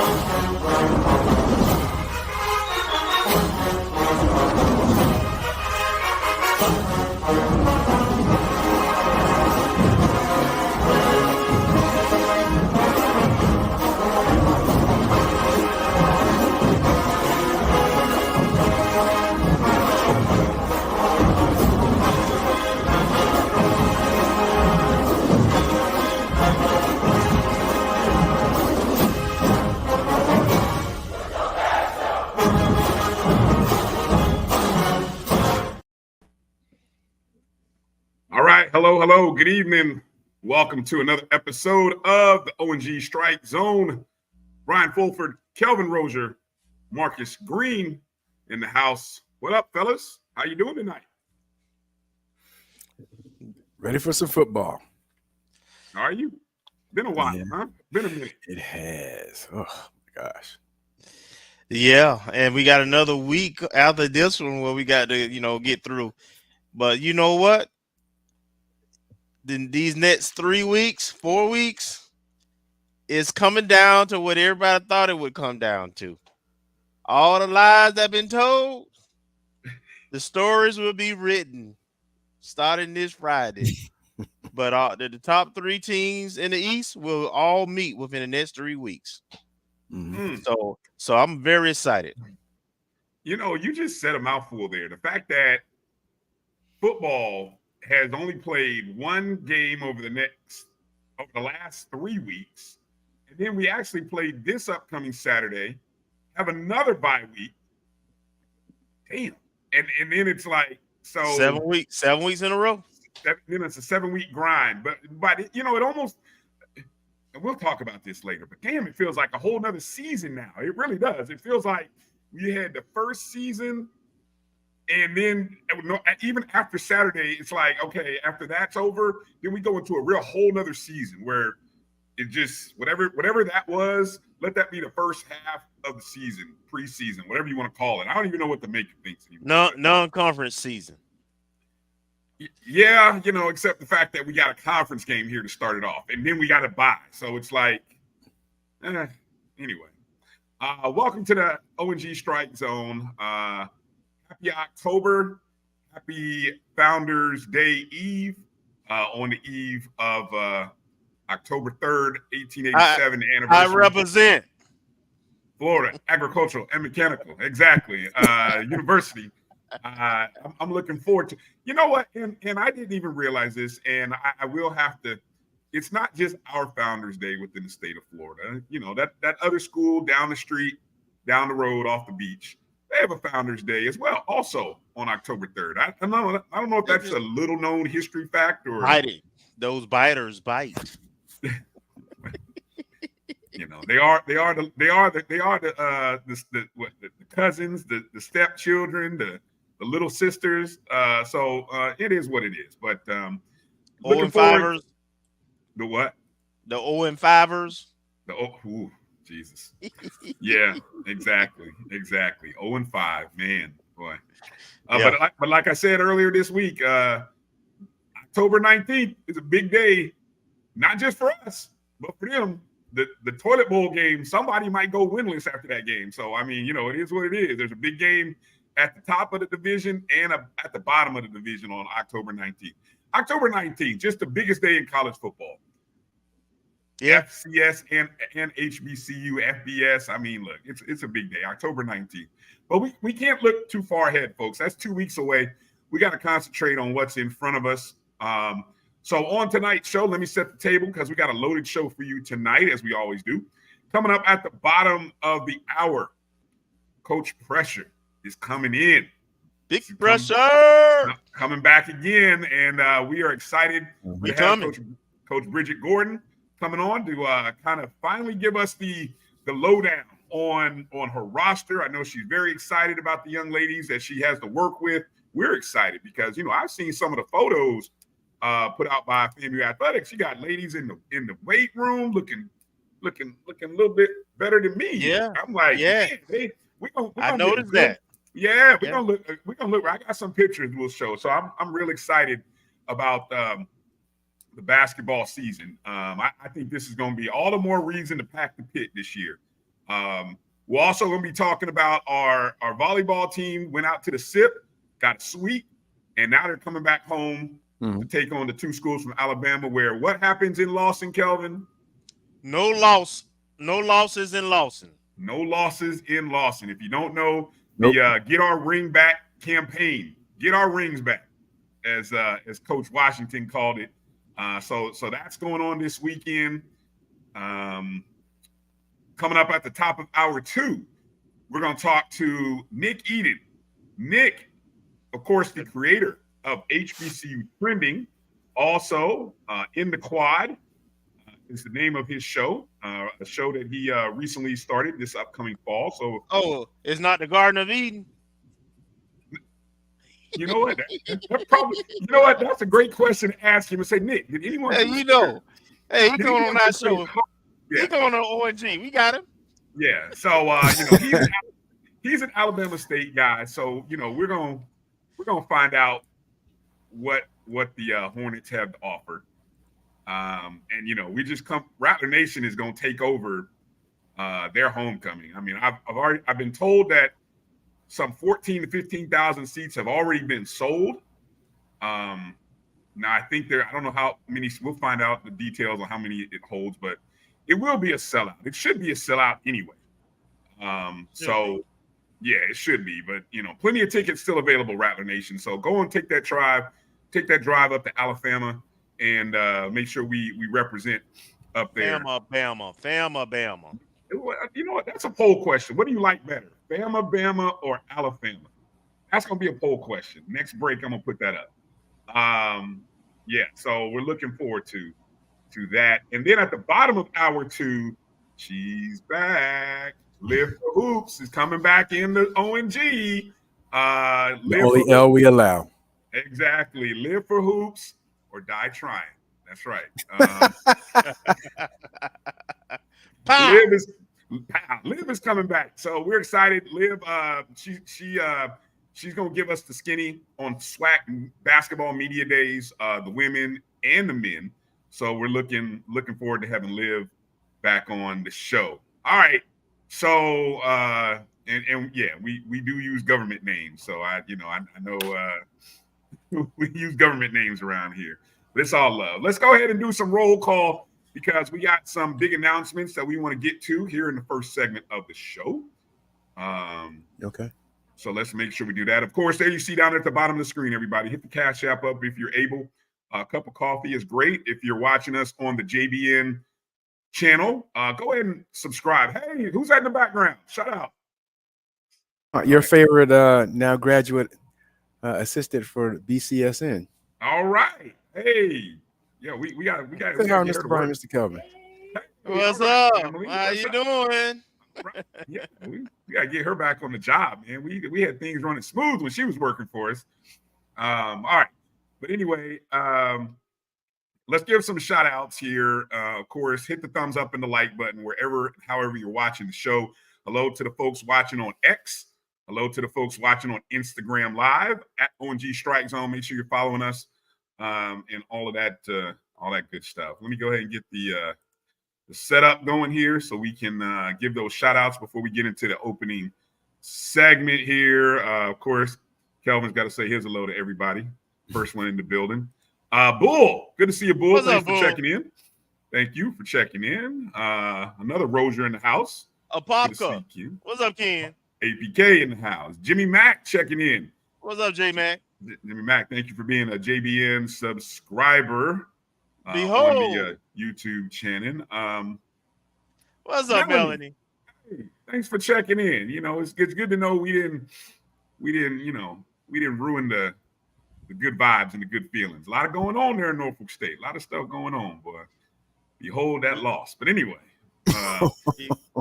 Hello. Good evening. Welcome to another episode of the O&G Strike Zone. Brian Fulford, Kelvin Rozier, Marcus Green in the house. What up, fellas? How you doing tonight? Ready for some football. Are you? Been a while, huh? Been a minute. It has. Oh, my gosh. Yeah, and we got another week after this one where we got to, get through. But you know what? Then these next 3 weeks, 4 weeks, it's coming down to what everybody thought it would come down to. All the lies that have been told, the stories will be written starting this Friday. But the top 3 teams in the East will all meet within the next 3 weeks. Mm-hmm. So I'm very excited. You just said a mouthful there. The fact that football has only played one game over the last 3 weeks. And then we actually played this upcoming Saturday, have another bye week. Damn. And then it's like, so 7 weeks in a row. Then it's a 7-week grind. But it almost, and we'll talk about this later, but damn, it feels like a whole nother season now. It really does. It feels like we had the first season. And then even after Saturday, it's like, okay, after that's over, then we go into a real whole nother season where it just, whatever that was, let that be the first half of the season, preseason, whatever you want to call it. I don't even know what to make of things anymore. Non-conference season. Yeah, except the fact that we got a conference game here to start it off, and then we got to bye. So it's like, anyway. Welcome to the O&G Strike Zone. Happy October. Happy Founders Day Eve on the eve of October 3rd, 1887 anniversary. I represent Florida Agricultural and Mechanical. Exactly. University. I'm looking forward to, you know what? And I didn't even realize this, and I will have to, it's not just our Founders Day within the state of Florida. That other school down the street, down the road off the beach, they have a Founders Day as well, also on October 3rd. I don't know if that's a little known history fact or biting. Those biters bite. They are the cousins, the stepchildren, the little sisters. So it is what it is. But looking forward. The what? The 0-5ers. Jesus. Yeah, exactly. 0-5, man, boy. But like I said earlier this week, October 19th is a big day, not just for us, but for them. The toilet bowl game, somebody might go winless after that game. So, I mean, it is what it is. There's a big game at the top of the division and at the bottom of the division on October 19th. October 19th, just the biggest day in college football. Yeah. FCS and HBCU, FBS. I mean, look, it's a big day, October 19th. But we can't look too far ahead, folks. That's 2 weeks away. We got to concentrate on what's in front of us. So on tonight's show, let me set the table because we got a loaded show for you tonight, as we always do. Coming up at the bottom of the hour, Coach Pressure is coming in. Big Pressure! Coming back again, and we are excited to have Coach Bridgette Gordon coming on to kind of finally give us the lowdown on her roster. I know she's very excited about the young ladies that she has to work with. We're excited because, I've seen some of the photos put out by FAMU Athletics. You got ladies in the weight room looking a little bit better than me. Yeah, I'm like, yeah. Hey, I noticed that. Yeah, we're gonna look. I got some pictures we'll show. So I'm real excited about the basketball season. I think this is going to be all the more reason to pack the pit this year. We're also going to be talking about our volleyball team went out to the SIP, got a sweep, and now they're coming back home to take on the two schools from Alabama. Where what happens in Lawson, Kelvin? No losses in Lawson. No losses in Lawson. If you don't know, the Get Our Ring Back campaign, get our rings back, as Coach Washington called it. So that's going on this weekend. Coming up at the top of hour 2, we're going to talk to Nick Eden. Nick, of course, the creator of HBCU Trending, also in the Quad is the name of his show, a show that he recently started this upcoming fall. So, it's not the Garden of Eden. You know what? That's probably. You know what? That's a great question to ask him and say, Nick, did anyone? Hey, he coming on that show. Yeah. He going on ONG. We got him. Yeah. So he's an Alabama State guy. So we're gonna find out what the Hornets have to offer. And we just Rattler Nation is gonna take over their homecoming. I mean, I've been told that some 14,000 to 15,000 seats have already been sold. Now I think I don't know how many. We'll find out the details on how many it holds, but it will be a sellout. It should be a sellout anyway. So yeah, it should be. But plenty of tickets still available, Rattler Nation. So go and take that drive up to Alabama, and make sure we represent up there. Bama. You know what? That's a poll question. What do you like better, Bama or Alabama? That's gonna be a poll question. Next break, I'm gonna put that up. Yeah. So we're looking forward to that. And then at the bottom of hour 2, she's back. Liv For Hoops is coming back in the ONG. The only L we allow. Exactly. Live for Hoops or die trying. That's right. Liv is coming back, so we're excited. Liv, she's gonna give us the skinny on SWAC basketball media days, the women and the men. So we're looking forward to having Liv back on the show. All right. So and yeah, we do use government names. So I know we use government names around here, but it's all love. Let's go ahead and do some roll call, because we got some big announcements that we want to get to here in the first segment of the show. Okay. So let's make sure we do that. Of course, there you see down at the bottom of the screen, everybody, hit the Cash App up if you're able. A cup of coffee is great. If you're watching us on the JBN channel, go ahead and subscribe. Hey, who's that in the background? Shout out. Your favorite now graduate assistant for BCSN. All right. Hey. Yeah, we got Say hi, Mr. Bryan, Mr. Kelvin. Hey, What's up? Family. How you doing? Right. Yeah, we gotta get her back on the job, man. We had things running smooth when she was working for us. All right, but anyway, let's give some shout outs here. Of course, hit the thumbs up and the like button however you're watching the show. Hello to the folks watching on X. Hello to the folks watching on Instagram Live at ONG StrikeZone. Make sure you're following us. And all of that good stuff. Let me go ahead and get the setup going here so we can give those shout outs before we get into the opening segment here. Of course, Kelvin's got to say his hello to everybody. First one in the building. Bull, good to see you, Bull. What's Thanks up, for Bull? checking in. Thank you for checking in. Another Rozier in the house. A pop cup. What's up, Ken? APK in the house. Jimmy Mack checking in. What's up, J-Mac? Jimmy Mack, thank you for being a JBN subscriber on Behold. the YouTube channel. What's up, Melanie? Hey, thanks for checking in. It's good to know we didn't ruin the good vibes and the good feelings. A lot going on there in Norfolk State. A lot of stuff going on, boy. Behold that loss. But anyway, I'm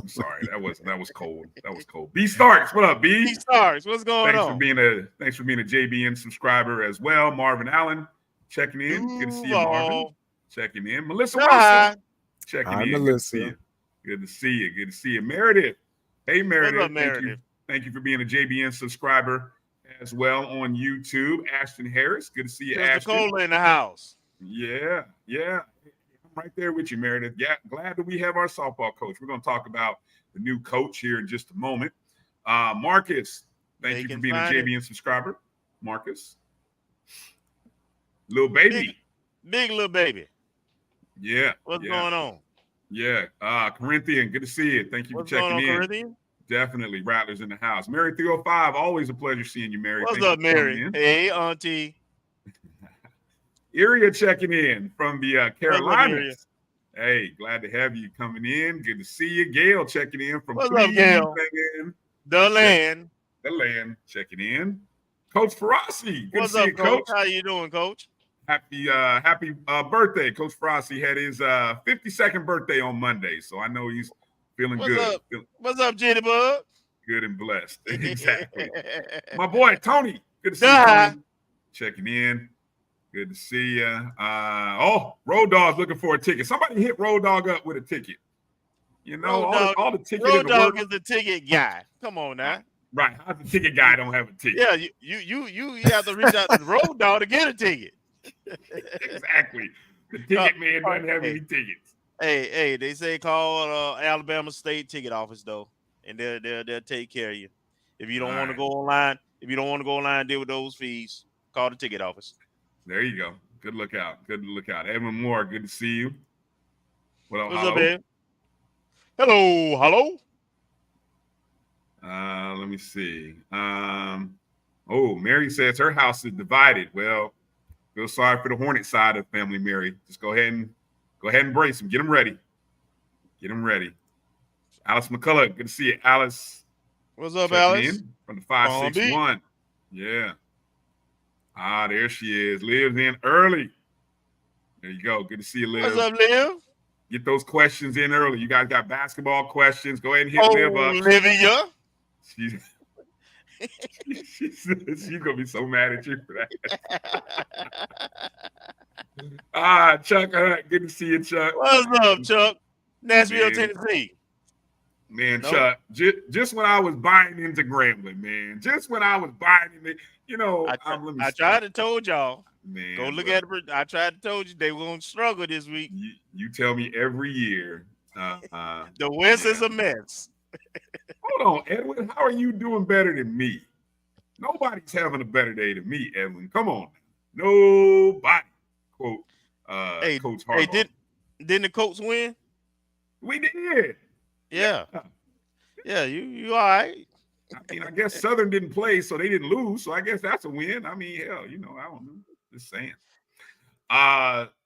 sorry. That was cold. That was cold. B Starks, what up, B? B Starks, what's going on? Thanks for being a JBN subscriber as well. Marvin Allen checking in. Good to see you, Marvin. Checking in. Melissa Wilson checking in. Melissa. Good to see you. Good to see you. Meredith. Hey, Meredith. What's up, Meredith? Thank you for being a JBN subscriber as well on YouTube. Ashton Harris. Good to see you, Ashton. Cola in the house. Yeah. right there with you, Meredith. Yeah, glad that we have our softball coach. We're going to talk about the new coach here in just a moment. Marcus, thank you for being a JBN subscriber. Marcus. Little baby. Big little baby. Yeah. What's going on? Yeah. Corinthian, good to see you. Thank you for checking in. Corinthian? Definitely. Rattlers in the house. Mary 305, always a pleasure seeing you, Mary. What's up, Mary? Hey, auntie. Iria checking in from the Carolinas. Hey, glad to have you coming in. Good to see you. Gail checking in from What's up, Gail? The land checking in. Coach Ferrasi. What's up, Coach? How you doing, Coach? Happy birthday. Coach Ferrasi had his 52nd birthday on Monday, so I know he's feeling good. What's up, Jitterbug? Good and blessed. Exactly. My boy Tony. Good to see you, Tony. Checking in. Good to see you. Road Dog's looking for a ticket. Somebody hit Road Dog up with a ticket. You know, all the ticket. Road Dog is the ticket guy. Come on now. Right. How's the ticket guy don't have a ticket? Yeah, you have to reach out to the Road Dog to get a ticket. Exactly. The ticket man doesn't have any tickets. Hey, they say call Alabama State ticket office though, and they'll take care of you. If you don't want to go online, and deal with those fees, call the ticket office. There you go. Good look out. Edwin Moore, good to see you. What's up, man? Hello. Let me see. Mary says her house is divided. Well, feel sorry for the Hornet side of family, Mary. Just go ahead and brace them. Get them ready. Alice McCullough, good to see you, Alice. What's up, Alice? From the 561. Yeah. There she is. Liv's in early. There you go. Good to see you, Liv. What's up, Liv? Get those questions in early. You guys got basketball questions. Go ahead and hit Liv up. Olivia. She's gonna be so mad at you for that. Chuck, good to see you, Chuck. What's up, Chuck? Nashville, Tennessee. Man, nope. Chuck, just when I was buying into Grambling, man. Just when I was buying into, I tried to told y'all. Man, go look at it. I tried to told you they were gonna struggle this week. You tell me every year. The West is a mess. Hold on, Edwin. How are you doing better than me? Nobody's having a better day than me, Edwin. Come on. Nobody. Quote Coach Harbaugh. Hey, didn't the Colts win? We did. Yeah. Yeah, you all right. I mean, I guess Southern didn't play, so they didn't lose. So I guess that's a win. I mean, hell, I don't know. Just saying.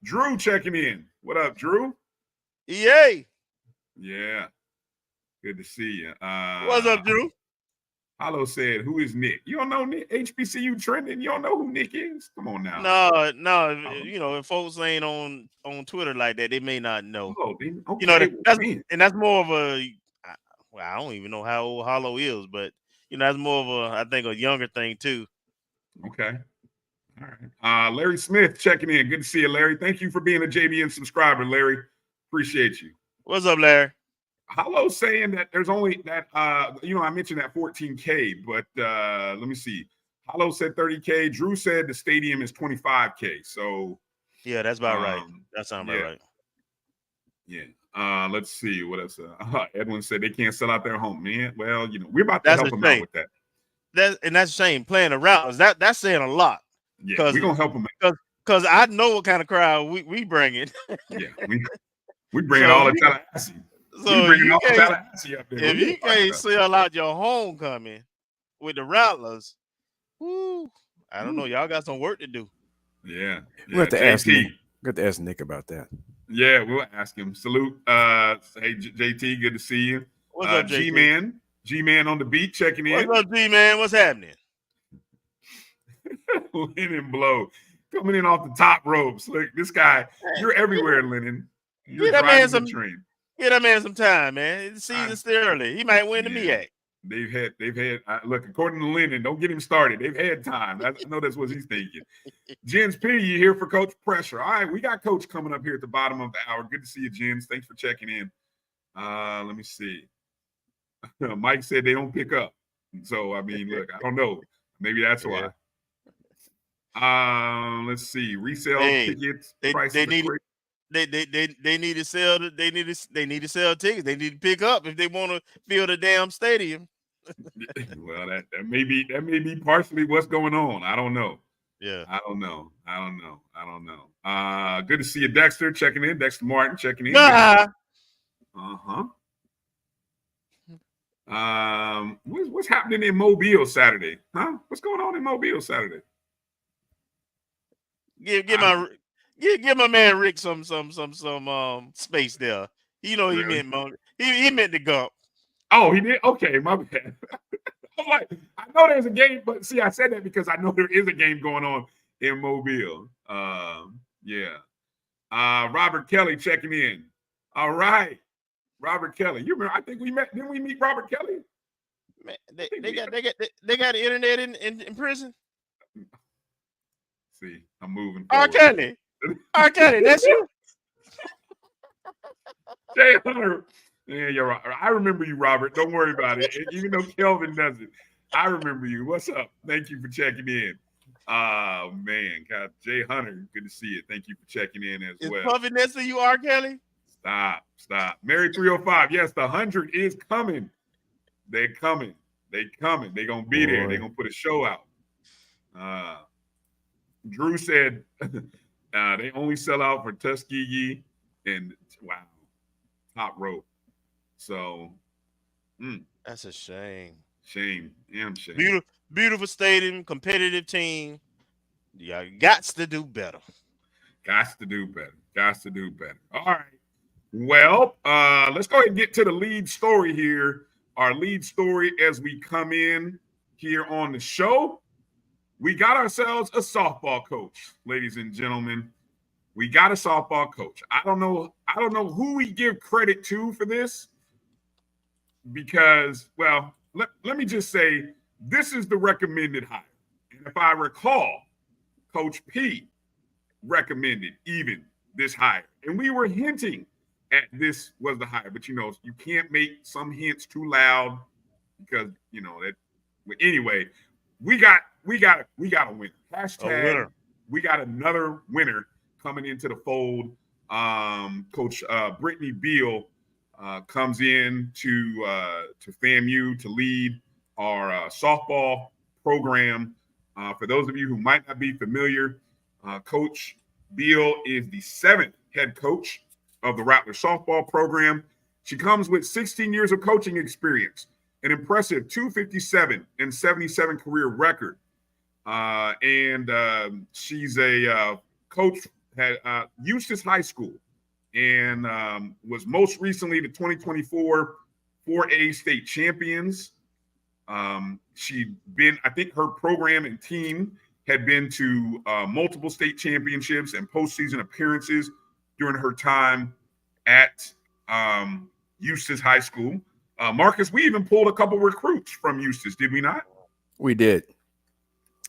Drew checking in. What up, Drew? EA. Yeah. Good to see you. What's up, Drew? Hollow said, who is Nick? You don't know Nick? HBCU Trending? You don't know who Nick is? Come on now. No. If folks ain't on Twitter like that, they may not know. Oh, okay. That's more of a, well, I don't even know how old Hollow is, but, that's more of I think a younger thing too. Okay. All right. Larry Smith checking in. Good to see you, Larry. Thank you for being a JBN subscriber, Larry. Appreciate you. What's up, Larry? Hollow saying that there's only that, I mentioned that 14K, but let me see. Hollow said 30K. Drew said the stadium is 25K. So, yeah, that's about right. That sounds about right. Yeah. Let's see what else. Edwin said they can't sell out their home, man. Well, we're about to help them out with that. That's a shame. Playing the Rattlers, that's saying a lot. Yeah, we're gonna help them because I know what kind of crowd we bring in. Yeah, we bring all the Tallahassee. So if you can't sell out your homecoming with the Rattlers, I don't know. Y'all got some work to do. Yeah. We have to ask Nick. We have to ask Nick about that. Yeah, we'll ask him. Salute. Hey, JT, good to see you. What's up, JT? G-Man on the beat checking in. What's up, G-Man? What's happening? Lennon Blow coming in off the top ropes. Look, this guy, you're everywhere, Lennon. You're driving the train. Get that man some time, man. The season's still early. He might win the MEAC. They've had. Look, according to Lennon, don't get him started. They've had time. I know that's what he's thinking. Jens P, you here for Coach Pressure? All right, we got Coach coming up here at the bottom of the hour. Good to see you, Jens. Thanks for checking in. Let me see. Mike said they don't pick up. So I mean, look, I don't know. Maybe that's why. Let's see. Resale tickets. They They need to sell. They need to sell tickets. They need to pick up if they want to fill the damn stadium. Well, that may be partially what's going on. I don't know. Yeah. I don't know. Good to see you, Dexter, checking in. Dexter Martin checking in. What's happening in Mobile Saturday? Huh? What's going on in Mobile Saturday? Give my man Rick some space there. You know he Really? meant the Gump. Oh, he did? Okay, my bad. I'm like, I know there's a game, but see, I said that because I know there is a game going on in Mobile. Yeah. Robert Kelly checking in. All right. Robert Kelly. You remember, I think didn't we meet Robert Kelly? Man, they got the internet in prison. See, I'm moving R. forward. Kelly, that's you. Jay Hunter. Yeah, you're right. I remember you, Robert. Don't worry about it. Even though Kelvin doesn't, I remember you. What's up? Thank you for checking in. Man, God, Jay Hunter, good to see you. Thank you for checking in as well. Is Puffy next to you, R. Kelly? Stop. Mary 305. Yes, the 100 is coming. They're coming. They're gonna be there. They're gonna put a show out. Drew said they only sell out for Tuskegee and wow, top rope. So that's a shame. Shame. Beautiful stadium, competitive team. Yeah, got to do better. Got to do better. All right. Well, let's go ahead and get to the lead story here. Our lead story as we come in here on the show. We got ourselves a softball coach, ladies and gentlemen. We got a softball coach. I don't know who we give credit to for this because, well, let me just say this is the recommended hire. And if I recall, Coach P recommended even this hire. And we were hinting at this was the hire, but you can't make some hints too loud because that. Anyway, we got a winner. Hashtag a winner. We got another winner coming into the fold. Coach Brittany Beal comes in to FAMU to lead our softball program. For those of you who might not be familiar, Coach Beal is the 7th head coach of the Rattler softball program. She comes with 16 years of coaching experience, an impressive 257 and 77 career record. And she's a coach at Eustis High School and was most recently the 2024 4A state champions. She'd been, I think her program and team had been to multiple state championships and postseason appearances during her time at Eustis High School. Marcus, we even pulled a couple recruits from Eustis, did we not? We did.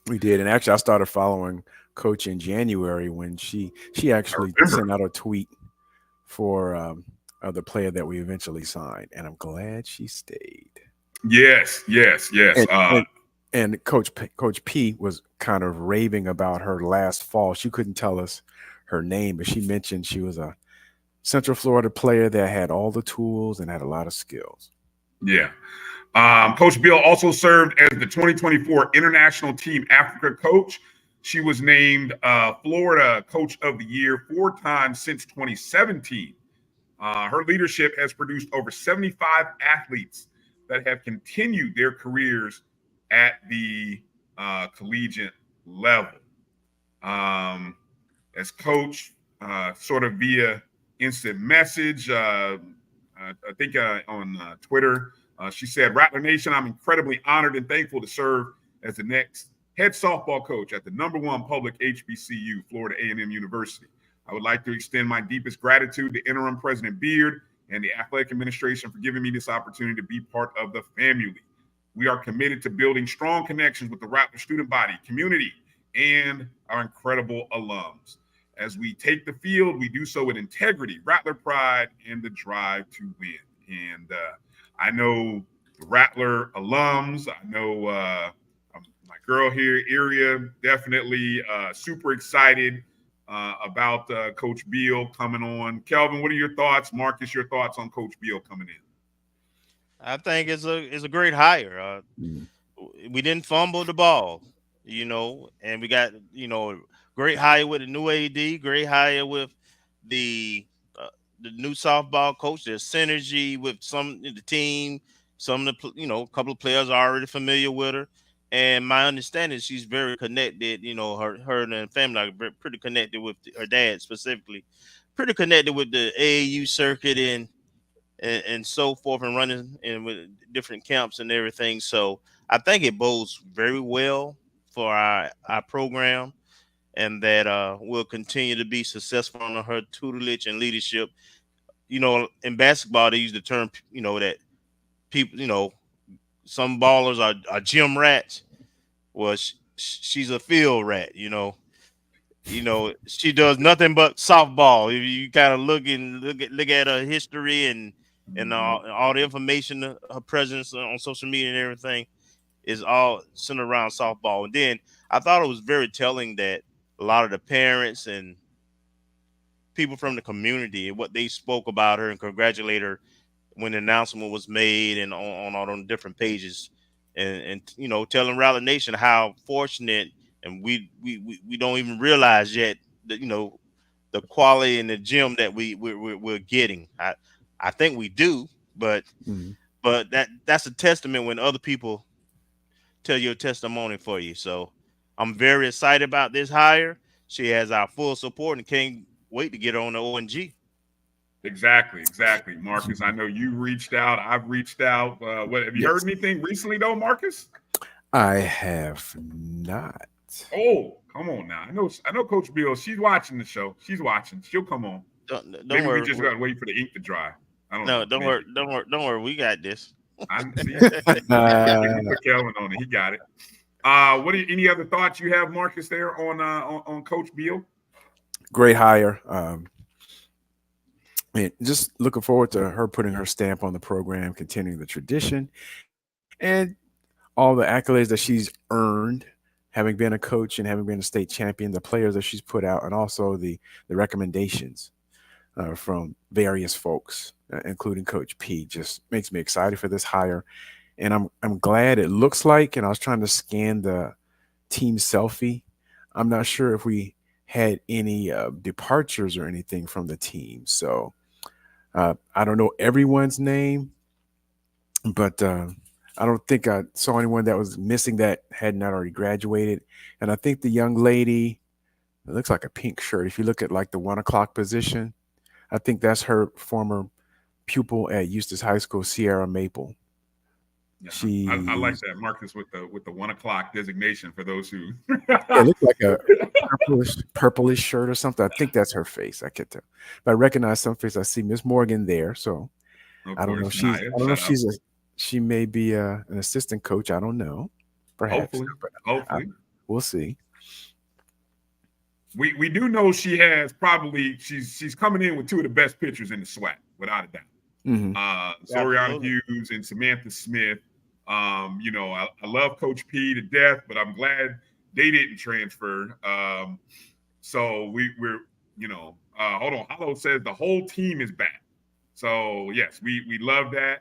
And actually, I started following Coach in January when she actually sent out a tweet for the player that we eventually signed, and I'm glad she stayed. Yes. And Coach P was kind of raving about her last fall. She couldn't tell us her name, but she mentioned she was a Central Florida player that had all the tools and had a lot of skills. Yeah. Coach Beal also served as the 2024 International Team Africa coach. She was named Florida Coach of the Year 4 times since 2017. Her leadership has produced over 75 athletes that have continued their careers at the collegiate level. As coach, sort of via instant message, I think on Twitter, she said, Rattler Nation, I'm incredibly honored and thankful to serve as the next head softball coach at the #1 public HBCU, Florida A&M University. I would like to extend my deepest gratitude to Interim President Beard and the athletic administration for giving me this opportunity to be part of the FAMU. We are committed to building strong connections with the Rattler student body, community, and our incredible alums. As we take the field, we do so with integrity, Rattler pride, and the drive to win. And I know the Rattler alums, I know my girl here, Iria, definitely super excited about Coach Beal coming on. Kelvin, what are your thoughts? Marcus, your thoughts on Coach Beal coming in? I think it's a great hire. We didn't fumble the ball, and we got great hire with the new AD, great hire with the new softball coach. There's synergy with some of the team. Some of the a couple of players are already familiar with her, and my understanding is she's very connected. Her and the family are pretty connected with her dad specifically, pretty connected with the AAU circuit and so forth, and running and with different camps and everything. So I think it bodes very well for our program, and that we'll continue to be successful under her tutelage and leadership. In basketball, they use the term, that people, some ballers are gym rats. Well, she's a field rat. She does nothing but softball. If you kind of look at her history and all the information, her presence on social media and everything is all centered around softball. And then I thought it was very telling that a lot of the parents and people from the community and what they spoke about her and congratulate her when the announcement was made and on all the different pages, and telling Rally Nation how fortunate, and we don't even realize yet that the quality in the gym that we're getting. I think we do, but that's a testament when other people tell your testimony for you. So I'm very excited about this hire. She has our full support and can't wait to get her on the ONG. Exactly, Marcus. I know you reached out. I've reached out. What have you heard anything recently, though, Marcus? I have not. Oh, come on now. I know Coach Beal. She's watching the show. She's watching. She'll come on. Don't Maybe worry. we just got to wait for the ink to dry. I don't know. Don't worry. We got this. I see. Put Kelvin on it. He got it. Any other thoughts you have, Marcus, there on Coach Beal? Great hire. Just looking forward to her putting her stamp on the program, continuing the tradition, and all the accolades that she's earned, having been a coach and having been a state champion, the players that she's put out, and also the recommendations from various folks, including Coach P. Just makes me excited for this hire. And I'm glad it looks like, and I was trying to scan the team selfie. I'm not sure if we had any departures or anything from the team. So I don't know everyone's name, but I don't think I saw anyone that was missing that had not already graduated. And I think the young lady, it looks like a pink shirt. If you look at like the 1 o'clock position, I think that's her former pupil at Eustis High School, Sierra Maple. Yeah, I like that, Marcus, with the 1 o'clock designation for those who. Yeah, it looks like a purplish shirt or something. I think that's her face. I can't tell, but I recognize some face. I see Miss Morgan there, so I don't know. She may be an assistant coach. I don't know. Perhaps. Hopefully. We'll see. We do know she has she's coming in with two of the best pitchers in the SWAC, without a doubt. Soriana Hughes and Samantha Smith. I love Coach P to death, but I'm glad they didn't transfer. So we're hold on. Hollow says the whole team is back. So yes, we love that.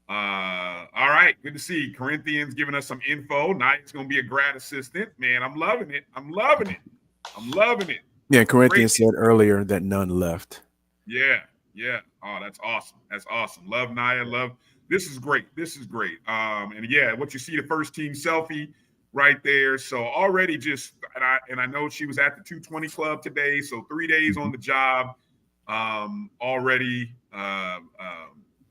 All right, good to see Corinthians giving us some info. Nia's gonna be a grad assistant. Man, I'm loving it. Yeah, Corinthians said earlier that none left. Yeah. Oh, that's awesome. Love Nia. This is great. And yeah, what you see, the first team selfie right there. So already and I know she was at the 220 club today. So 3 days on the job, already,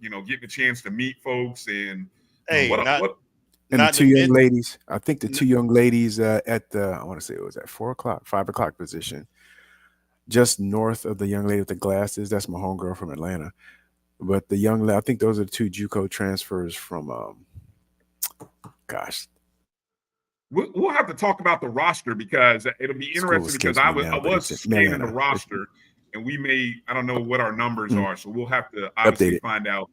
getting a chance to meet folks and the two young ladies. I think the two young ladies at the, I want to say it was at 4 o'clock, 5 o'clock position, just north of the young lady with the glasses. That's my homegirl from Atlanta. But the young lady, I think those are the two JUCO transfers from, We'll have to talk about the roster because it'll be interesting because I was scanning the roster and I don't know what our numbers are. So we'll have to obviously find out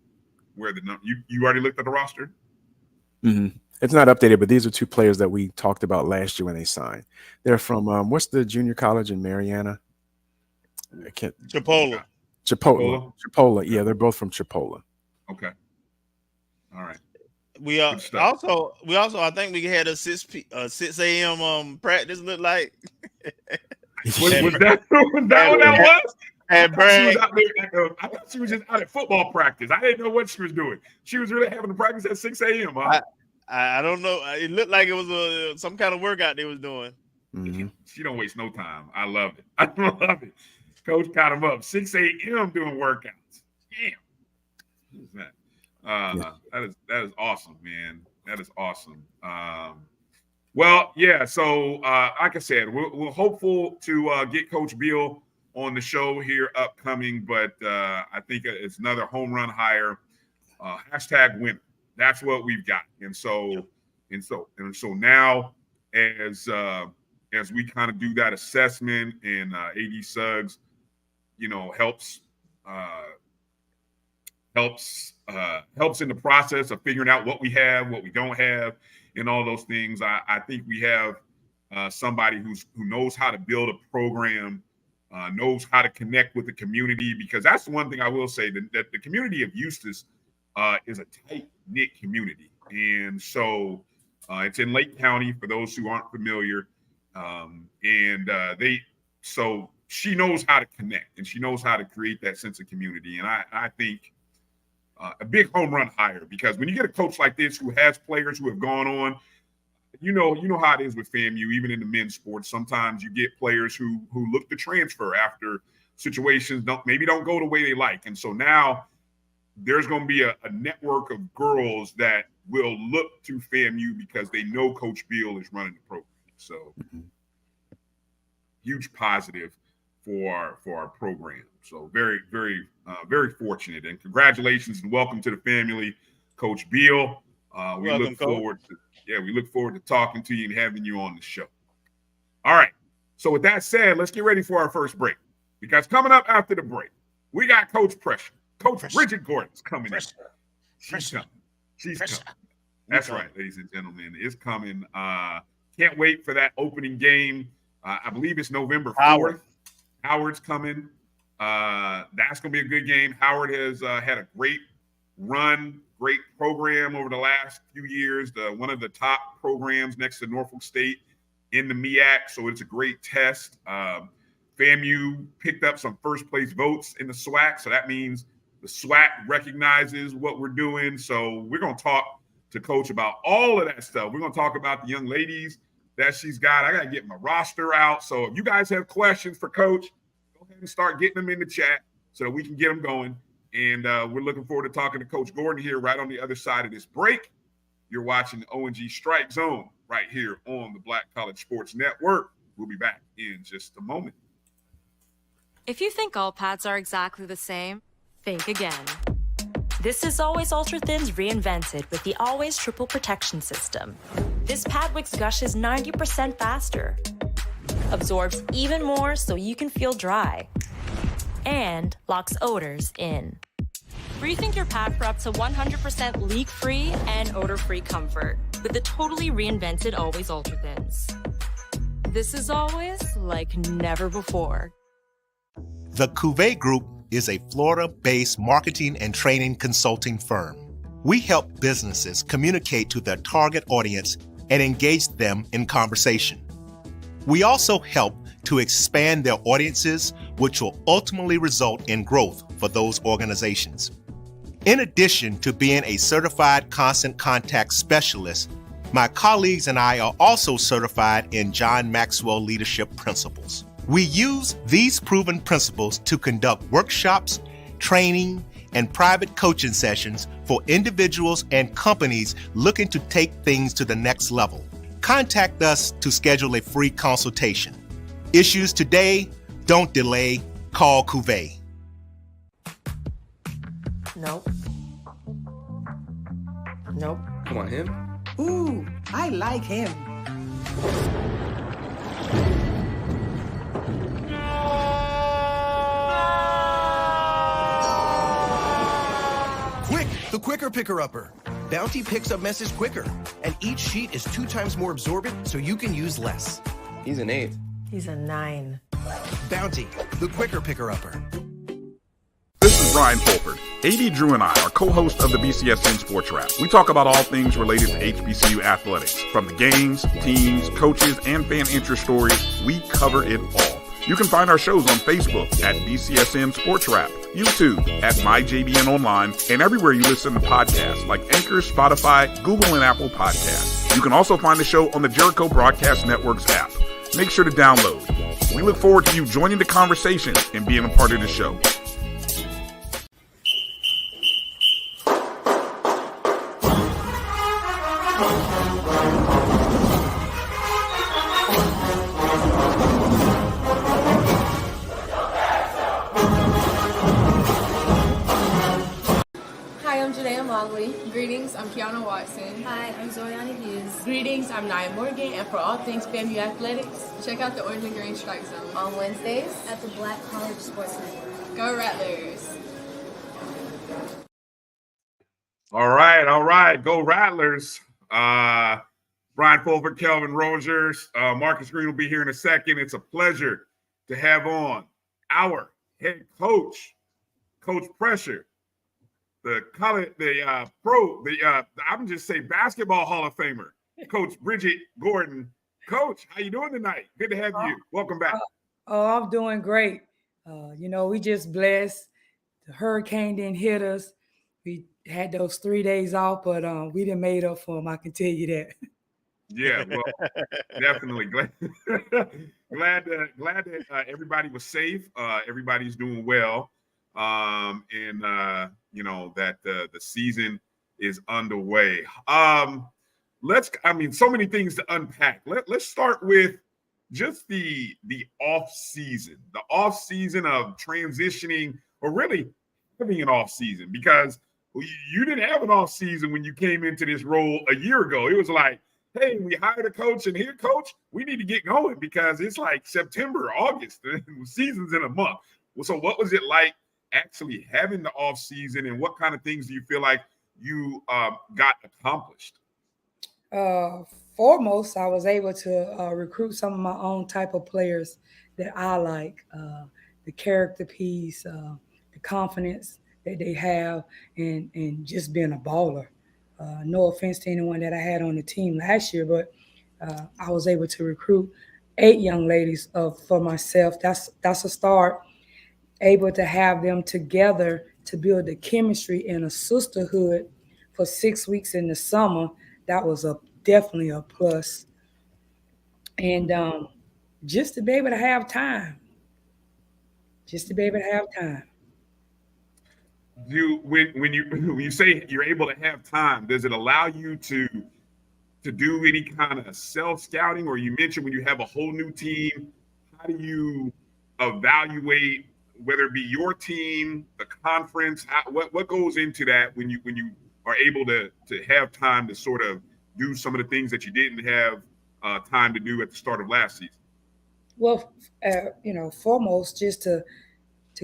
where the number. You already looked at the roster? Mm-hmm. It's not updated, but these are two players that we talked about last year when they signed. They're from what's the junior college in Mariana? I can't. Chipola. Yeah, they're both from Chipola. Okay. All right. We also I think we had a 6 a.m. Practice. Look like was that what that was? And Bryan, I thought she was just out at football practice. I didn't know what she was doing. She was really having to practice at 6 a.m. Huh? I don't know. It looked like it was some kind of workout they was doing. Mm-hmm. She don't waste no time. I love it. I love it. Coach got him up 6 a.m. doing workouts. Damn. Who's that? That is awesome, man. That is awesome. Well, yeah. So, like I said, we're hopeful to get Coach Beal on the show here upcoming, but I think it's another home run hire. Hashtag winner. That's what we've got. And so now, as we kind of do that assessment, and AD Suggs, helps in the process of figuring out what we have, what we don't have, and all those things. I think we have somebody who knows how to build a program, knows how to connect with the community, because that's the one thing I will say, that the community of Eustis is a tight-knit community. And so it's in Lake County, for those who aren't familiar. So she knows how to connect, and she knows how to create that sense of community. And I think a big home run hire, because when you get a coach like this who has players who have gone on, you know how it is with FAMU, even in the men's sports. Sometimes you get players who look to transfer after situations don't go the way they like. And so now there's going to be a network of girls that will look to FAMU because they know Coach Beal is running the program. So huge positive for our program. So very, very, very fortunate, and congratulations and welcome to the family, Coach Beal. We look forward to talking to you and having you on the show. All right. So with that said, let's get ready for our first break, because coming up after the break, we got Coach Pressure. Coach Bridgette Gordon's coming in. She's coming. That's right, ladies and gentlemen. It's coming. Can't wait for that opening game. I believe it's November 4th. Howard's coming. That's going to be a good game. Howard has had a great run, great program over the last few years. One of the top programs next to Norfolk State in the MEAC, so it's a great test. FAMU picked up some first-place votes in the SWAC, so that means the SWAC recognizes what we're doing. So we're going to talk to Coach about all of that stuff. We're going to talk about the young ladies that she's got. I got to get my roster out. So if you guys have questions for Coach, go ahead and start getting them in the chat so that we can get them going. And we're looking forward to talking to Coach Gordon here right on the other side of this break. You're watching the O&G Strike Zone right here on the Black College Sports Network. We'll be back in just a moment. If you think all pads are exactly the same, think again. This is Always Ultra Thins reinvented with the Always Triple Protection System. This pad wicks gushes 90% faster, absorbs even more so you can feel dry, and locks odors in. Rethink your pad for up to 100% leak-free and odor-free comfort with the totally reinvented Always Ultra Thins. This is always like never before. The Cuvée Group is a Florida-based marketing and training consulting firm. We help businesses communicate to their target audience and engage them in conversation. We also help to expand their audiences, which will ultimately result in growth for those organizations. In addition to being a certified constant contact specialist, my colleagues and I are also certified in John Maxwell Leadership Principles. We use these proven principles to conduct workshops, training, and private coaching sessions for individuals and companies looking to take things to the next level. Contact us to schedule a free consultation. Issues today, don't delay, call Cuvée. Nope. Nope. Come on, him? Ooh, I like him. Quick, the quicker picker-upper. Bounty picks up messes quicker, and each sheet is 2 times more absorbent so you can use less. He's an 8. He's a 9. Bounty, the quicker picker-upper. This is Brian Fulford. AD Drew and I are co-hosts of the BCSN Sports Wrap. We talk about all things related to HBCU athletics. From the games, teams, coaches, and fan interest stories, we cover it all. You can find our shows on Facebook at BCSN Sports Wrap, YouTube at MyJBN Online, and everywhere you listen to podcasts like Anchor, Spotify, Google, and Apple Podcasts. You can also find the show on the Jericho Broadcast Network's app. Make sure to download. We look forward to you joining the conversation and being a part of the show. Greetings, I'm Kiana Watson. Hi, I'm Zoriana Hughes. Greetings, I'm Nia Morgan, and for all things FAMU Athletics, check out the Orange and Green StrikeZone On Wednesdays at the Black College Sports Network. Go Rattlers! All right. Go Rattlers. Brian Fulford, Kelvin Rogers, Marcus Green will be here in a second. It's a pleasure to have on our head coach, Coach Pressure. I'm just say basketball Hall of Famer, Coach Bridgette Gordon. Coach, how you doing tonight? Good to have you. Welcome back. I'm doing great. We just blessed. The hurricane didn't hit us. We had those 3 days off, but we didn't made up for them. I can tell you that. Yeah, well, definitely glad that everybody was safe. Everybody's doing well. That the season is underway. So many things to unpack. Let's start with just the off season of transitioning, or really having an off season, because you didn't have an off season when you came into this role a year ago. It was like, hey, we hired a coach, and here, coach, we need to get going because it's like September, August, and the season's in a month. So what was it like actually having the off season, and what kind of things do you feel like you got accomplished? Foremost, I was able to recruit some of my own type of players that I like, the character piece, the confidence that they have, and just being a baller. No offense to anyone that I had on the team last year, but I was able to recruit 8 young ladies for myself. That's a start. Able to have them together to build the chemistry and a sisterhood for 6 weeks in the summer, that was definitely a plus. And just to be able to have time. When you say you're able to have time, does it allow you to do any kind of self-scouting? Or you mentioned when you have a whole new team, how do you evaluate whether it be your team, the conference, what goes into that when you are able to have time to sort of do some of the things that you didn't have time to do at the start of last season? Well, foremost, just to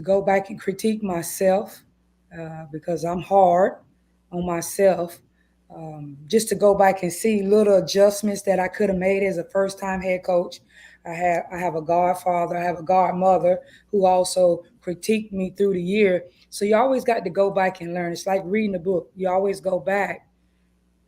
go back and critique myself, because I'm hard on myself. Just to go back and see little adjustments that I could have made as a first-time head coach. I have a godfather, I have a godmother who also critiqued me through the year. So you always got to go back and learn. It's like reading a book. You always go back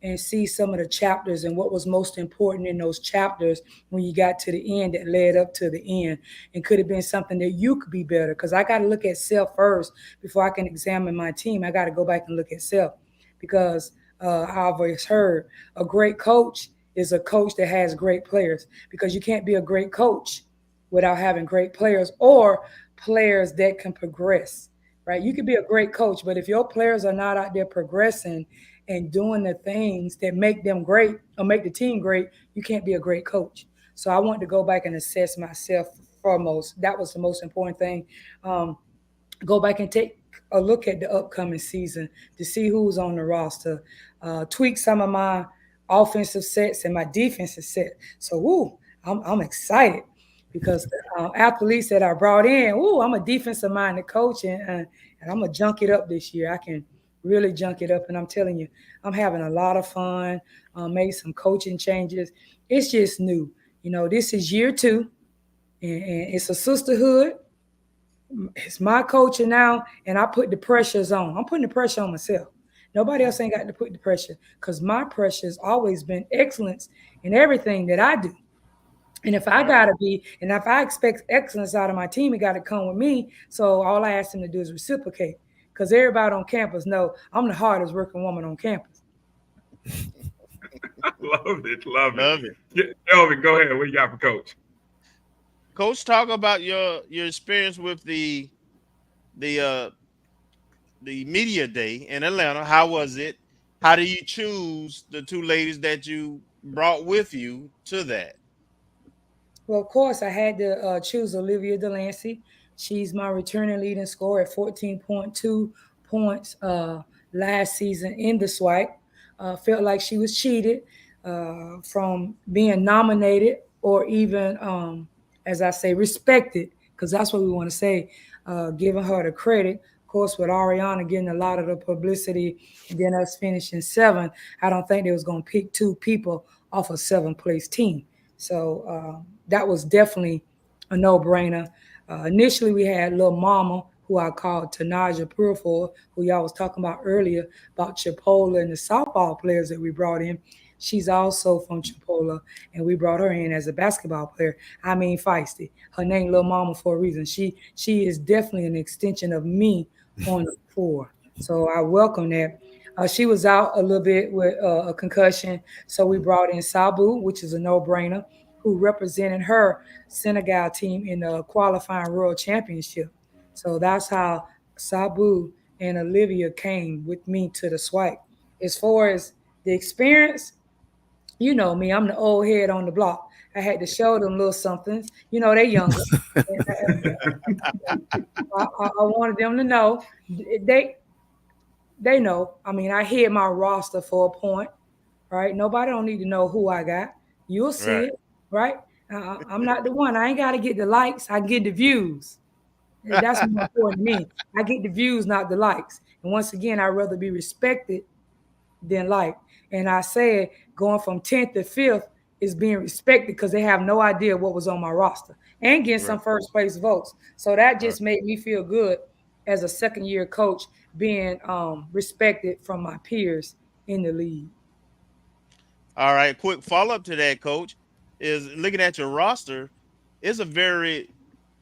and see some of the chapters and what was most important in those chapters when you got to the end that led up to the end, and could have been something that you could be better. Because I got to look at self first before I can examine my team. I got to go back and look at self, because I've always heard a great coach is a coach that has great players, because you can't be a great coach without having great players, or players that can progress, right? You could be a great coach, but if your players are not out there progressing and doing the things that make them great or make the team great, you can't be a great coach. So I want to go back and assess myself foremost. That was the most important thing. Go back and take a look at the upcoming season to see who's on the roster, tweak some of my offensive sets and my defensive set. So, I'm excited, because the athletes that I brought in, I'm a defensive-minded coach, and I'm going to junk it up this year. I can really junk it up, and I'm telling you, I'm having a lot of fun, made some coaching changes. It's just new. This is year 2, and it's a sisterhood. It's my coaching now, and I put the pressures on. I'm putting the pressure on myself. Nobody else ain't got to put the pressure, because my pressure has always been excellence in everything that I do. And if I gotta be, and if I expect excellence out of my team, it got to come with me. So all I ask them to do is reciprocate, because everybody on campus know I'm the hardest working woman on campus. Love it. Yeah, Kelvin, go ahead. What you got for Coach? Coach, talk about your experience with the media day in Atlanta. How was it? How do you choose the two ladies that you brought with you to that? Well, of course, I had to choose Olivia Delancey. She's my returning leading scorer at 14.2 points last season in the SWAC. Felt like she was cheated from being nominated or even, as I say, respected, because that's what we want to say, giving her the credit. Of course, with Ariana getting a lot of the publicity and then us finishing 7th, I don't think they was going to pick 2 people off a 7th place team. So that was definitely a no-brainer. Initially, we had little mama, who I called Tanaja Purfor, who y'all was talking about earlier, about Chipola and the softball players that we brought in. She's also from Chipola, and we brought her in as a basketball player. I mean, feisty. Her name Lil Mama for a reason. She is definitely an extension of me on the floor. So I welcome that. She was out a little bit with a concussion, so we brought in Sabu, which is a no-brainer, who represented her Senegal team in the qualifying World Championship. So that's how Sabu and Olivia came with me to the SWAC. As far as the experience, you know me, I'm the old head on the block. I had to show them little somethings. You know, they're younger. I wanted them to know. They know. I mean, I hid my roster for a point, right? Nobody don't need to know who I got. You'll see it, right? I'm not the one. I ain't got to get the likes. I get the views. That's more important to me. I get the views, not the likes. And once again, I'd rather be respected than liked. And I said going from 10th to 5th is being respected because they have no idea what was on my roster and getting some first place votes. So that just made me feel good as a second-year coach, being respected from my peers in the league. All right, quick follow-up to that, Coach, is looking at your roster. It's a very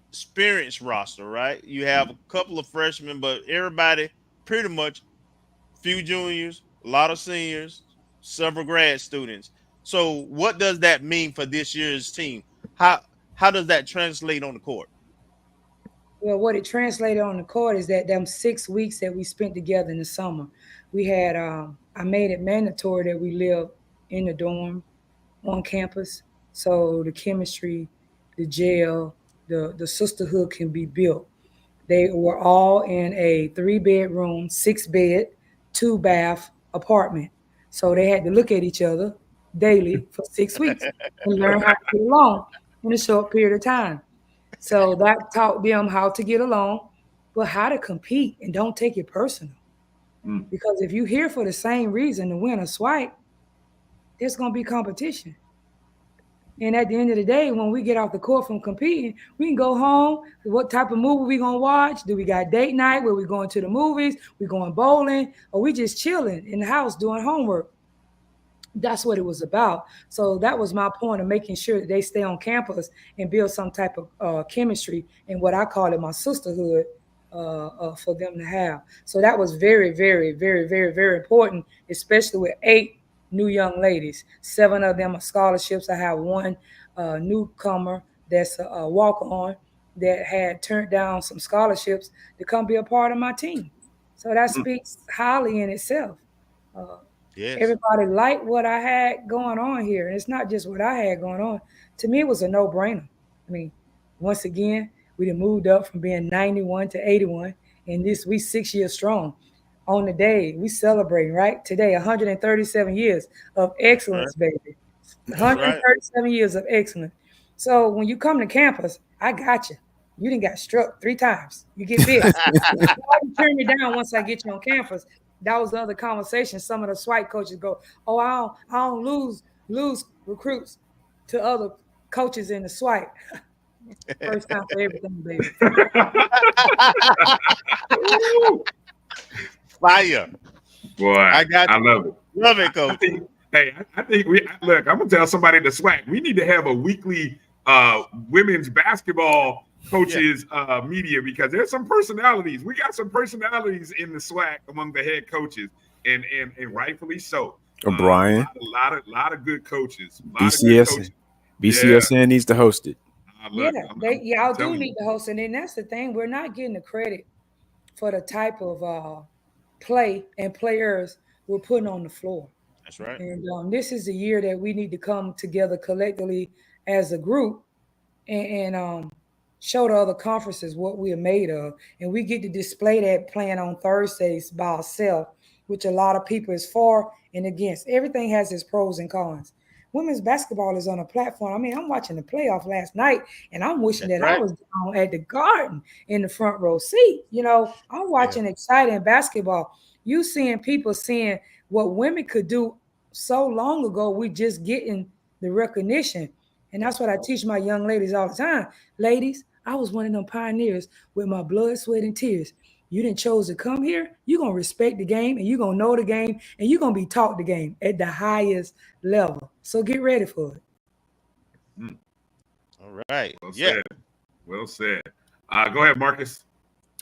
experienced roster, right? You have a couple of freshmen, but everybody pretty much, few juniors, a lot of seniors, several grad students. So what does that mean for this year's team? How does that translate on the court? Well, what it translated on the court is that them 6 weeks that we spent together in the summer, we had, I made it mandatory that we live in the dorm on campus. So the chemistry, the jail, the sisterhood can be built. They were all in a 3-bedroom, 6-bed, 2-bath apartment. So they had to look at each other daily for 6 weeks and learn how to get along in a short period of time. So that taught them how to get along, but how to compete and don't take it personal. Because if you're here for the same reason to win a SWAC, there's going to be competition. And at the end of the day, when we get off the court from competing, we can go home. What type of movie we going to watch? Do we got date night where we going to the movies? We going bowling? Or we just chilling in the house doing homework? That's what it was about. So that was my point of making sure that they stay on campus and build some type of chemistry and what I call it my sisterhood for them to have. So that was very, very, very, very, very important, especially with 8 new young ladies. 7 of them are scholarships. I have 1 newcomer that's a walk-on that had turned down some scholarships to come be a part of my team. So that speaks highly in itself. Everybody liked what I had going on here. And it's not just what I had going on. To me, it was a no-brainer. I mean, once again, we done moved up from being 91 to 81. And we 6 years strong. On the day, we celebrating, right? Today, 137 years of excellence, baby. 137 years of excellence. So when you come to campus, I got you. You done got struck 3 times. You get big. You turn me down once I get you on campus. That was the other conversation. Some of the SWAC coaches go, "Oh, I don't lose recruits to other coaches in the SWAC." First time for everything, baby. Fire. Boy, I love it. Love it, Coach. I think look, I'm gonna tell somebody at the SWAC, we need to have a weekly women's basketball coaches media, because there's some personalities. We got some personalities in the SWAC among the head coaches, and rightfully so. Bryan, a lot of good coaches. BCSN needs to host it. Y'all do need to host it, and that's the thing. We're not getting the credit for the type of play and players we're putting on the floor. That's right. And this is the year that we need to come together collectively as a group and show the other conferences what we are made of. And we get to display that playing on Thursdays by ourselves, which a lot of people is for and against. Everything has its pros and cons. Women's basketball is on a platform. I mean, I'm watching the playoff last night, and I'm wishing I was down at the Garden in the front row seat. You know, I'm watching exciting basketball. You seeing people seeing what women could do so long ago. We just getting the recognition. And that's what I teach my young ladies all the time. Ladies, I was one of them pioneers with my blood, sweat, and tears. You didn't chose to come here. You're going to respect the game, and you're going to know the game, and you're going to be taught the game at the highest level. So get ready for it. All right. Well said. Go ahead, Marcus.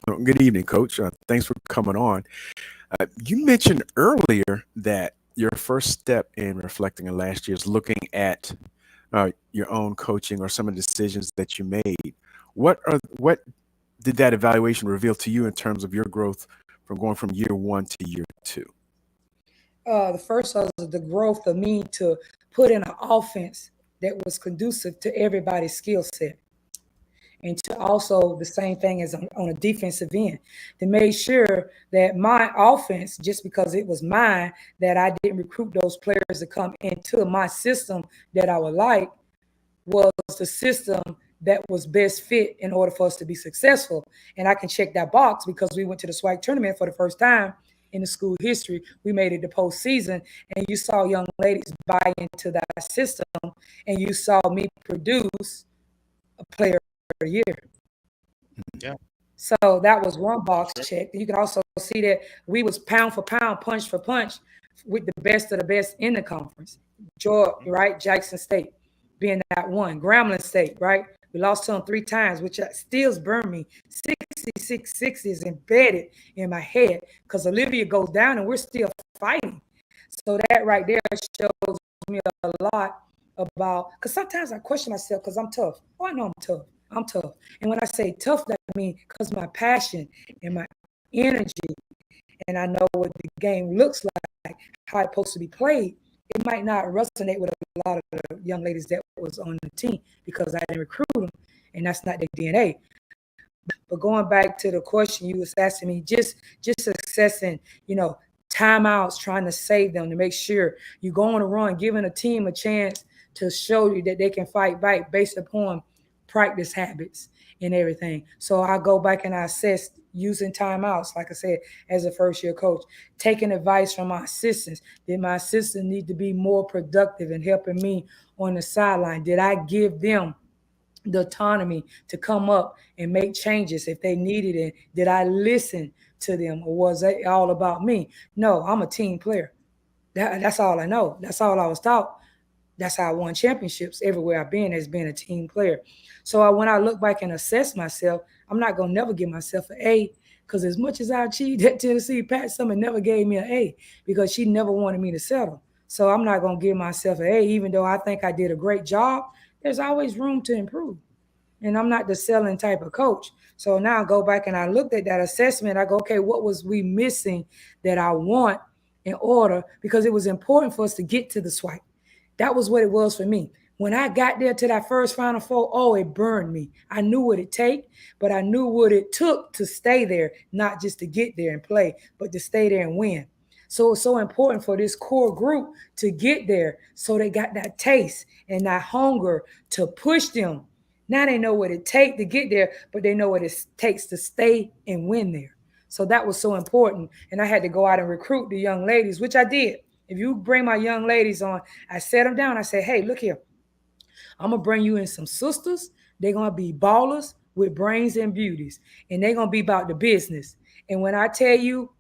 Good evening, Coach. Thanks for coming on. You mentioned earlier that your first step in reflecting on last year is looking at your own coaching or some of the decisions that you made. What did that evaluation reveal to you in terms of your growth from going from year 1 to year 2? The first was the growth of me to put in an offense that was conducive to everybody's skill set. And to also the same thing as on a defensive end, to make sure that my offense, just because it was mine, that I didn't recruit those players to come into my system that I would like, was the system that was best fit in order for us to be successful. And I can check that box because we went to the SWAC tournament for the first time in the school history. We made it the postseason, and you saw young ladies buy into that system, and you saw me produce a player a year. Yeah. So that was one box check. You can also see that we was pound for pound, punch for punch with the best of the best in the conference. Georgia, right? Jackson State being that one. Grambling State, right? We lost to them 3 times, which still burned me. 66-60 is embedded in my head because Olivia goes down and we're still fighting. So that right there shows me a lot about, because sometimes I question myself because I'm tough. Oh, I know I'm tough. I'm tough. And when I say tough, that I mean because my passion and my energy, and I know what the game looks like, how it's supposed to be played, it might not resonate with a lot of the young ladies that was on the team because I didn't recruit them, and that's not their DNA. But going back to the question you was asking me, just assessing, timeouts, trying to save them to make sure you go on a run, giving a team a chance to show you that they can fight back based upon practice habits and everything. So I go back and I assess using timeouts, like I said, as a first-year coach, taking advice from my assistants. Did my assistant need to be more productive in helping me on the sideline? Did I give them the autonomy to come up and make changes if they needed it? Did I listen to them, or was it all about me? No, I'm a team player. That's all I know. That's all I was taught. That's how I won championships everywhere I've been, as being a team player. So when I look back and assess myself, I'm not going to never give myself an A, because as much as I achieved at Tennessee, Pat Summitt never gave me an A because she never wanted me to settle. So I'm not going to give myself an A, even though I think I did a great job. There's always room to improve. And I'm not the selling type of coach. So now I go back and I looked at that assessment. I go, okay, what was we missing that I want in order? Because it was important for us to get to the SWAC. That was what it was for me. When I got there to that first Final Four, it burned me. I knew what it take, but I knew what it took to stay there, not just to get there and play, but to stay there and win. So it's so important for this core group to get there, so they got that taste and that hunger to push them. Now they know what it takes to get there, but they know what it takes to stay and win there. So that was so important. And I had to go out and recruit the young ladies, which I did. If you bring my young ladies on, I set them down. I say, hey, look here. I'm going to bring you in some sisters They're going to be ballers with brains and beauties, and they're going to be about the business. And when I tell you,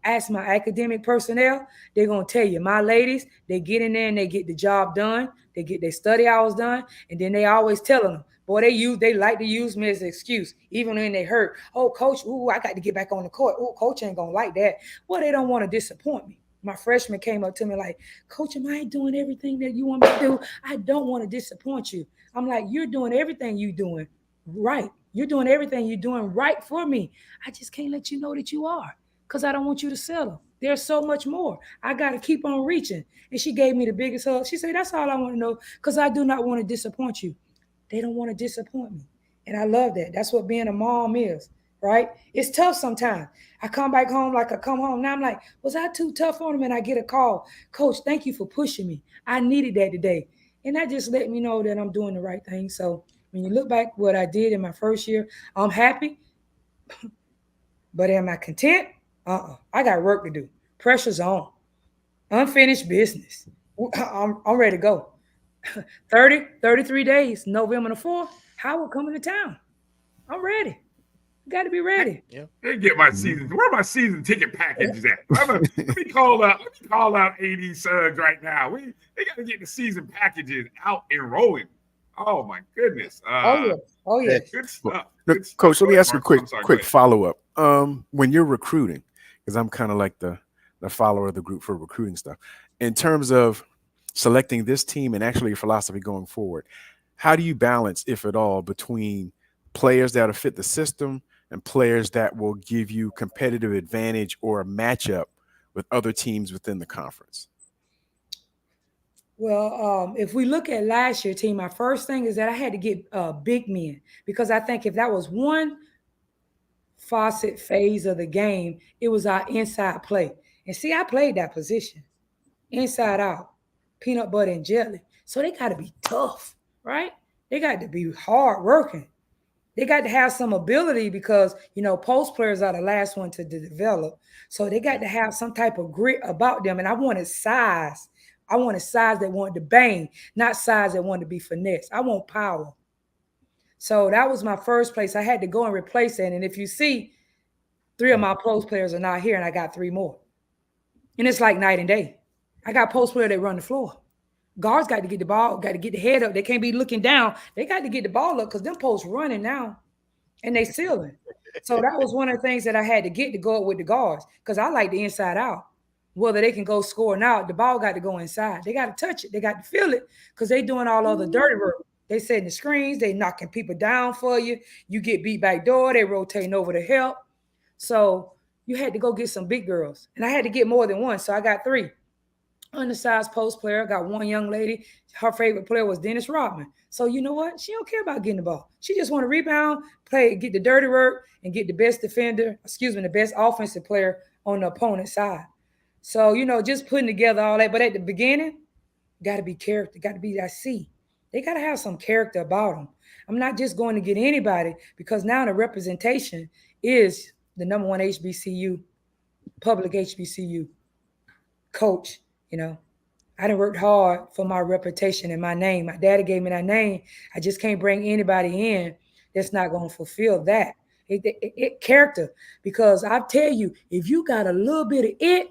ask my academic personnel, they're going to tell you, my ladies, they get in there and they get the job done. They get their study hours done. And then they always telling them, boy, they like to use me as an excuse, even when they hurt. Oh, coach, I got to get back on the court. Oh, coach ain't going to like that. Well, they don't want to disappoint me. My freshman came up to me like, Coach, am I doing everything that you want me to do? I don't want to disappoint you. I'm like, you're doing everything you're doing right. You're doing everything you're doing right for me. I just can't let you know that you are, because I don't want you to settle. There's so much more. I got to keep on reaching. And she gave me the biggest hug. She said, that's all I want to know, because I do not want to disappoint you. They don't want to disappoint me. And I love that. That's what being a mom is, right? It's tough sometimes. I come back home like I come home. Now I'm like, was I too tough on them? And I get a call. Coach, thank you for pushing me. I needed that today. And that just let me know that I'm doing the right thing. So when you look back what I did in my first year, I'm happy. But am I content? I got work to do. Pressure's on. Unfinished business. I'm ready to go. 33 days, November the 4th, Howard coming to town. I'm ready. Got to be ready. Yeah. They get my season. Where are my season ticket packages at? Let me call out AD Suggs right now. They got to get the season packages out and rolling. Oh my goodness. Oh yeah. Good stuff. Look, Coach, let me ask you a quick follow-up. When you're recruiting, because I'm kind of like the follower of the group for recruiting stuff, in terms of selecting this team and actually your philosophy going forward, how do you balance, if at all, between players that will fit the system and players that will give you competitive advantage or a matchup with other teams within the conference? Well, if we look at last year's team, my first thing is that I had to get big men, because I think if that was one facet phase of the game, it was our inside play. And see, I played that position, inside out, peanut butter and jelly. So they got to be tough, right? They got to be hard working. They got to have some ability, because, post players are the last one to develop. So they got to have some type of grit about them. And I wanted size. I wanted size that wanted to bang, not size that wanted to be finesse. I want power. So that was my first place. I had to go and replace that. And if you see, 3 of my post players are not here, and I got 3 more. And it's like night and day. I got post players that run the floor. Guards got to get the ball, got to get the head up. They can't be looking down. They got to get the ball up, because them posts running now, and they sealing. So that was one of the things that I had to get to go up with the guards, because I like the inside out. Whether they can go score or not, the ball got to go inside. They got to touch it. They got to feel it, because they doing all of the dirty work. They setting the screens. They knocking people down for you. You get beat back door. They rotating over to help. So you had to go get some big girls. And I had to get more than one, so I got 3. Undersized post player. Got one young lady. Her favorite player was Dennis Rodman. So you know what? She don't care about getting the ball. She just want to rebound, play, get the dirty work, and get the best the best offensive player on the opponent's side. So, just putting together all that. But at the beginning, got to be character, got to be that C. They got to have some character about them. I'm not just going to get anybody, because now the representation is the number 1 HBCU, public HBCU coach. I done worked hard for my reputation and my name. My daddy gave me that name. I just can't bring anybody in that's not going to fulfill that. It character, because I tell you, if you got a little bit of it,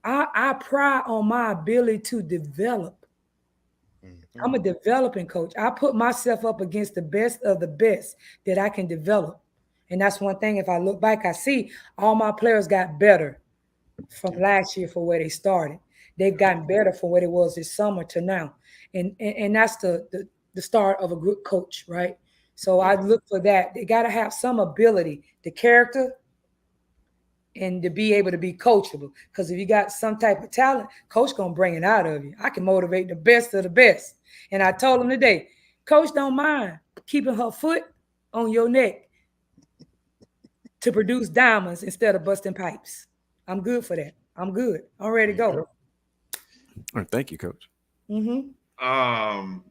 I pride on my ability to develop. Mm-hmm. I'm a developing coach. I put myself up against the best of the best that I can develop. And that's one thing. If I look back, I see all my players got better from last year for where they started. They've gotten better from what it was this summer to now. And that's the start of a good coach, right? So I look for that. They got to have some ability, the character, and to be able to be coachable. Because if you got some type of talent, coach going to bring it out of you. I can motivate the best of the best. And I told him today, coach don't mind keeping her foot on your neck to produce diamonds instead of busting pipes. I'm good for that. I'm good. I'm ready to go. All right, thank you, Coach. Mm-hmm.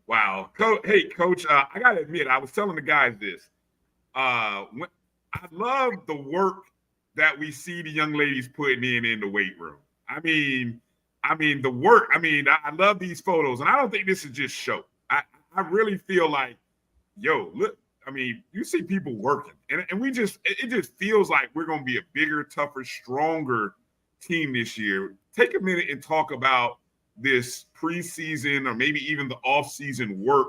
Wow. Hey, Coach, I got to admit, I was telling the guys this. When I love the work that we see the young ladies putting in the weight room. I mean, the work. I love these photos, and I don't think this is just show. I really feel like look, I mean, you see people working, and it just feels like we're going to be a bigger, tougher, stronger team this year. Take a minute and talk about this preseason or maybe even the off-season work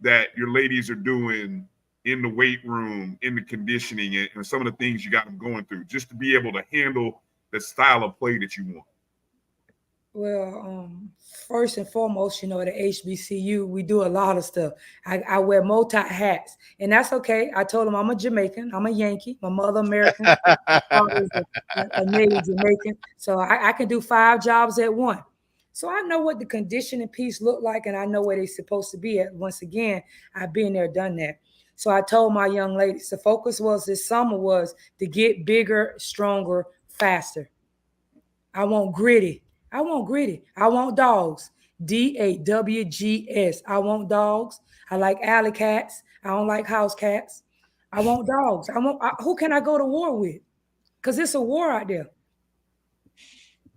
that your ladies are doing in the weight room, in the conditioning, and some of the things you got them going through just to be able to handle the style of play that you want. Well, first and foremost, at the HBCU, we do a lot of stuff. I wear multi-hats, and that's okay. I told them I'm a Jamaican. I'm a Yankee. My mother American. My father is a native Jamaican. So I can do 5 jobs at once. So I know what the conditioning piece look like, and I know where they're supposed to be at. Once again, I've been there, done that. So I told my young ladies, the focus was this summer was to get bigger, stronger, faster. I want gritty. I want dogs. DAWGS. I want dogs. I like alley cats. I don't like house cats. I want dogs. Who can I go to war with? Because it's a war out there.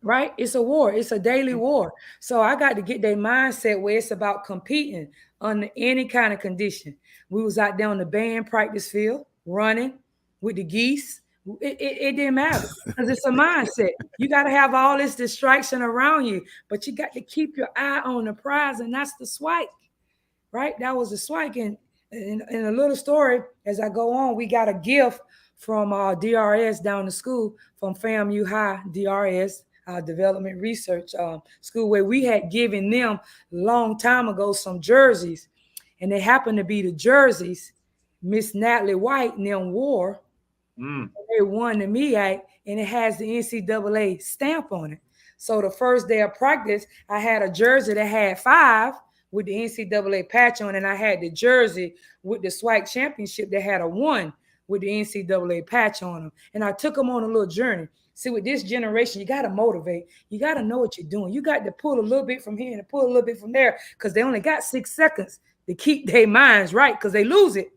Right? It's a war. It's a daily war. So I got to get their mindset where it's about competing under any kind of condition. We was out there on the band practice field, running with the geese. It didn't matter because it's a mindset. You got to have all this distraction around you, but you got to keep your eye on the prize, and that's the SWAC, right? That was the SWAC. And in a little story, as I go on, we got a gift from DRS down the school, from FAMU High DRS, Development Research School, where we had given them a long time ago some jerseys, and they happened to be the jerseys Miss Natalie White and them wore. They won the MEAC, and it has the NCAA stamp on it. So the first day of practice, I had a jersey that had 5 with the NCAA patch on, and I had the jersey with the SWAC championship that had a 1 with the NCAA patch on them. And I took them on a little journey. See, with this generation, you got to motivate. You got to know what you're doing. You got to pull a little bit from here and pull a little bit from there because they only got 6 seconds to keep their minds right because they lose it.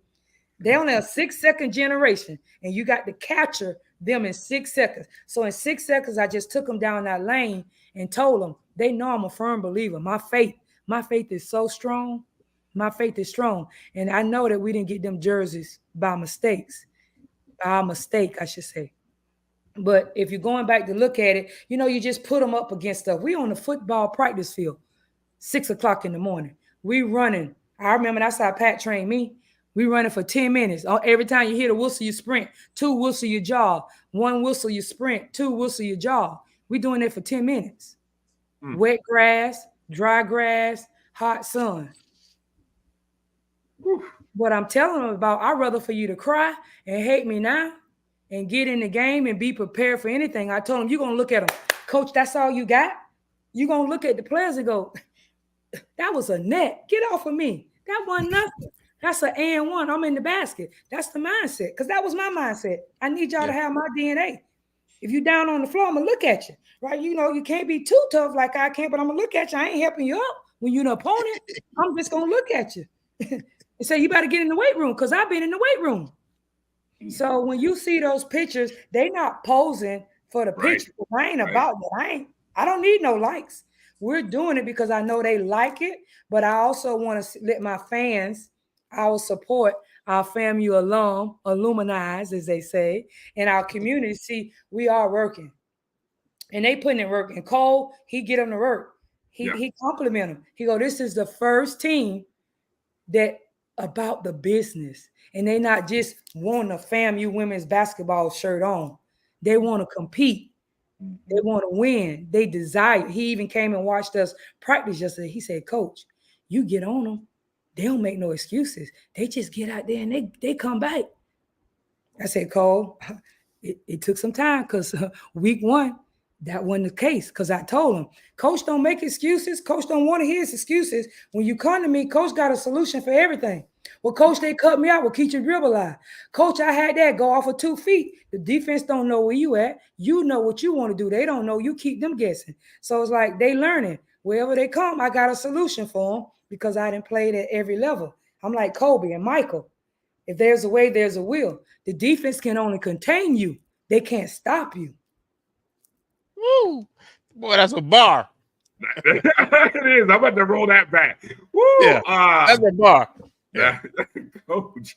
They only have 6-second generation, and you got to capture them in 6 seconds. So in 6 seconds, I just took them down that lane and told them, they know I'm a firm believer. My faith is so strong. My faith is strong. And I know that we didn't get them jerseys by mistake, I should say. But if you're going back to look at it, you just put them up against stuff. We on the football practice field, 6 o'clock in the morning. We running. I remember that's how Pat trained me. We running for 10 minutes. Every time you hit a whistle, you sprint. 2 whistle, you jog. 1 whistle, you sprint. 2 whistle, you jog. We doing it for 10 minutes. Wet grass, dry grass, hot sun. What I'm telling them about, I'd rather for you to cry and hate me now and get in the game and be prepared for anything. I told them, you're going to look at them. Coach, that's all you got? You're going to look at the players and go, that was a net. Get off of me. That wasn't nothing. That's an and 1. I'm in the basket. That's the mindset. Because that was my mindset. I need y'all to have my DNA. If you down on the floor, I'm going to look at you. Right? You can't be too tough like I can, but I'm going to look at you. I ain't helping you up when you're the opponent. I'm just going to look at you and say, you better get in the weight room because I've been in the weight room. So when you see those pictures, they not posing for the picture. I ain't about that. I don't need no likes. We're doing it because I know they like it, but I also want to let my fans, our support, our FAMU alumni, as they say, and our community see we are working. And they putting in work. And Cole, he get them to work. He compliment them. He go, this is the first team that about the business. And they not just want a FAMU women's basketball shirt on. They want to compete. They want to win. They desire. He even came and watched us practice yesterday. He said, Coach, you get on them. They don't make no excuses. They just get out there and they come back. I said, Cole, it took some time because week 1, that wasn't the case because I told him, Coach don't make excuses. Coach don't want to hear his excuses. When you come to me, Coach got a solution for everything. Well, Coach, they cut me out. Well, keep your dribble line. Coach, I had that go off of 2 feet. The defense don't know where you at. You know what you want to do. They don't know. You keep them guessing. So it's like they learning. Wherever they come, I got a solution for them because I didn't play it at every level. I'm like Kobe and Michael. If there's a way, there's a will. The defense can only contain you. They can't stop you. Woo! Boy, that's a bar. It is. I'm about to roll that back. Woo! Yeah, that's a bar. Yeah. Coach.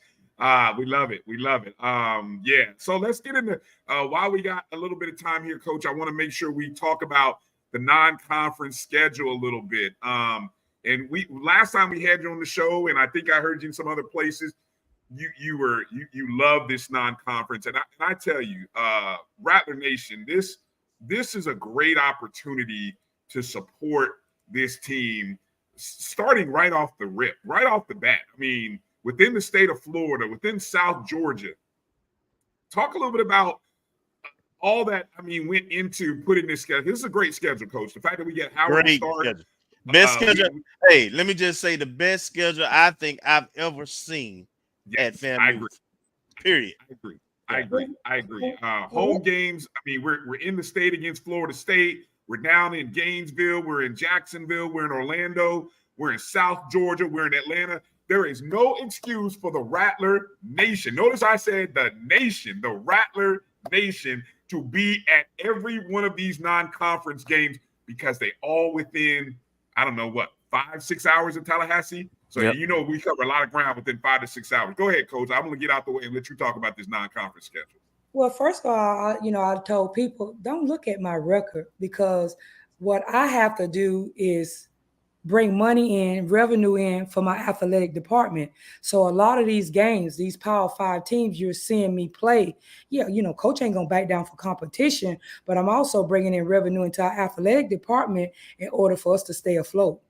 We love it. We love it. Yeah. So let's get into while we got a little bit of time here, Coach. I want to make sure we talk about the non-conference schedule a little bit. And last time we had you on the show, and I think I heard you in some other places. You love this non-conference, and I tell you, Rattler Nation, this is a great opportunity to support this team, starting right off the rip, right off the bat. I mean, within the state of Florida, within South Georgia. Talk a little bit about all that, went into putting this schedule. This is a great schedule, Coach. The fact that we get Howard to start. Schedule. Best schedule. Hey, let me just say the best schedule I think I've ever seen at FAMU. I agree. Period. I agree. Home games, we're in the state against Florida State. We're down in Gainesville. We're in Jacksonville. We're in Orlando. We're in South Georgia. We're in Atlanta. There is no excuse for the Rattler Nation. Notice I said the nation, the Rattler Nation, to be at every one of these non-conference games because they all within, 5-6 hours of Tallahassee. So, yep. We cover a lot of ground within 5 to 6 hours. Go ahead, Coach. I'm going to get out the way and let you talk about this non-conference schedule. Well, first of all, I told people, don't look at my record because what I have to do is bring money in, revenue in for my athletic department. So a lot of these games, these Power 5 teams you're seeing me play, Coach ain't going to back down for competition, but I'm also bringing in revenue into our athletic department in order for us to stay afloat.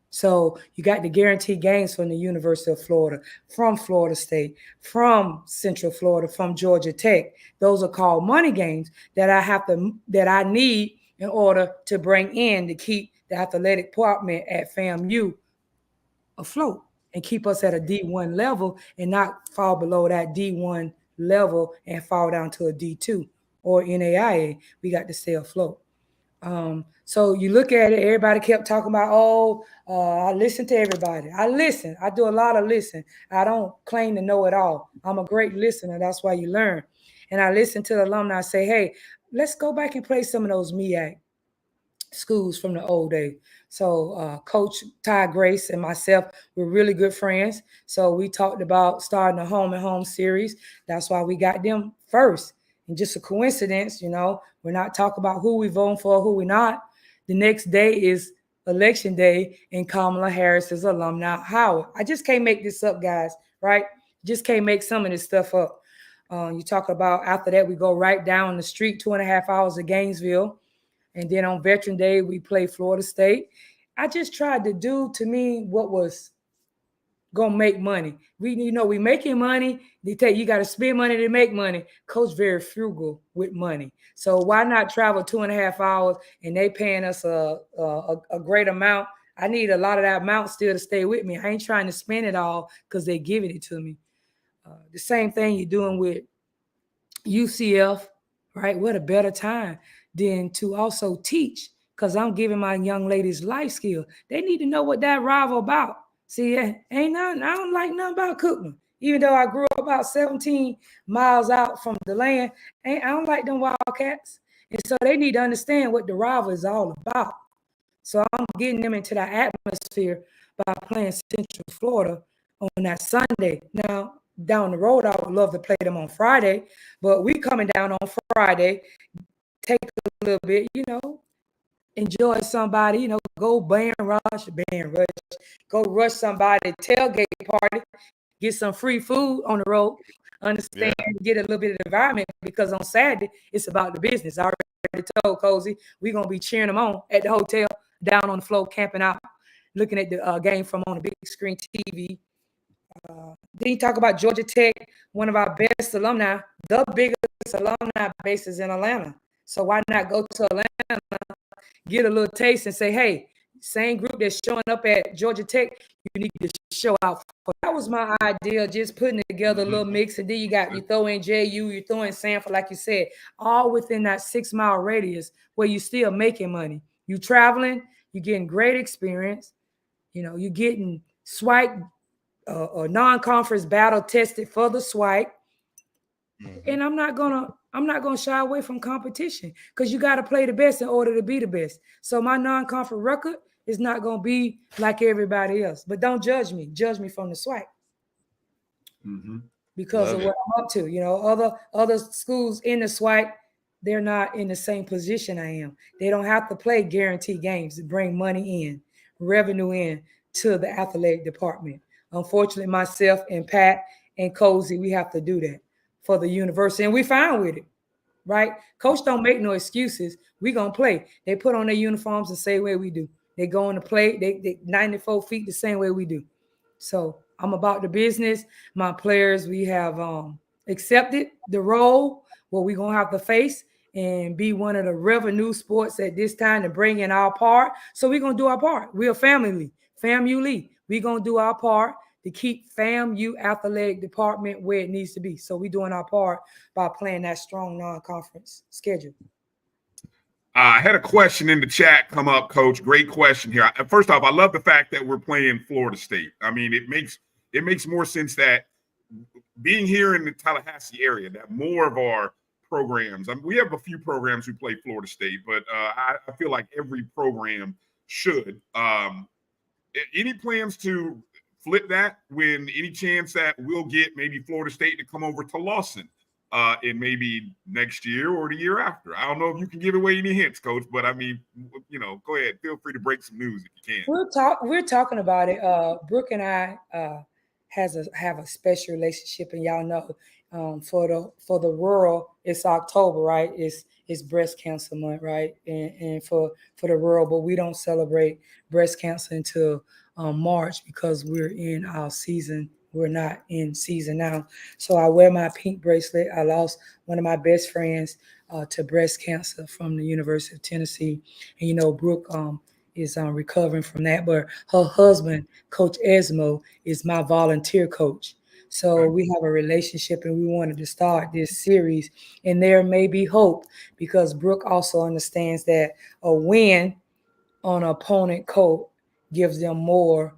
So you got the guaranteed games from the University of Florida, from Florida State, from Central Florida, from Georgia Tech. Those are called money games that I need in order to bring in to keep the athletic department at FAMU afloat and keep us at a D1 level and not fall below that D1 level and fall down to a D2 or NAIA. We got to stay afloat. So you look at it, everybody kept talking about, I listen to everybody. I listen. I do a lot of listen. I don't claim to know it all. I'm a great listener. That's why you learn. And I listen to the alumni say, hey, let's go back and play some of those MEAC schools from the old days. So Coach Ty Grace and myself were really good friends. So we talked about starting a home and home series. That's why we got them first. And just a coincidence, we're not talking about who we voting for, who we're not. The next day is election day and Kamala Harris's alumni Howard. I just can't make this up, guys, right? Just can't make some of this stuff up. You talk about after that, we go right down the street, 2.5 hours to Gainesville. And then on Veteran Day, we play Florida State. I just tried to do, to me, what was going to make money. We making money. They tell you got to spend money to make money. Coach very frugal with money. So why not travel 2.5 hours and they paying us a great amount? I need a lot of that amount still to stay with me. I ain't trying to spend it all because they giving it to me. The same thing you're doing with UCF, right? What a better time than to also teach, because I'm giving my young ladies life skill. They need to know what that rival about. See, ain't nothing. I don't like nothing about Cookman. Even though I grew up about 17 miles out from the land, I don't like them Wildcats. And so they need to understand what the rival is all about. So I'm getting them into that atmosphere by playing Central Florida on that Sunday. Now, down the road, I would love to play them on Friday, but we coming down on Friday, take a little bit, enjoy somebody, go band rush, go rush somebody, tailgate party, get some free food on the road, understand, get a little bit of the environment, because on Saturday, it's about the business. I already told Cozy, we're going to be cheering them on at the hotel, down on the floor, camping out, looking at the game from on a big screen TV. Then you talk about Georgia Tech, one of our best alumni, the biggest alumni base is in Atlanta. So why not go to Atlanta, get a little taste and say, hey, same group that's showing up at Georgia Tech, you need to show out. That was my idea, just putting together a little mix. And then you throw in JU, you throw in Sanford, like you said, all within that 6-mile radius where you're still making money. You traveling, you're getting great experience. You're getting SWAC, a non-conference battle tested for the SWAC. And I'm not gonna shy away from competition, because you got to play the best in order to be the best. So my non-conference record is not gonna be like everybody else. But don't judge me. Judge me from the SWAC. because of what I'm up to. You know, other schools in the SWAC, they're not in the same position I am. They don't have to play guaranteed games to bring money in, revenue in to the athletic department. Unfortunately, myself and Pat and Cozy, we have to do that for the university, and we fine with it, right? Coach don't make no excuses. We gonna play. They put on their uniforms the same way we do. They go on to play. They 94 feet the same way we do. So I'm about the business. My players, we have accepted the role where we're gonna have to face and be one of the revenue sports at this time to bring in our part. So we're gonna do our part. We're a family, FAMU Lee. We're gonna do our part to keep FAMU athletic department where it needs to be. So we're doing our part by playing that strong non-conference schedule. I had a question in the chat come up, Coach. Great question here. First off, I love the fact that we're playing Florida State. I mean, it makes more sense that being here in the Tallahassee area, that more of our programs. I mean, we have a few programs who play Florida State, but I feel like every program should. Any plans to flip that when any chance that we'll get maybe Florida State to come over to Lawson in maybe next year or the year after? I don't know if you can give away any hints, Coach, but I mean, you know, go ahead. Feel free to break some news if you can. We're talking about it. Brooke and I have a special relationship, and y'all know for the rural, it's October, right? It's breast cancer month, right? And for the rural, but we don't celebrate breast cancer until March because we're in our season. We're not in season now. So I wear my pink bracelet. I lost one of my best friends to breast cancer from the University of Tennessee. And, you know, Brooke is recovering from that. But her husband, Coach Esmo, is my volunteer coach. So we have a relationship, and we wanted to start this series. And there may be hope because Brooke also understands that a win on an opponent court gives them more,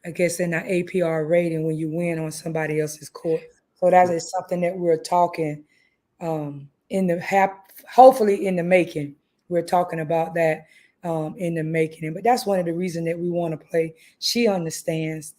I guess, in the APR rating when you win on somebody else's court. So that is something that we're talking hopefully in the making. We're talking about that in the making. But that's one of the reasons that we want to play. She understands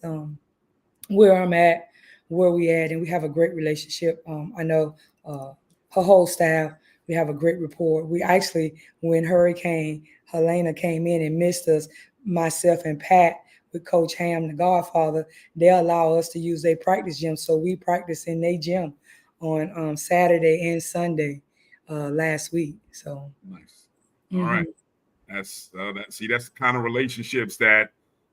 where I'm at, where we at, and we have a great relationship. I know her whole staff, we have a great rapport. We actually, when Hurricane Helena came in and missed us, myself and Pat, with Coach Ham, the Godfather, they allow us to use their practice gym. So we practice in their gym on Saturday and Sunday last week. So nice. All right. That's that's the kind of relationships that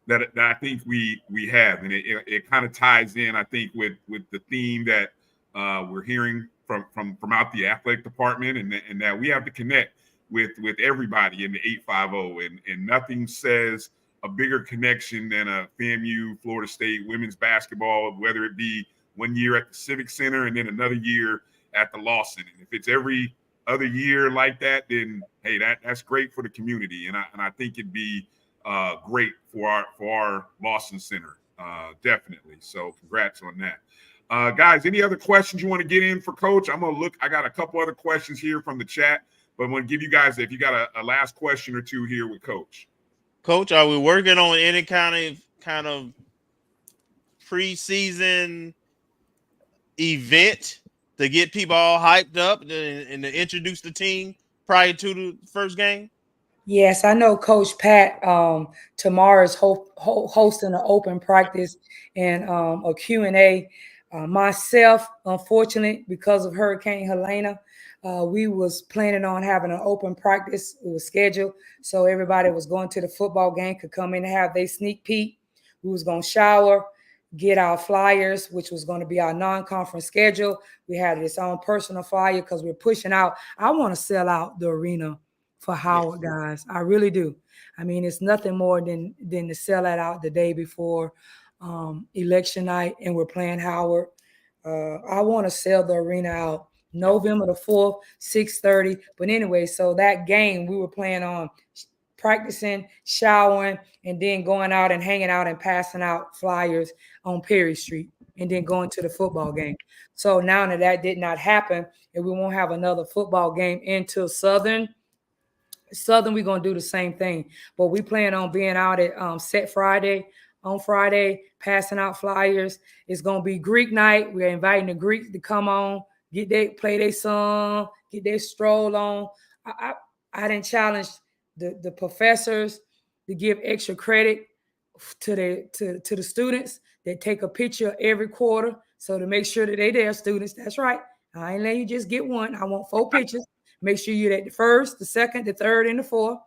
I think we have, and it kind of ties in, I think, with the theme that we're hearing from out the athletic department, and that we have to connect with everybody in the 850, and nothing says a bigger connection than a FAMU Florida State women's basketball, whether it be 1 year at the Civic Center and then another year at the Lawson. And if it's every other year like that, then hey, that's great for the community, and I think it'd be great for our Lawson Center, definitely. So congrats on that. Guys, any other questions you want to get in for Coach? I'm gonna look. I got a couple other questions here from the chat, but I'm gonna give you guys, if you got a last question or two here with Coach. Coach, are we working on any kind of preseason event to get people all hyped up and to introduce the team prior to the first game? Yes, I know Coach Pat tomorrow is hosting an open practice and a Q&A. Myself, unfortunately, because of Hurricane Helena, we was planning on having an open practice. It was scheduled, so everybody was going to the football game could come in and have their sneak peek. We was going to shower, get our flyers, which was going to be our non-conference schedule. We had its own personal flyer because we're pushing out. I want to sell out the arena for Howard, guys. I really do. I mean, it's nothing more than to sell that out the day before election night, and we're playing Howard. I want to sell the arena out November the 4th, 6:30. But anyway, so that game we were planning on practicing, showering, and then going out and hanging out and passing out flyers on Perry Street, and then going to the football game. So now that did not happen, and we won't have another football game until Southern, we're going to do the same thing. But we plan on being out at Set Friday on Friday, passing out flyers. It's going to be Greek night. We're inviting the Greeks to come on, play their song, get their stroll on. I didn't challenge the professors to give extra credit to the students that take a picture every quarter. So to make sure that they there, students, that's right. I ain't letting you just get one. I want 4 pictures. Make sure you're at the first, the second, the third, and the fourth.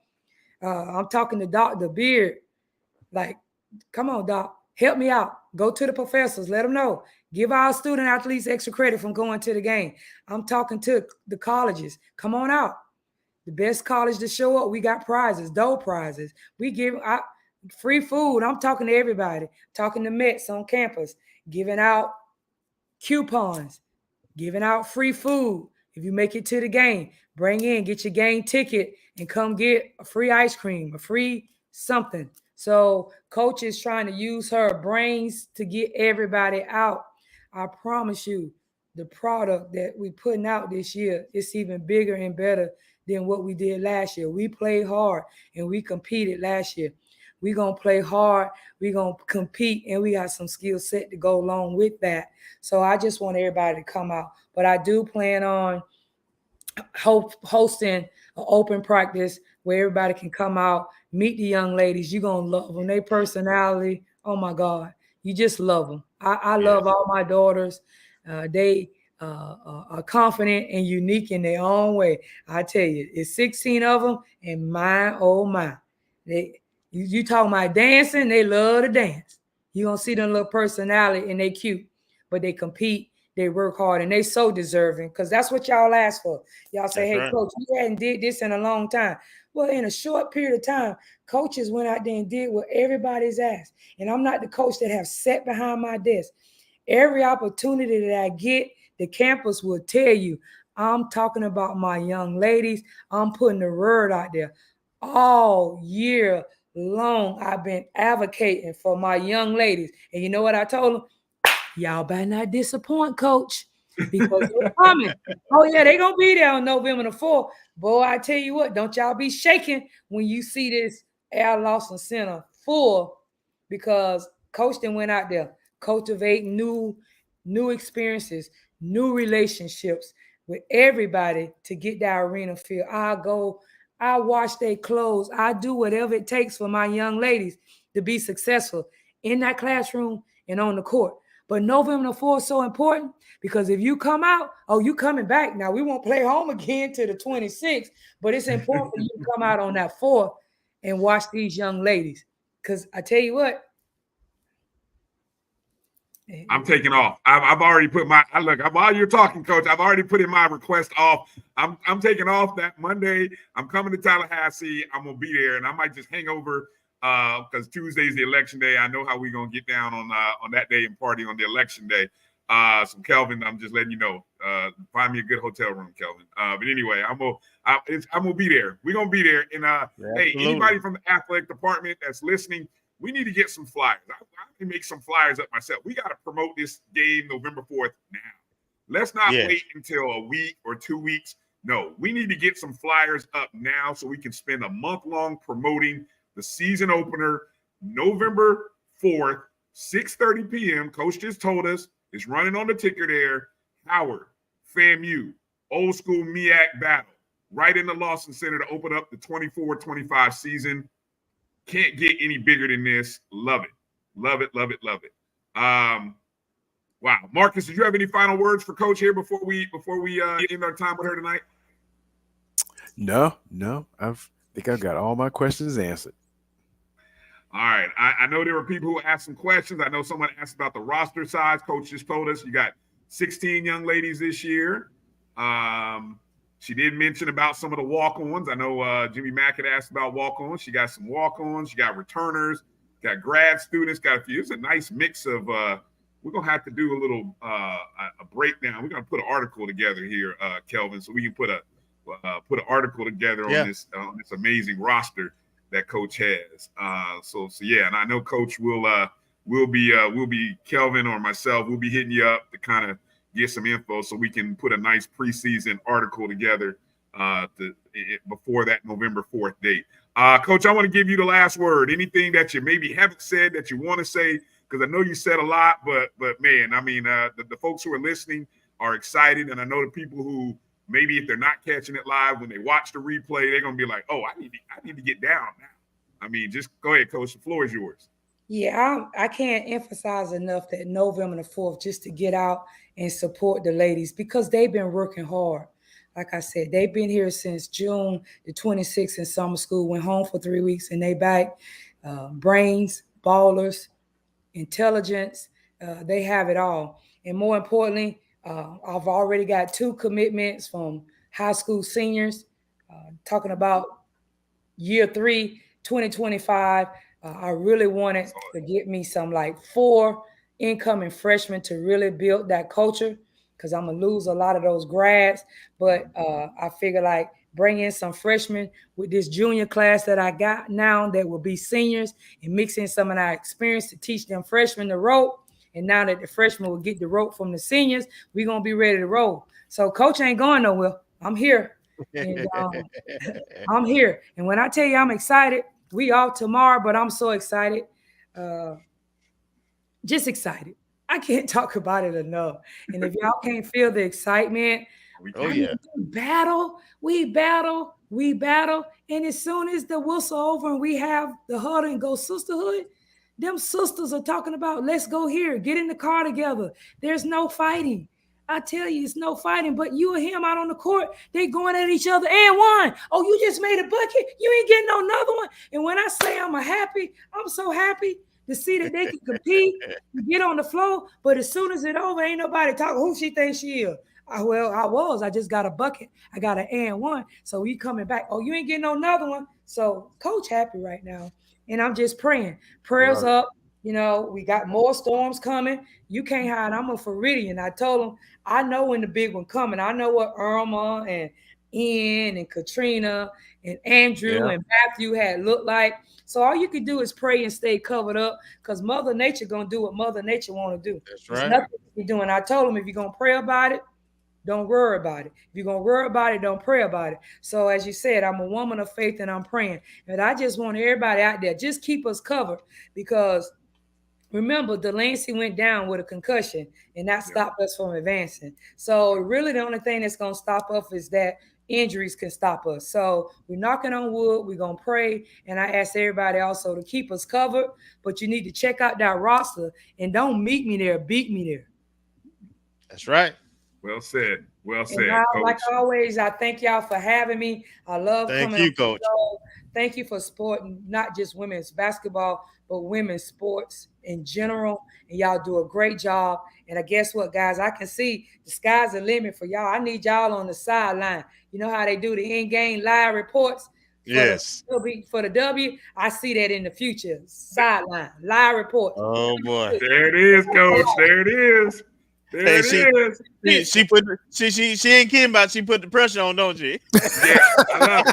I'm talking to Doc, the beard. Like, come on, Doc, help me out. Go to the professors. Let them know. Give our student athletes extra credit from going to the game. I'm talking to the colleges. Come on out. The best college to show up, we got prizes, dough prizes. We give out free food. I'm talking to everybody. Talking to Mets on campus. Giving out coupons. Giving out free food. If you make it to the game, get your game ticket and come get a free ice cream, a free something. So coach is trying to use her brains to get everybody out. I promise you, the product that we putting out this year is even bigger and better than what we did last year. We played hard and we competed last year. We're going to play hard. We're going to compete, and we got some skill set to go along with that. So I just want everybody to come out. But I do plan on hosting an open practice where everybody can come out, meet the young ladies. You're going to love them. Their personality, oh, my God. You just love them. I love all my daughters. They are confident and unique in their own way. I tell you, it's 16 of them, and my, oh, my. You talking about dancing, they love to dance. You're going to see them little personality, and they cute, but they compete, they work hard, and they so deserving because that's what y'all ask for. Y'all say, hey, Coach, you hadn't did this in a long time. Well, in a short period of time, coaches went out there and did what everybody's asked. And I'm not the coach that have sat behind my desk. Every opportunity that I get, the campus will tell you, I'm talking about my young ladies. I'm putting the word out there. All year long, I've been advocating for my young ladies. And you know what I told them? Y'all better not disappoint, Coach, because they're coming. Oh, yeah, they're going to be there on November the 4th. Boy, I tell you what, don't y'all be shaking when you see this Al Lawson Center full, because Coach then went out there cultivating new experiences, new relationships with everybody to get that arena filled. I wash their clothes. I do whatever it takes for my young ladies to be successful in that classroom and on the court. But November the 4th is so important because if you come out, you coming back. Now, we won't play home again to the 26th, but it's important for you to come out on that 4th and watch these young ladies. Because I tell you what. I'm taking off. I've already put my while you're talking, Coach, I've already put in my request off. I'm taking off that Monday. I'm coming to Tallahassee. I'm gonna be there, and I might just hang over because Tuesday's the election day. I know how we're gonna get down on that day and party on the election day. So Kelvin, I'm just letting you know. Find me a good hotel room, Kelvin. But anyway, I'm gonna be there. We're gonna be there. And hey, anybody from the athletic department that's listening, we need to get some flyers. I can make some flyers up myself. We got to promote this game November 4th now. Let's not wait until a week or 2 weeks. No, we need to get some flyers up now so we can spend a month long promoting the season opener November 4th, 6:30 p.m. Coach just told us it's running on the ticker there. Howard, FAMU, old school MEAC battle right in the Lawson Center to open up the 24-25 season. Can't get any bigger than this. Love it. Love it, love it, love it. Wow. Marcus, did you have any final words for Coach here before we end our time with her tonight? No. I think I've got all my questions answered. All right. I know there were people who asked some questions. I know someone asked about the roster size. Coach just told us you got 16 young ladies this year. She did mention about some of the walk-ons. I know Jimmy Mack had asked about walk-ons. She got some walk-ons. She got returners, got grad students, got a few. It's a nice mix of we're going to have to do a little a breakdown. We're going to put an article together here, Kelvin, so we can put an article together on this amazing roster that Coach has. So yeah, and I know Coach will be Kelvin or myself. We'll be hitting you up to kind of get some info so we can put a nice preseason article together before that November 4th date. Coach, I want to give you the last word. Anything that you maybe haven't said that you want to say, because I know you said a lot, but man, I mean, the folks who are listening are excited, and I know the people who maybe if they're not catching it live, when they watch the replay, they're gonna be like, "Oh, I need to get down now." I mean, just go ahead, Coach. The floor is yours. Yeah, I can't emphasize enough that November the 4th, just to get out and support the ladies because they've been working hard. Like I said, they've been here since June the 26th in summer school, went home for 3 weeks, and they back. Brains, ballers, intelligence, they have it all. And more importantly, I've already got 2 commitments from high school seniors, talking about year 3, 2025. I really wanted to get me some like 4 incoming freshmen to really build that culture because I'm going to lose a lot of those grads. But I figure like bring in some freshmen with this junior class that I got now that will be seniors and mix in some of our experience to teach them freshmen the rope. And now that the freshmen will get the rope from the seniors, we're going to be ready to roll. So Coach ain't going nowhere. I'm here. And, I'm here. And when I tell you I'm excited, we off tomorrow, but I'm so excited. Just excited. I can't talk about it enough. And if y'all can't feel the excitement, we battle. And as soon as the whistle over and we have the huddle and go sisterhood, them sisters are talking about, let's go here, get in the car together. There's no fighting. I tell you, it's no fighting, but you and him out on the court, they going at each other and one. Oh, you just made a bucket. You ain't getting no another one. And when I say I'm so happy to see that they can compete and get on the floor. But as soon as it's over, ain't nobody talking who she thinks she is. I just got a bucket. I got an and one. So we coming back. Oh, you ain't getting no another one. So Coach happy right now. And I'm just praying. Prayers up. You know, we got more storms coming. You can't hide. I'm a Floridian. I told them, I know when the big one coming. I know what Irma and Ian and Katrina and Andrew and Matthew had looked like. So all you can do is pray and stay covered up because Mother Nature going to do what Mother Nature want to do. That's right. There's nothing you're doing. I told them, if you're going to pray about it, don't worry about it. If you're going to worry about it, don't pray about it. So as you said, I'm a woman of faith and I'm praying. And I just want everybody out there, just keep us covered because remember, Delancey went down with a concussion, and that stopped us from advancing. So really the only thing that's going to stop us is that injuries can stop us. So we're knocking on wood. We're going to pray. And I ask everybody also to keep us covered. But you need to check out that roster and don't meet me there, beat me there. That's right. Well said. Well said. Now, like always, I thank y'all for having me. I love coming. Thank you, Coach. Thank you for supporting not just women's basketball, but women's sports in general. And y'all do a great job. And I guess what, guys? I can see the sky's the limit for y'all. I need y'all on the sideline. You know how they do the in-game live reports? Yes. For the W, I see that in the future. Sideline, live reports. Oh, boy. There it is, Coach. There it is. There it is. She ain't kidding about she put the pressure on, don't she? Yeah, I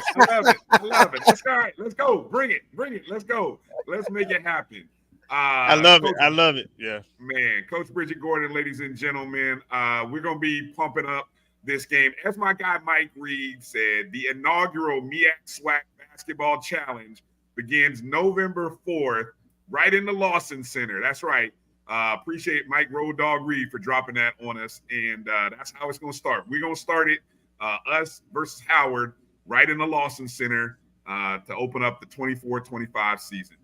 love it. Let's go. Let's go. Bring it. Let's go. Let's make it happen. I love it. Yeah. Man, Coach Bridgette Gordon, ladies and gentlemen, we're going to be pumping up this game. As my guy Mike Reed said, the inaugural MEAC SWAC Basketball Challenge begins November 4th, right in the Lawson Center. That's right. Appreciate Mike Road Dog Reed for dropping that on us. And that's how it's going to start. We're going to start it, us versus Howard, right in the Lawson Center to open up the 24-25 season.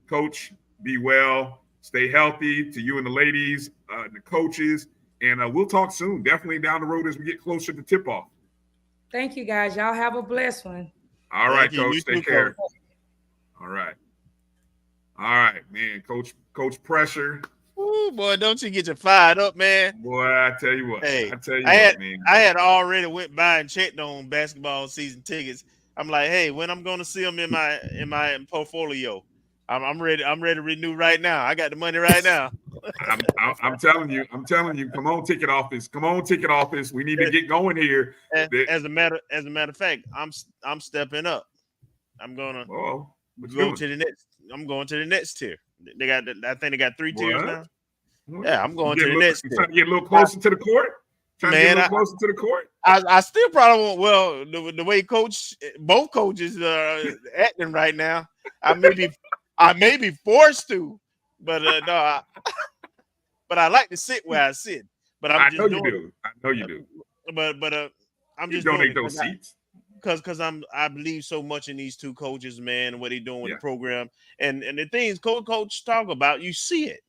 Coach, be well. Stay healthy to you and the ladies, the coaches. And we'll talk soon. Definitely down the road as we get closer to tip-off. Thank you, guys. Y'all have a blessed one. All right, Coach. Take care. All right. All right, man. Coach Pressure. Ooh, boy, don't you get you fired up, man. Boy, I tell you what. Hey, man. I had already went by and checked on basketball season tickets. I'm like, hey, when I'm going to see them in my portfolio. I'm ready to renew right now. I got the money right now. I'm telling you. Come on, ticket office. We need to get going here. As a matter of fact, I'm stepping up. I'm gonna go to the next. I'm going to the next tier. They got. I think they got 3 tiers now. Yeah, I'm going to the next tier. Trying to get a little closer to the court. Trying to get a little closer to the court. I still probably won't. Well, the way both coaches are acting right now, I may be forced to, but no. But I like to sit where I sit. But I know you do. But I'm just donate those seats because I believe so much in these two coaches, man, and what they're doing with the program, and the things coach talk about. You see it,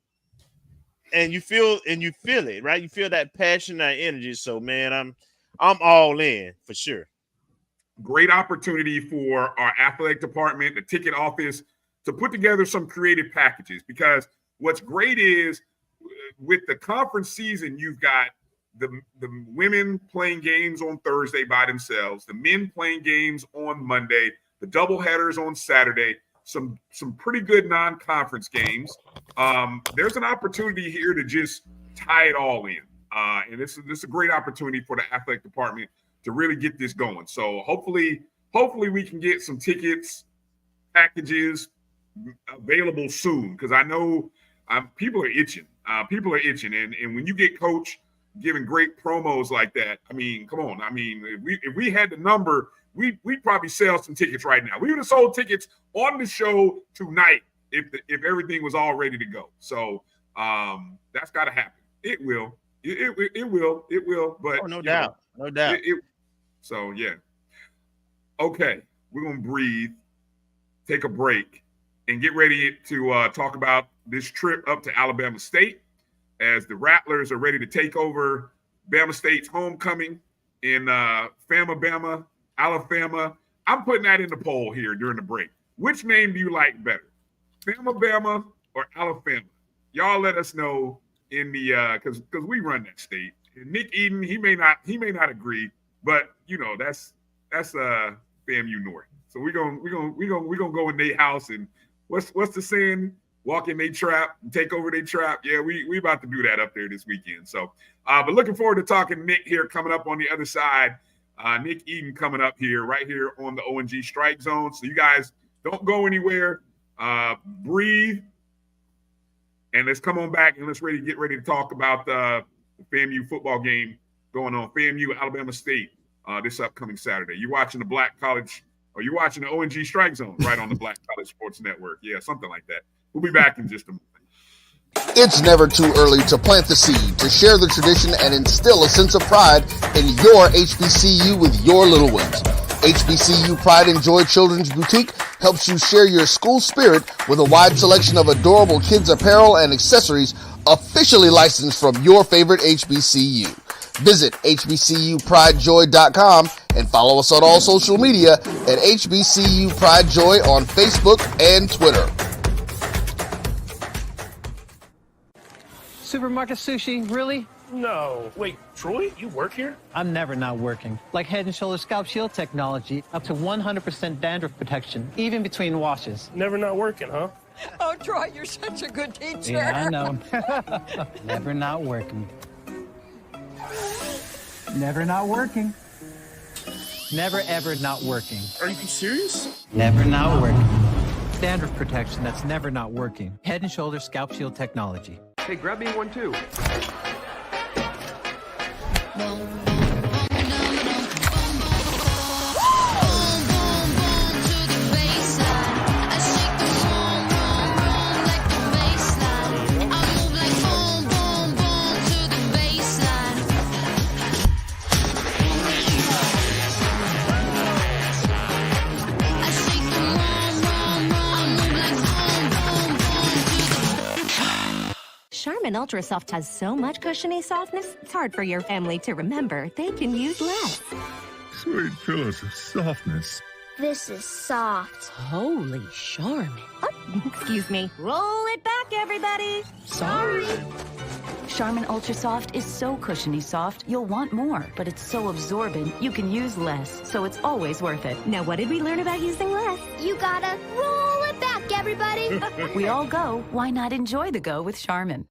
and you feel it, right? You feel that passion, that energy. So, man, I'm all in for sure. Great opportunity for our athletic department, the ticket office, to put together some creative packages, because what's great is with the conference season, you've got the women playing games on Thursday by themselves, the men playing games on Monday, the doubleheaders on Saturday, some pretty good non-conference games. There's an opportunity here to just tie it all in. And this is a great opportunity for the athletic department to really get this going. So hopefully we can get some tickets, packages available soon, because I know people are itching. People are itching, and when you get Coach giving great promos like that, I mean, come on. I mean, if we had the number, we'd probably sell some tickets right now. We would have sold tickets on the show tonight if everything was all ready to go. So that's got to happen. It will. It will. But no doubt. So yeah. Okay, we're gonna breathe, take a break, and get ready to talk about this trip up to Alabama State as the Rattlers are ready to take over Bama State's homecoming in FAMU, Alabama. I'm putting that in the poll here during the break. Which name do you like better, FAMU or Alabama? Y'all let us know in the because we run that state. And Nick Eden, he may not agree, but that's FAMU North. So we're gonna go in their house, and what's the saying? Walk in their trap and take over their trap. Yeah, we about to do that up there this weekend. So, but looking forward to talking to Nick here coming up on the other side. Nick Eden coming up here, right here on the O&G Strike Zone. So you guys don't go anywhere. Breathe, and let's come on back and let's get ready to talk about the FAMU football game going on. FAMU Alabama State this upcoming Saturday. You're watching the Black College, or you're watching the O&G Strike Zone right on the Black College Sports Network. Yeah, something like that. We'll be back in just a moment. It's never too early to plant the seed, to share the tradition, and instill a sense of pride in your HBCU with your little ones. HBCU Pride and Joy Children's Boutique helps you share your school spirit with a wide selection of adorable kids apparel and accessories officially licensed from your favorite HBCU. Visit hbcupridejoy.com and follow us on all social media at HBCU Pride Joy on Facebook and Twitter. Supermarket sushi, really? No. Wait, Troy, you work here? I'm never not working. Like Head & Shoulders Scalp Shield technology, up to 100% dandruff protection, even between washes. Never not working, huh? Oh, Troy, you're such a good teacher. Yeah, I know. Never not working. Never not working. Never, ever not working. Are you serious? Never not working. Dandruff protection that's never not working. Head & Shoulders Scalp Shield technology. Hey, grab me one too. Charmin Ultra Soft has so much cushiony softness, it's hard for your family to remember they can use less. Sweet pillows of softness. This is soft. Holy Charmin. Oh, excuse me. Roll it back, everybody. Sorry. Charmin Ultra Soft is so cushiony soft, you'll want more, but it's so absorbent, you can use less, so it's always worth it. Now, what did we learn about using less? You gotta roll it back, everybody. We all go. Why not enjoy the go with Charmin?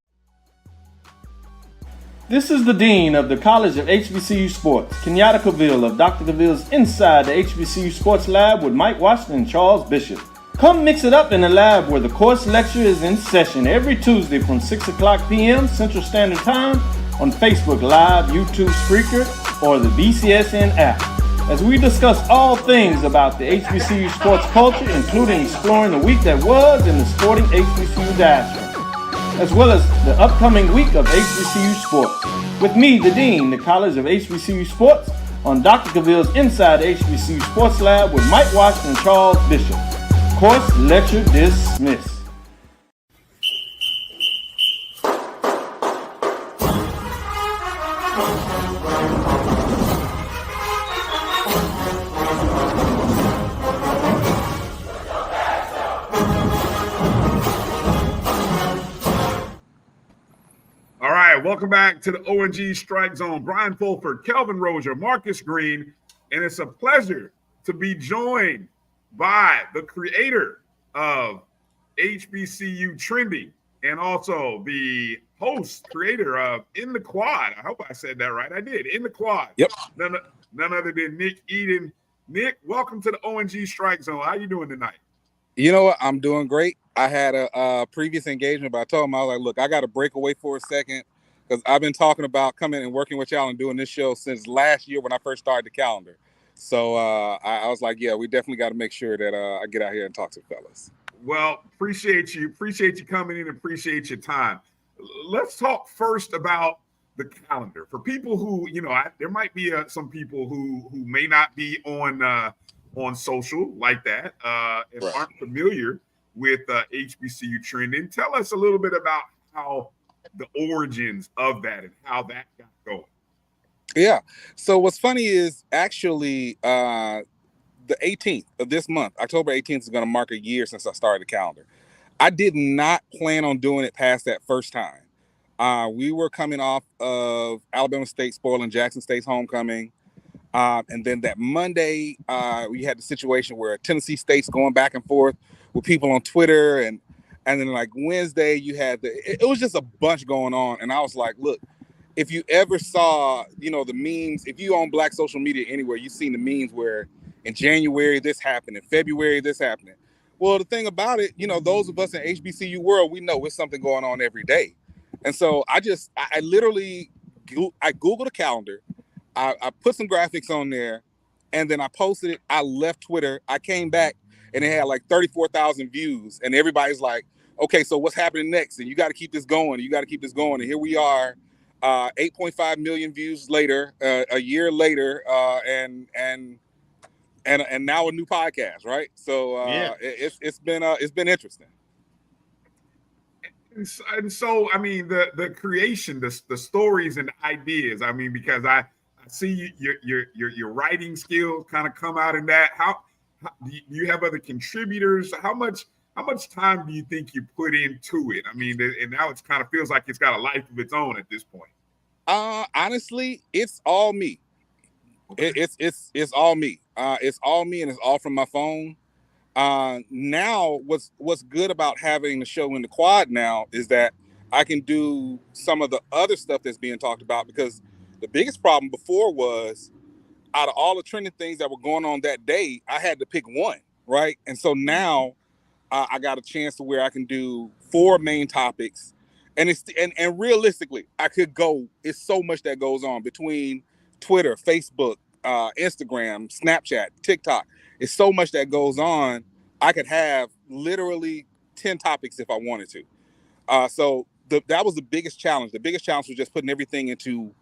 This is the Dean of the College of HBCU Sports, Kenyatta Cavill of Dr. Cavill's Inside the HBCU Sports Lab with Mike Washington and Charles Bishop. Come mix it up in the lab where the course lecture is in session every Tuesday from 6 o'clock p.m. Central Standard Time on Facebook Live, YouTube, Spreaker, or the BCSN app, as we discuss all things about the HBCU sports culture, including exploring the week that was in the sporting HBCU diaspora, as well as the upcoming week of HBCU sports. With me, the Dean, the College of HBCU Sports, on Dr. Cavill's Inside the HBCU Sports Lab with Mike Washington and Charles Bishop. Course lecture dismissed. Welcome back to the ONG Strike Zone. Bryan Fulford, Kelvin Rozier, Marcus Green, and it's a pleasure to be joined by the creator of HBCU Trending and also the creator of In the Quad. I hope I said that right. I did. In the Quad. Yep. None other than Nick Eden. Nick, welcome to the ONG Strike Zone. How you doing tonight? You know what? I'm doing great. I had a previous engagement, but I told him, I was like, look, I got to break away for a second, because I've been talking about coming and working with y'all and doing this show since last year when I first started the calendar. So I was like, yeah, we definitely got to make sure that I get out here and talk to the fellas. Well, appreciate you coming in, appreciate your time. Let's talk first about the calendar. For people who, there might be some people who may not be on social like that and aren't familiar with HBCU Trending. Tell us a little bit about how the origins of that and how that got going. Yeah. So what's funny is actually the 18th of this month, October 18th, is going to mark a year since I started the calendar. I did not plan on doing it past that first time. We were coming off of Alabama State spoiling Jackson State's homecoming. And then that Monday, we had the situation where Tennessee State's going back and forth with people on Twitter, and then like Wednesday, you had it was just a bunch going on. And I was like, look, if you ever saw, the memes, if you own Black social media anywhere, you've seen the memes where in January this happened, in February this happened. Well, the thing about it, those of us in HBCU world, we know it's something going on every day. And so I literally Googled a calendar. I put some graphics on there, and then I posted it. I left Twitter. I came back, and it had like 34,000 views. And everybody's like, okay, so what's happening next? And you got to keep this going. You got to keep this going. And here we are, 8.5 million views later, a year later, and now a new podcast, right? So it's been interesting. And so, I mean, the creation, the stories and the ideas. I mean, because I see your writing skills kind of come out in that. How do you have other contributors? How much time do you think you put into it? I mean, and now it kind of feels like it's got a life of its own at this point. Honestly, it's all me. Okay. It's all me. It's all me, and it's all from my phone. Now, what's good about having the show in the Quad now is that I can do some of the other stuff that's being talked about, because the biggest problem before was, out of all the trending things that were going on that day, I had to pick one, right? And so now I got a chance to where I can do 4 main topics, and and realistically, I could go. It's so much that goes on between Twitter, Facebook, Instagram, Snapchat, TikTok. It's so much that goes on. I could have literally 10 topics if I wanted to. So that was the biggest challenge. The biggest challenge was just putting everything into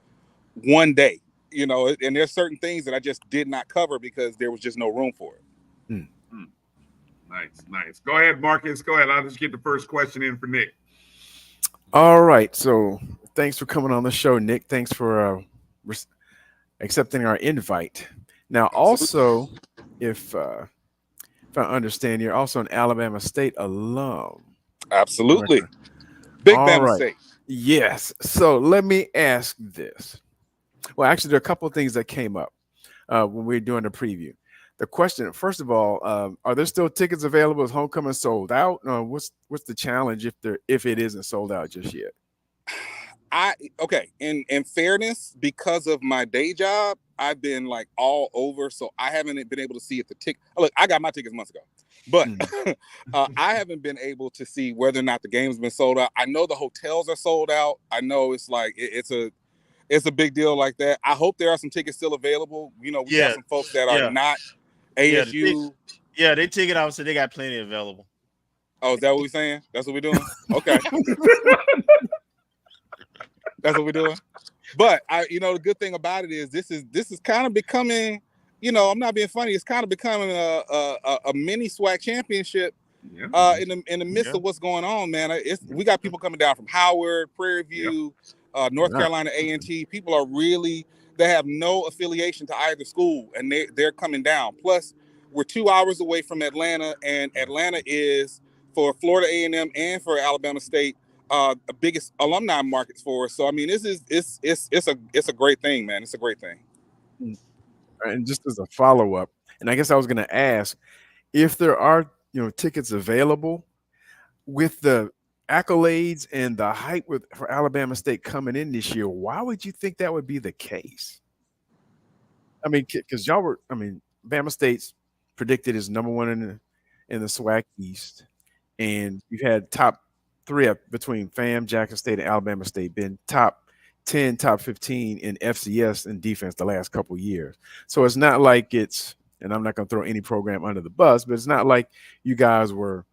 one day, and there's certain things that I just did not cover because there was just no room for it. Nice. Go ahead, Marcus. Go ahead. I'll just get the first question in for Nick. All right. So thanks for coming on the show, Nick. Thanks for accepting our invite. Now, also, if I understand, you're also an Alabama State alum. Absolutely. Big Bama State. Yes. So let me ask this. Well, actually, there are a couple of things that came up when we were doing the preview. The question, first of all, are there still tickets available? Is homecoming sold out? What's the challenge if it isn't sold out just yet? In fairness, because of my day job, I've been like all over, so I haven't been able to see if the ticket. Look, I got my tickets months ago, but I haven't been able to see whether or not the game's been sold out. I know the hotels are sold out. I know it's like it's it's a big deal like that. I hope there are some tickets still available. We got some folks that are not ASU. They ticket out, so they got plenty available. Oh, is that what we're saying? That's what we're doing? Okay. That's what we're doing. But the good thing about it is this is kind of becoming, I'm not being funny. It's kind of becoming a mini SWAC championship in the midst of what's going on, man. We got people coming down from Howard, Prairie View, North Carolina A&T. People are they have no affiliation to either school, and they're coming down. Plus, we're 2 hours away from Atlanta, and Atlanta is, for Florida A&M and for Alabama State, the biggest alumni markets for us. So I mean, it's a great thing, man. It's a great thing. And just as a follow-up, and I guess I was going to ask if there are tickets available with the accolades and the hype for Alabama State coming in this year. Why would you think that would be the case? I mean, because Bama State's predicted as number one in the SWAC East, and you've had top 3 between FAM, Jackson State, and Alabama State been top 10, top 15 in FCS in defense the last couple years. So it's not like and I'm not going to throw any program under the bus, but it's not like you guys were,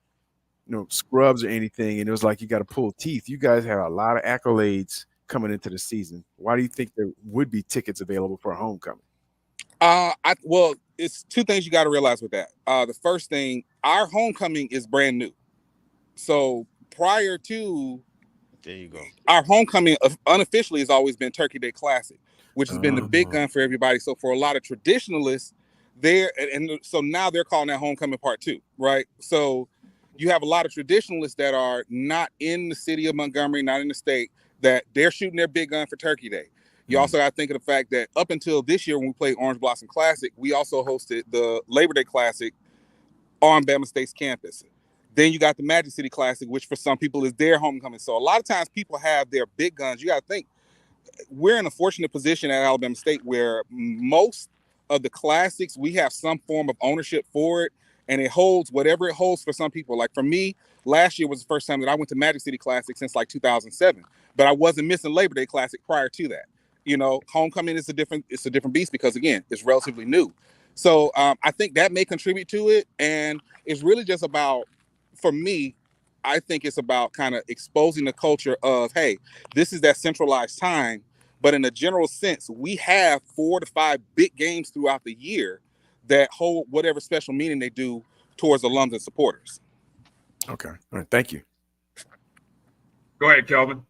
scrubs or anything, and it was like you got to pull teeth. You guys had a lot of accolades coming into the season. Why do you think there would be tickets available for a homecoming? Well, it's 2 things you got to realize with that. The first thing, our homecoming is brand new. So prior to our homecoming, unofficially has always been Turkey Day Classic, which has been the big gun for everybody. So for a lot of traditionalists, so now they're calling that homecoming part 2, right? So you have a lot of traditionalists that are not in the city of Montgomery, not in the state, that they're shooting their big gun for Turkey Day. You also got to think of the fact that up until this year when we played Orange Blossom Classic, we also hosted the Labor Day Classic on Bama State's campus. Then you got the Magic City Classic, which for some people is their homecoming. So a lot of times people have their big guns. You got to think, we're in a fortunate position at Alabama State where most of the classics, we have some form of ownership for it, and it holds whatever it holds for some people. Like for me, last year was the first time that I went to Magic City Classic since like 2007, but I wasn't missing Labor Day Classic prior to that. Homecoming is a different beast because, again, it's relatively new. So I think that may contribute to it, and it's really just about, for me, I think it's about kind of exposing the culture of, hey, this is that centralized time, but in a general sense, we have 4 to 5 big games throughout the year that hold whatever special meaning they do towards alums and supporters. Okay. All right. Thank you. Go ahead, Kelvin.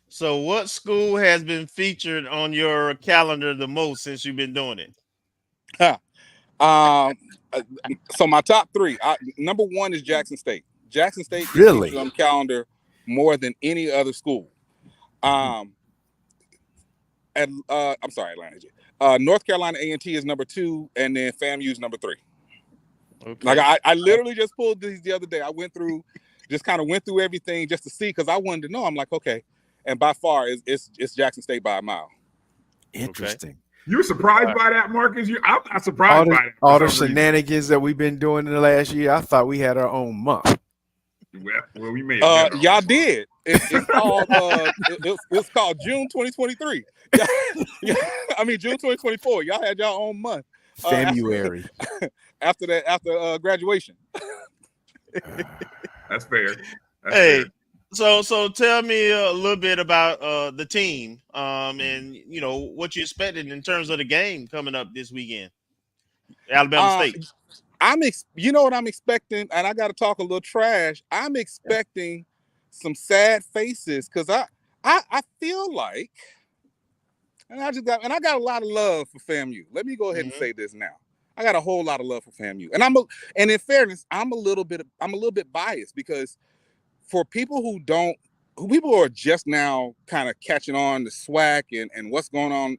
So what school has been featured on your calendar the most since you've been doing it? So my top 3, number 1 is Jackson State. Jackson State is really featured on the calendar more than any other school. I'm sorry, Atlanta. North Carolina A&T is number 2, and then FAMU is number 3. Okay. Like I literally just pulled these the other day. I went through everything just to see, because I wanted to know. I'm like, okay, and by far it's Jackson State by a mile. Interesting. Okay. You were surprised by that, Marcus? I'm not surprised by that. All the shenanigans that we've been doing in the last year, I thought we had our own month. Well, we may. Y'all did. It's called. It's called June 2023. I mean June 2024. Y'all had y'all own month. February. After graduation. That's fair. Fair. So tell me a little bit about the team, and what you expected in terms of the game coming up this weekend. Alabama State. You know what I'm expecting, and I got to talk a little trash. I'm expecting some sad faces, because I feel like, and I got a lot of love for FAMU. Let me go ahead and say this now. I got a whole lot of love for FAMU, and in fairness, I'm a little bit biased, because for people who are just now kind of catching on to SWAC and what's going on,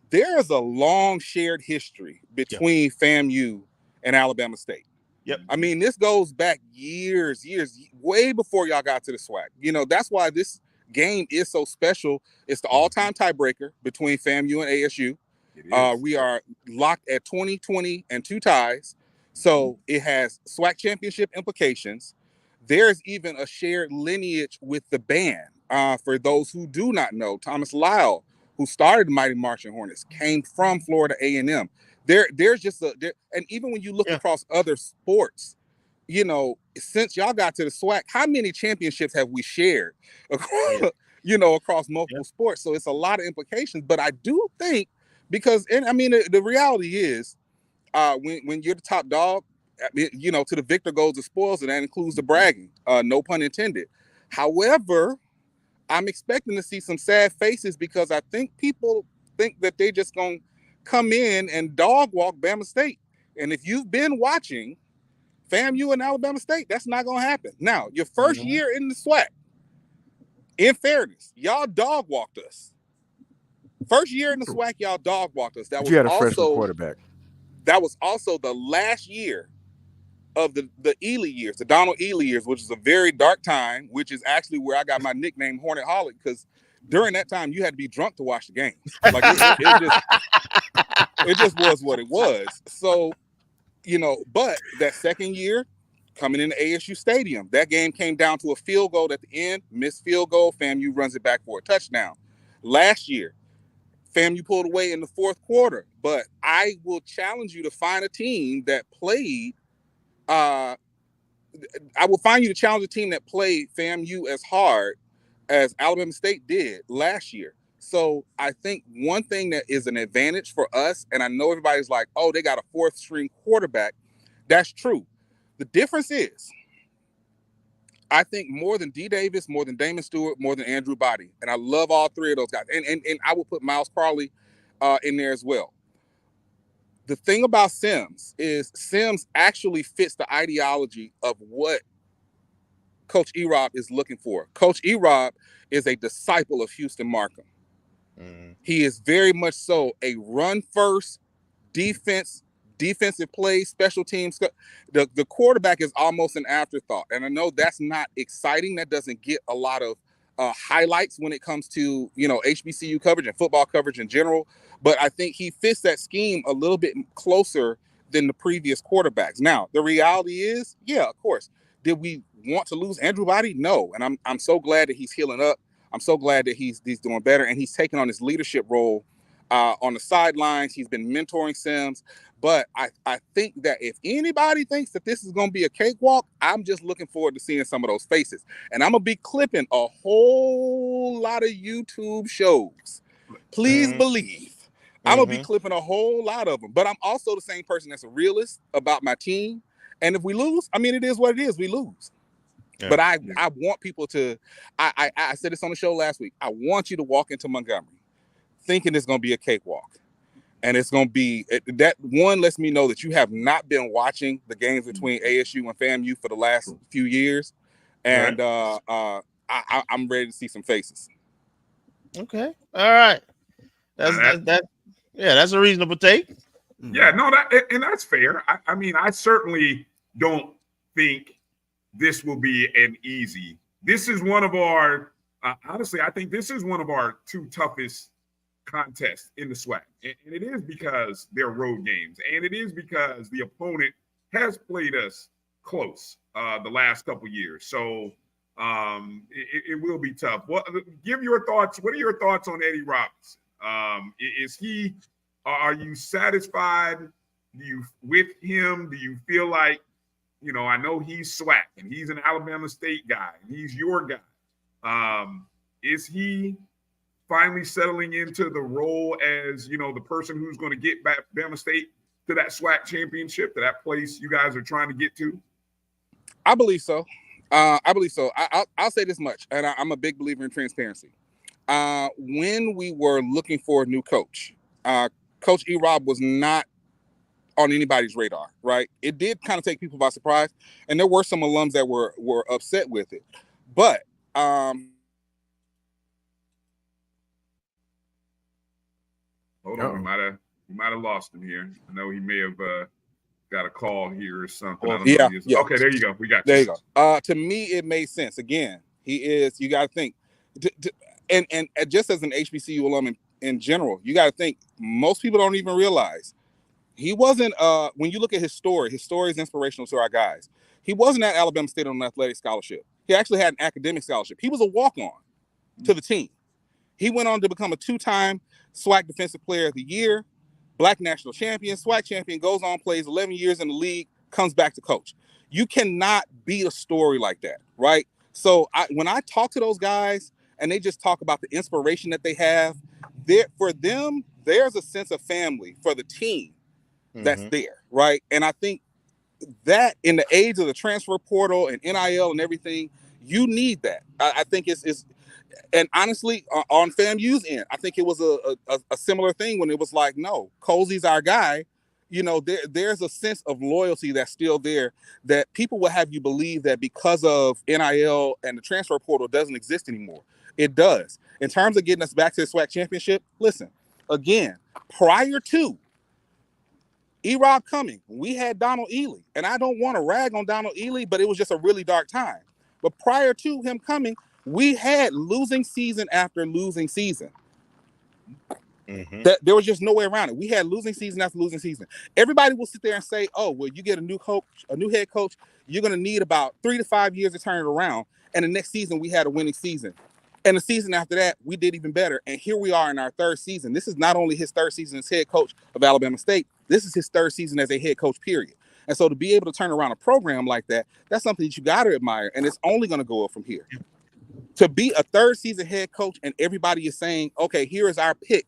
there is a long shared history between FAMU and Alabama State. Yep. I mean, this goes back years, way before y'all got to the SWAC. That's why this game is so special. It's the all-time tiebreaker between FAMU and ASU. We are locked at 20 and 2 ties. So it has SWAC championship implications. There's even a shared lineage with the band. For those who do not know, Thomas Lyle who started the Mighty Marching Hornets, came from Florida A&M. There's just and even when you look across other sports, you know, since y'all got to the SWAC, how many championships have we shared across, you know, across multiple sports? So it's a lot of implications. But I do think the reality is, when you're the top dog, you know, to the victor goes the spoils, and that includes the bragging. No pun intended. However, I'm expecting to see some sad faces because I think people think that they just gonna come in and dog walk Bama State. And if you've been watching FAMU and Alabama State, that's not gonna happen. Now, your first year in the SWAC, in fairness, y'all dog walked us. First year in the SWAC, y'all dog walked us. You had a freshman quarterback. That was also the last year of the Ely years, the Donald Ely years, which is a very dark time, which is actually where I got my nickname Hornet Holic, because during that time you had to be drunk to watch the games. Like it just was what it was. So, you know, but that second year, coming into ASU Stadium, that game came down to a field goal at the end, missed field goal, FAMU runs it back for a touchdown. Last year, FAMU pulled away in the fourth quarter, but I will challenge you to find a team that played. I will find you to challenge a team that played FAMU as hard as Alabama State did last year. So I think one thing that is an advantage for us, and I know everybody's like, oh, they got a fourth string quarterback. That's true. The difference is, I think more than D. Davis, more than Damon Stewart, more than Andrew Body, and I love all three of those guys. And I would put Miles Crawley in there as well. The thing about Sims is Sims actually fits the ideology of what Coach E-Rob is looking for. Coach E-Rob is a disciple of Houston Markham. He is very much so a run-first defensive play, special teams. The quarterback is almost an afterthought. And I know that's not exciting. That doesn't get a lot of highlights when it comes to, you know, HBCU coverage and football coverage in general. But I think he fits that scheme a little bit closer than the previous quarterbacks. Now, the reality is, yeah, of course. Did we want to lose Andrew Body? No. And I'm so glad that he's healing up. I'm so glad that he's doing better, and he's taking on his leadership role on the sidelines. He's been mentoring Sims. But I think that if anybody thinks that this is going to be a cakewalk, I'm just looking forward to seeing some of those faces. And I'm going to be clipping a whole lot of YouTube shows. Please believe. I'm going to be clipping a whole lot of them. But I'm also the same person that's a realist about my team. And if we lose, I mean, it is what it is. We lose. Yeah. But I want people to, I said this on the show last week. I want you to walk into Montgomery thinking it's going to be a cakewalk. And it's going to be, that one lets me know that you have not been watching the games between ASU and FAMU for the last few years. And I'm ready to see some faces. Okay. All right. That's a reasonable take. Yeah, no, that's fair. I mean, I certainly don't think this will be an easy. This is one of our, honestly, I think this is one of our two toughest contests in the SWAC. And it is because they're road games. And it is because the opponent has played us close the last couple years. So it will be tough. Give your thoughts. What are your thoughts on Eddie Robinson? Are you satisfied with him? Do you feel like, you know, I know he's SWAC and he's an Alabama State guy and he's your guy. Is he finally settling into the role as, you know, the person who's going to get back Bama State to that SWAC championship, to that place you guys are trying to get to? I believe so. I'll say this much, and I'm a big believer in transparency. When we were looking for a new coach, Coach E-Rob was not on anybody's radar, right? It did kind of take people by surprise, and there were some alums that were upset with it. But hold on, we might have lost him here. I know he may have got a call here or something. Yeah. Okay, there you go. We got you. There you go. To me, it made sense. Again, he is. You got to think, and just as an HBCU alum in general, you got to think. Most people don't even realize he wasn't. When you look at his story is inspirational to our guys. He wasn't at Alabama State on an athletic scholarship. He actually had an academic scholarship. He was a walk-on to the team. He went on to become a 2-time SWAC Defensive Player of the Year, Black National Champion, SWAC champion, goes on, plays 11 years in the league, comes back to coach. You cannot beat a story like that, right? So when I talk to those guys and they just talk about the inspiration that they have, for them, there's a sense of family for the team that's there, right? And I think that in the age of the transfer portal and NIL and everything, you need that. I think it's and honestly, on FAMU's end, I think it was a similar thing when it was like, no, Cozy's our guy. You know, there's a sense of loyalty that's still there that people will have you believe that because of NIL and the transfer portal doesn't exist anymore. It does. In terms of getting us back to the SWAC championship, listen, again, prior to E-Rob coming, we had Donald Ely. And I don't want to rag on Donald Ely, but it was just a really dark time. But prior to him coming, we had losing season after losing season. There was just no way around it. We had losing season after losing season. Everybody will sit there and say, oh, well, you get a new coach, a new head coach, you're going to need about 3 to 5 years to turn it around. And the next season, we had a winning season. And the season after that, we did even better. And here we are in our 3rd season. This is not only his 3rd season as head coach of Alabama State, this is his 3rd season as a head coach, period. And so to be able to turn around a program like that, that's something that you got to admire. And it's only going to go up from here. To be a 3rd season head coach and everybody is saying, okay, here is our pick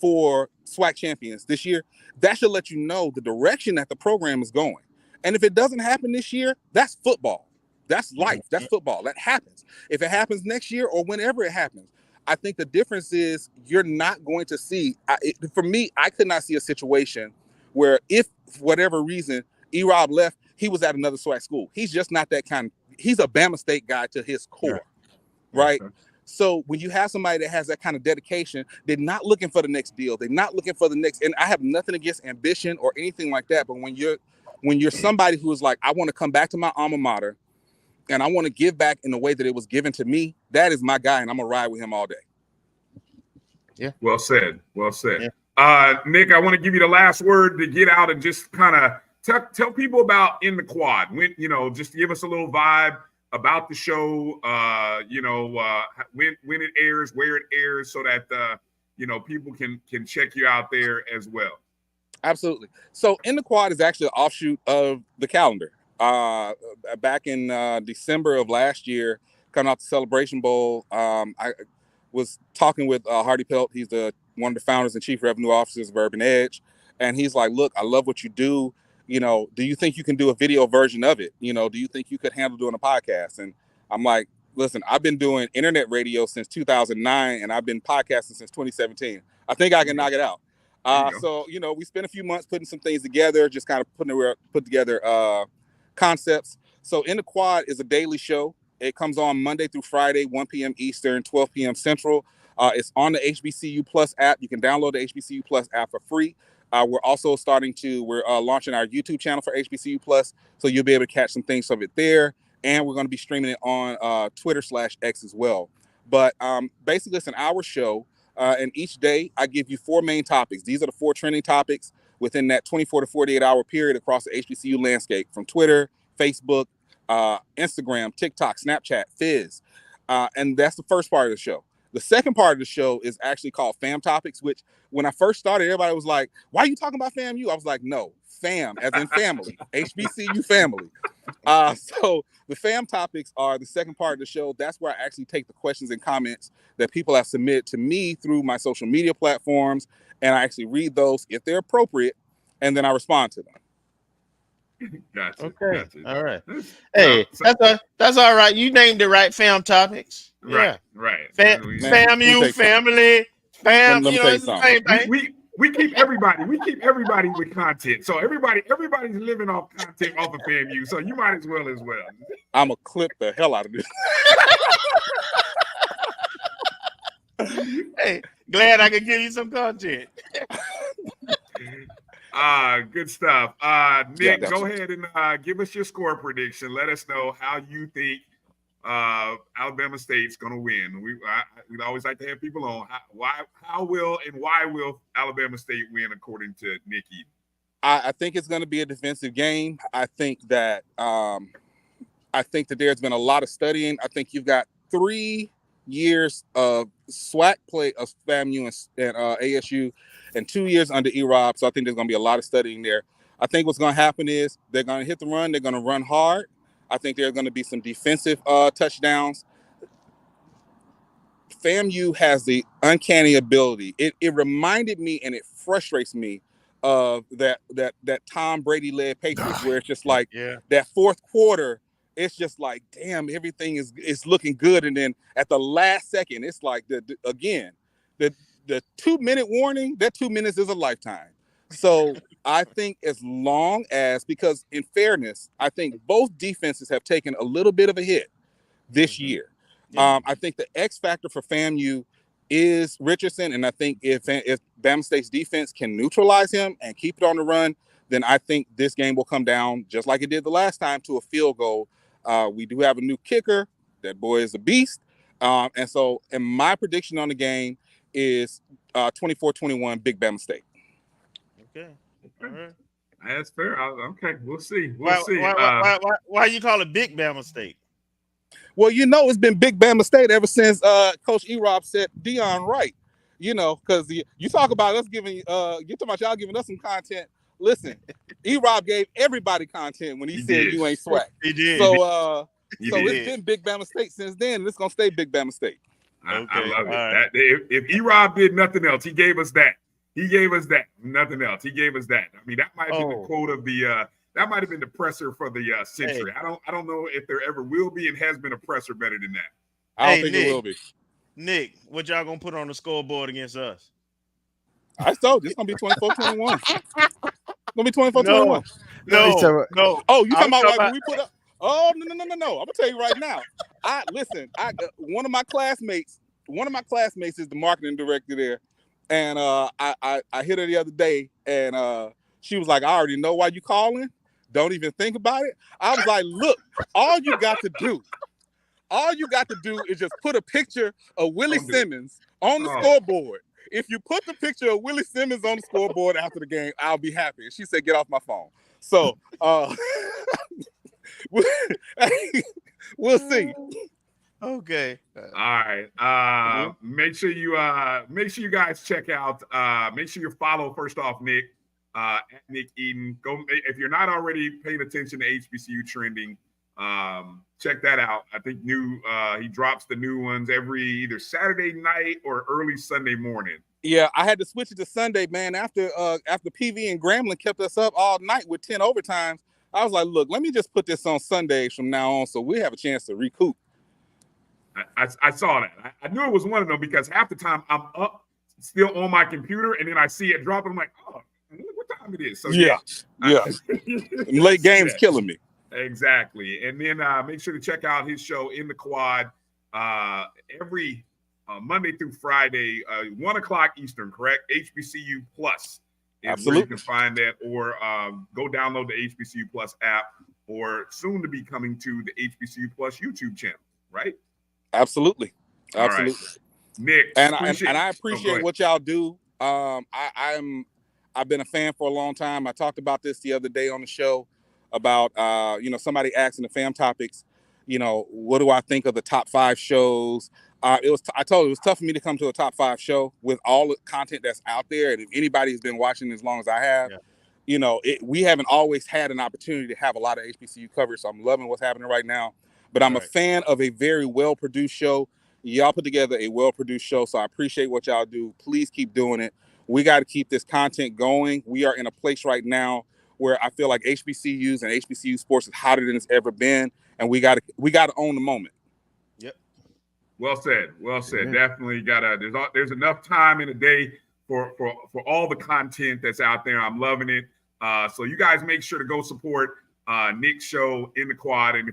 for SWAC champions this year, that should let you know the direction that the program is going. And if it doesn't happen this year, that's football. That's life. That's football. That happens. If it happens next year or whenever it happens, I think the difference is you're not going to see, for me, I could not see a situation where if for whatever reason E-Rob left, he was at another SWAC school. He's just not that kind. He's a Bama State guy to his core, right? So when you have somebody that has that kind of dedication, they're not looking for the next deal. They're not looking for the next, and I have nothing against ambition or anything like that. But when you're somebody who is like, I want to come back to my alma mater and I want to give back in the way that it was given to me, that is my guy, and I'm gonna ride with him all day. Yeah. Well said. Well said. Yeah. Nick, I want to give you the last word to get out and just kind of tell people about In the Quad. When, just give us a little vibe about the show, when it airs, where it airs, so that people can check you out there as well. Absolutely. So In the Quad is actually an offshoot of the calendar. Back in December of last year, coming out the Celebration Bowl, I was talking with Hardy Pelt. He's one of the founders and chief revenue officers of Urban Edge, and he's like, "Look, I love what you do. Do you think you can do a video version of it? Do you think you could handle doing a podcast?" And I'm like, listen, I've been doing internet radio since 2009 and I've been podcasting since 2017. I think I can knock it out. So, we spent a few months putting some things together, just kind of put together concepts. So In the Quad is a daily show. It comes on Monday through Friday, 1 p.m. Eastern, 12 p.m. Central. It's on the HBCU Plus app. You can download the HBCU Plus app for free. We're also launching our YouTube channel for HBCU Plus, so you'll be able to catch some things of it there. And we're going to be streaming it on Twitter/X as well. But basically, it's an hour show, and each day I give you 4 main topics. These are the 4 trending topics within that 24 to 48 hour period across the HBCU landscape, from Twitter, Facebook, Instagram, TikTok, Snapchat, Fizz. And that's the first part of the show. The second part of the show is actually called Fam Topics, which when I first started, everybody was like, why are you talking about FAMU? I was like, no, fam, as in family, HBCU family. So the Fam Topics are the second part of the show. That's where I actually take the questions and comments that people have submitted to me through my social media platforms, and I actually read those if they're appropriate, and then I respond to them. Gotcha. Okay. Gotcha. All right. Hey, that's all right. You named it right. Fam Topics. Right. Yeah. Right. FAMU, family, fam. It's the same thing. We keep everybody with content. So everybody's living off content off of FAMU. So you might as well. I'm gonna clip the hell out of this. Hey, glad I could give you some content. Good stuff. Nick, go ahead and give us your score prediction. Let us know how you think Alabama State's going to win. We'd always like to have people on. How will Alabama State win according to Nick Eden? I think it's going to be a defensive game. I think that there's been a lot of studying. I think you've got 3 years of SWAC play of FAMU and ASU, and 2 years under E-Rob. So I think there's going to be a lot of studying there. I think what's going to happen is they're going to hit the run. They're going to run hard. I think there are going to be some defensive touchdowns. FAMU has the uncanny ability. It reminded me, and it frustrates me, of that Tom Brady led Patriots, where it's just like that fourth quarter, it's just like, damn, everything is looking good, and then at the last second, it's like the 2-minute warning. That 2 minutes is a lifetime. So I think as long as, because in fairness, I think both defenses have taken a little bit of a hit this year. I think the X factor for FAMU is Richardson, and I think if Bama State's defense can neutralize him and keep it on the run, then I think this game will come down, just like it did the last time, to a field goal. We do have a new kicker. That boy is a beast. And so, and my prediction on the game is 24-21, Big Bama State. Okay. All right. That's fair. Okay, we'll see. Why you call it Big Bama State? Well, it's been Big Bama State ever since Coach E-Rob said Dion Wright. Because you talk about us giving, you talking about y'all giving us some content. Listen, E-Rob gave everybody content when he said you ain't SWAC. He did. So it's been Big Bama State since then, and it's gonna stay Big Bama State. I love it. Right. If E-Rob did nothing else, he gave us that. Nothing else. He gave us that. I mean, that might have been the quote of the. That might have been the presser for the century. Hey. I don't know if there ever will be and has been a presser better than that. I don't think it will be. Nick, what y'all gonna put on the scoreboard against us? I told you it's gonna be 24-21. It's gonna be 24-21. No. Oh, you talking about like when we put up? Oh no. I'm gonna tell you right now. One of my classmates is the marketing director there, and I hit her the other day, and she was like, "I already know why you calling. Don't even think about it." I was like, "Look, all you got to do is just put a picture of Willie Simmons on the scoreboard. If you put the picture of Willie Simmons on the scoreboard after the game, I'll be happy." And she said, "Get off my phone." So we'll see. Okay. All right. Make sure you guys check out. Make sure you follow first off Nick. At Nick Eden. Go if you're not already paying attention to HBCU Trending. Check that out. I think he drops the new ones every either Saturday night or early Sunday morning. Yeah, I had to switch it to Sunday, man. After PV and Grambling kept us up all night with 10 overtimes, I was like, look, let me just put this on Sundays from now on so we have a chance to recoup. I saw that. I knew it was one of them because half the time I'm up still on my computer and then I see it drop and I'm like, oh, what time it is? So yeah. Late games killing me. Exactly. And then make sure to check out his show In the Quad every Monday through Friday, 1 o'clock Eastern, correct? HBCU Plus. Absolutely. You can find that, or go download the HBCU Plus app, or soon to be coming to the HBCU Plus YouTube channel, right? Absolutely. All right. Nick, and I appreciate what y'all do. I've been a fan for a long time. I talked about this the other day on the show about somebody asking the Fam Topics, what do I think of the top 5 shows? I told you it was tough for me to come to a top 5 show with all the content that's out there. And if anybody has been watching as long as I have, we haven't always had an opportunity to have a lot of HBCU coverage. So I'm loving what's happening right now. But I'm a fan of a very well-produced show. Y'all put together a well-produced show, so I appreciate what y'all do. Please keep doing it. We got to keep this content going. We are in a place right now where I feel like HBCUs and HBCU sports is hotter than it's ever been, and we got to own the moment. Yep. Well said. Mm-hmm. Definitely there's enough time in a day for all the content that's out there. I'm loving it. So you guys make sure to go support Nick's show In the Quad, and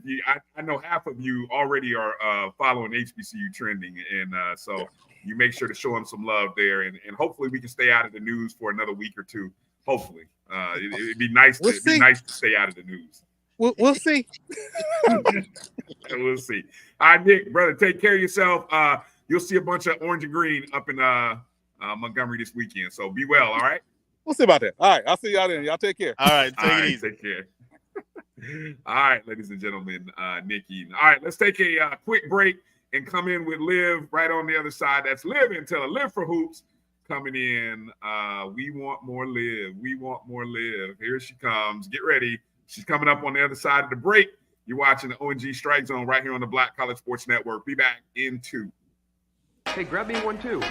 I know half of you already are following HBCU Trending, and so you make sure to show him some love there, and hopefully we can stay out of the news for another week or two. Hopefully, it'd be nice. It'd be nice to stay out of the news. We'll see. We'll see. All right, Nick, brother, take care of yourself. You'll see a bunch of orange and green up in Montgomery this weekend. So be well. All right. We'll see about that. All right, I'll see y'all then. Y'all take care. All right, take it easy. Take care. All right, ladies and gentlemen, Nick Eden. All right, let's take a quick break. and come in with Liv right on the other side. That's Olivia Antilla, Liv For Hoops, coming in. We want more Liv. We want more Liv. Here she comes. Get ready. She's coming up on the other side of the break. You're watching the ONG Strike Zone right here on the Black College Sports Network. Be back in 2. Hey, grab me one too.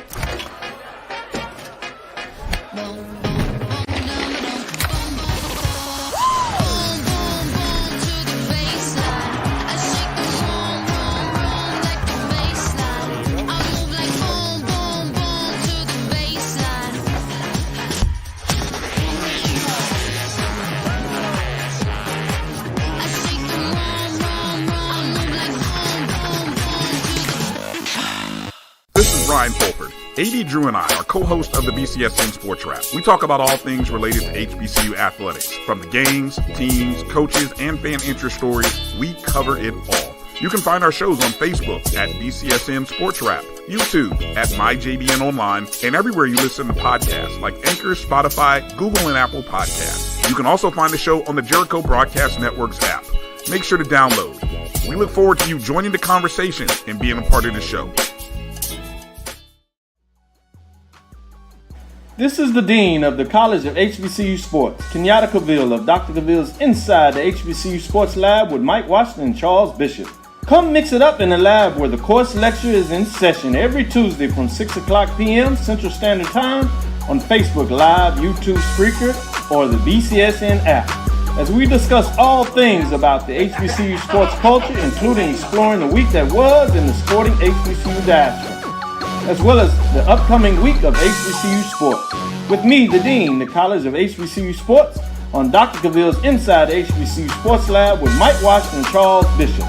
This is Bryan. AD Drew and I are co-hosts of the BCSN Sports Wrap. We talk about all things related to HBCU athletics. From the games, teams, coaches, and fan interest stories, we cover it all. You can find our shows on Facebook at BCSN Sports Wrap, YouTube at MyJBN Online, and everywhere you listen to podcasts like Anchor, Spotify, Google, and Apple Podcasts. You can also find the show on the Jericho Broadcast Network's app. Make sure to download. We look forward to you joining the conversation and being a part of the show. This is the Dean of the College of HBCU Sports, Kenyatta Cavill of Dr. Cavill's Inside the HBCU Sports Lab with Mike Washington and Charles Bishop. Come mix it up in the lab where the course lecture is in session every Tuesday from 6 o'clock p.m. Central Standard Time on Facebook Live, YouTube, Spreaker, or the BCSN app, as we discuss all things about the HBCU sports culture, including exploring the week that was in the sporting HBCU diaspora, as well as the upcoming week of HBCU sports. With me, the Dean, the College of HBCU Sports, on Dr. Cavill's Inside the HBCU Sports Lab with Mike Washington and Charles Bishop.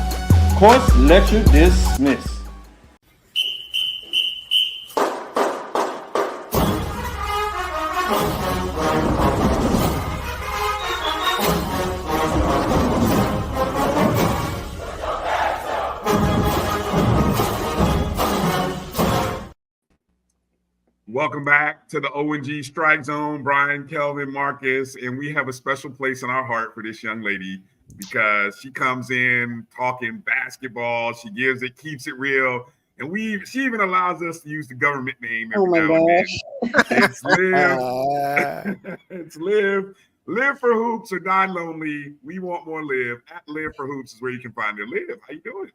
Course lecture dismissed. Welcome back to the ONG Strike Zone. Bryan, Kelvin, Marcus, and we have a special place in our heart for this young lady because she comes in talking basketball. She gives it, keeps it real, and she even allows us to use the government name every now and then. It's Liv. It's Liv. Liv For Hoops or Die Lonely. We want more Liv. At Liv For Hoops is where you can find her. Liv, how you doing?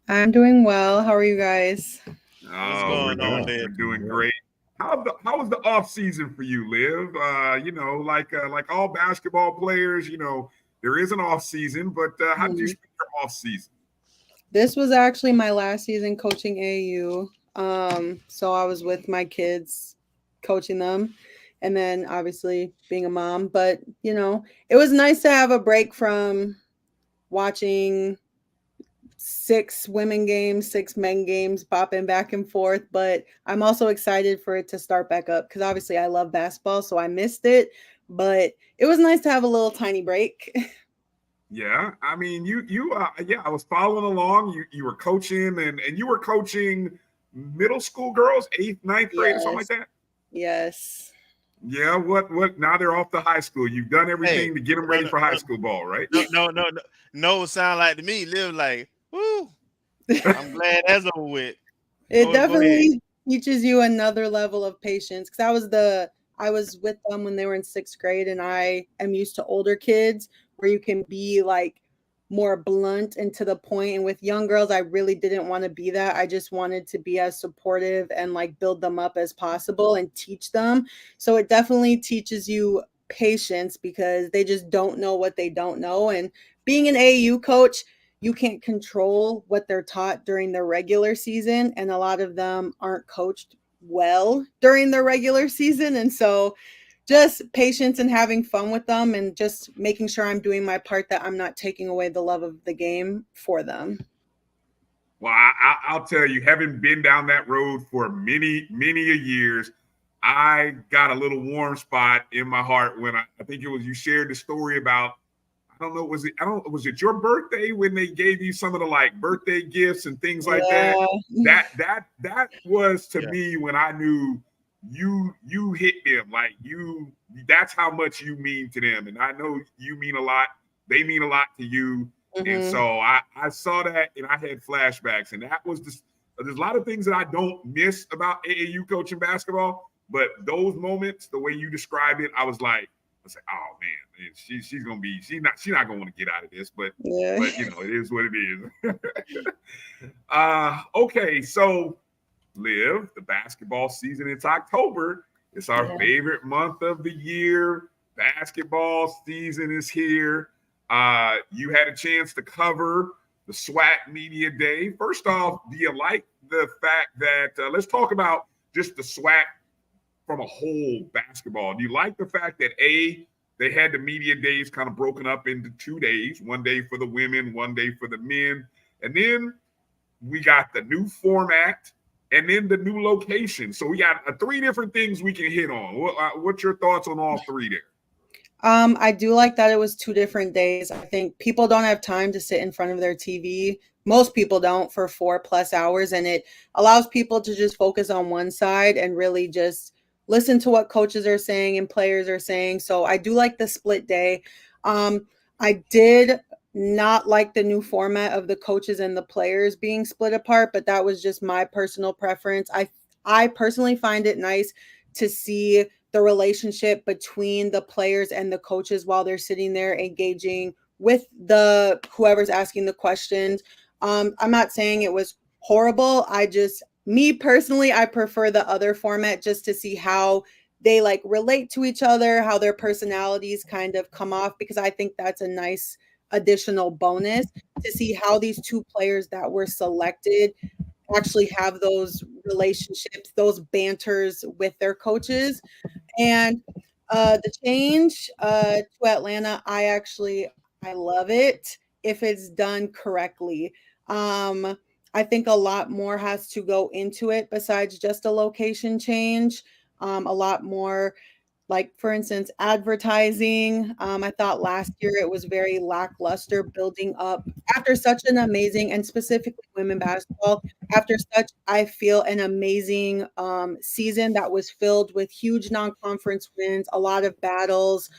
I'm doing well. How are you guys? We're doing great. How was the off season for you, Liv? Like all basketball players, there is an off season, but how did you spend your off season? This was actually my last season coaching AAU. So I was with my kids, coaching them, and then obviously being a mom. But it was nice to have a break from watching 6 women games, 6 men games, popping back and forth. But I'm also excited for it to start back up because obviously I love basketball, so I missed it. But it was nice to have a little tiny break. Yeah, I mean, I was following along. You were coaching, and you were coaching middle school girls, 8th, 9th grade, or something like that. Yes. Yeah. What? Now they're off to high school. You've done everything to get them ready for high school ball, right? No. Sound like to me, Liv like. Woo. I'm glad that's over with. It definitely teaches you another level of patience because I was with them when they were in 6th grade, and I am used to older kids where you can be like more blunt and to the point. And with young girls, I really didn't want to be that. I just wanted to be as supportive and like build them up as possible and teach them. So it definitely teaches you patience because they just don't know what they don't know. And being an AAU coach, you can't control what they're taught during the regular season. And a lot of them aren't coached well during the regular season. And so just patience and having fun with them and just making sure I'm doing my part, that I'm not taking away the love of the game for them. Well, I'll tell you, having been down that road for many, many years, I got a little warm spot in my heart when I think it was you shared the story about, was it your birthday when they gave you some of the like birthday gifts and things like that? That was to me when I knew you hit them. Like that's how much you mean to them. And I know you mean a lot. They mean a lot to you. Mm-hmm. And so I saw that and I had flashbacks, and that was there's a lot of things that I don't miss about AAU coaching basketball, but those moments, the way you describe it, I was like, oh man, she's not gonna want to get out of this, but you know, it is what it is. Okay, so Liv, the basketball season, it's October. It's our favorite month of the year. Basketball season is here. You had a chance to cover the SWAC Media Day. First off, do you like the fact that let's talk about just the SWAC from a whole basketball? Do you like the fact that they had the media days kind of broken up into 2 days, one day for the women, one day for the men, and then we got the new format and then the new location. So we got 3 different things we can hit on. What's your thoughts on all 3 there? I do like that it was 2 different days. I think people don't have time to sit in front of their TV. Most people don't for 4+ hours, and it allows people to just focus on one side and really just listen to what coaches are saying and players are saying. So I do like the split day. I did not like the new format of the coaches and the players being split apart, but that was just my personal preference. I personally find it nice to see the relationship between the players and the coaches while they're sitting there engaging with the whoever's asking the questions. I'm not saying it was horrible. Me personally, I prefer the other format just to see how they like relate to each other, how their personalities kind of come off, because I think that's a nice additional bonus to see how these 2 players that were selected actually have those relationships, those banters with their coaches. And the change to Atlanta, I love it if it's done correctly. I think a lot more has to go into it besides just a location change. A lot more, like, for instance, advertising. I thought last year it was very lackluster building up after such an amazing, and specifically women basketball, after such, I feel, an amazing season that was filled with huge non-conference wins, a lot of battles.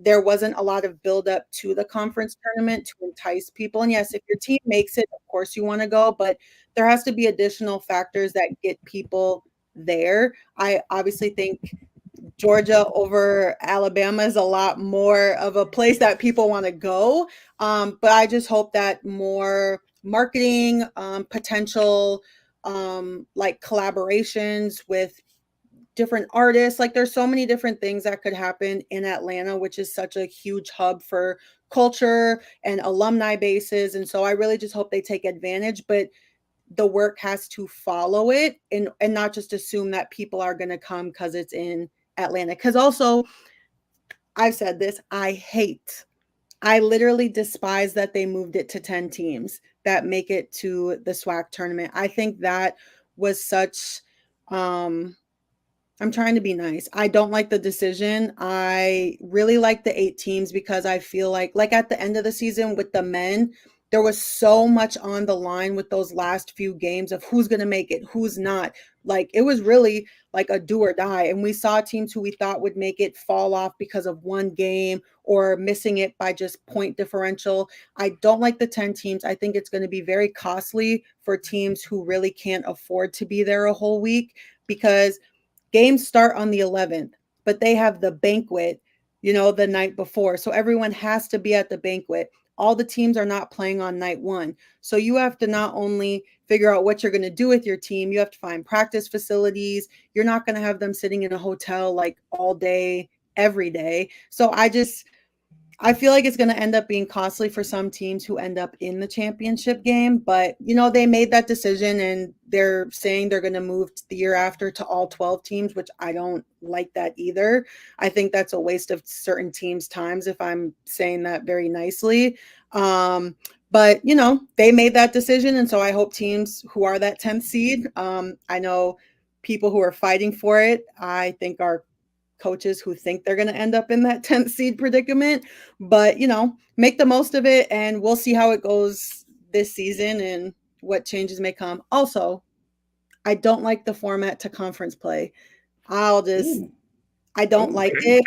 There wasn't a lot of buildup to the conference tournament to entice people. And yes, if your team makes it, of course you want to go, but there has to be additional factors that get people there. I obviously think Georgia over Alabama is a lot more of a place that people want to go. But I just hope that more marketing, potential, like collaborations with different artists, like there's so many different things that could happen in Atlanta, which is such a huge hub for culture and alumni bases. And so I really just hope they take advantage, but the work has to follow it and not just assume that people are going to come because it's in Atlanta. Because also, I've said this, I literally despise that they moved it to 10 teams that make it to the SWAC tournament. I think that was such, I'm trying to be nice. I don't like the decision. I really like the 8 teams because I feel like at the end of the season with the men, there was so much on the line with those last few games of who's going to make it, who's not. Like, it was really like a do or die. And we saw teams who we thought would make it fall off because of one game or missing it by just point differential. I don't like the 10 teams. I think it's going to be very costly for teams who really can't afford to be there a whole week, because games start on the 11th, but they have the banquet, the night before. So everyone has to be at the banquet. All the teams are not playing on night 1. So you have to not only figure out what you're going to do with your team, you have to find practice facilities. You're not going to have them sitting in a hotel like all day, every day. So I feel like it's going to end up being costly for some teams who end up in the championship game. But, they made that decision and they're saying they're going to move the year after to all 12 teams, which I don't like that either. I think that's a waste of certain teams' times, if I'm saying that very nicely. But, they made that decision. And so I hope teams who are that 10th seed, I know people who are fighting for it, I think are coaches who think they're going to end up in that 10th seed predicament, but make the most of it, and we'll see how it goes this season and what changes may come. Also, I don't like the format to conference play. I don't like it.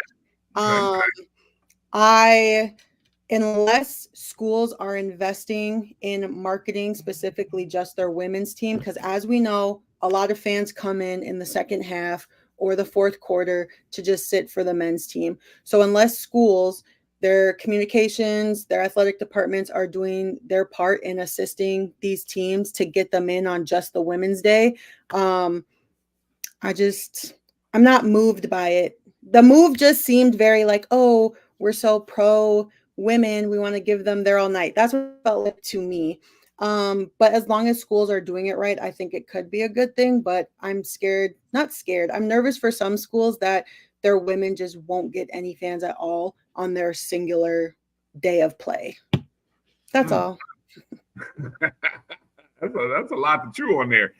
unless schools are investing in marketing, specifically just their women's team, because as we know, a lot of fans come in the second half or the fourth quarter to just sit for the men's team. So unless schools, their communications, their athletic departments are doing their part in assisting these teams to get them in on just the Women's Day, I'm not moved by it. The move just seemed very like, oh, we're so pro women, we want to give them their all night. That's what it felt like to me. But as long as schools are doing it right, I think it could be a good thing. But I'm not scared. I'm nervous for some schools that their women just won't get any fans at all on their singular day of play. That's all. That's a lot to chew on there.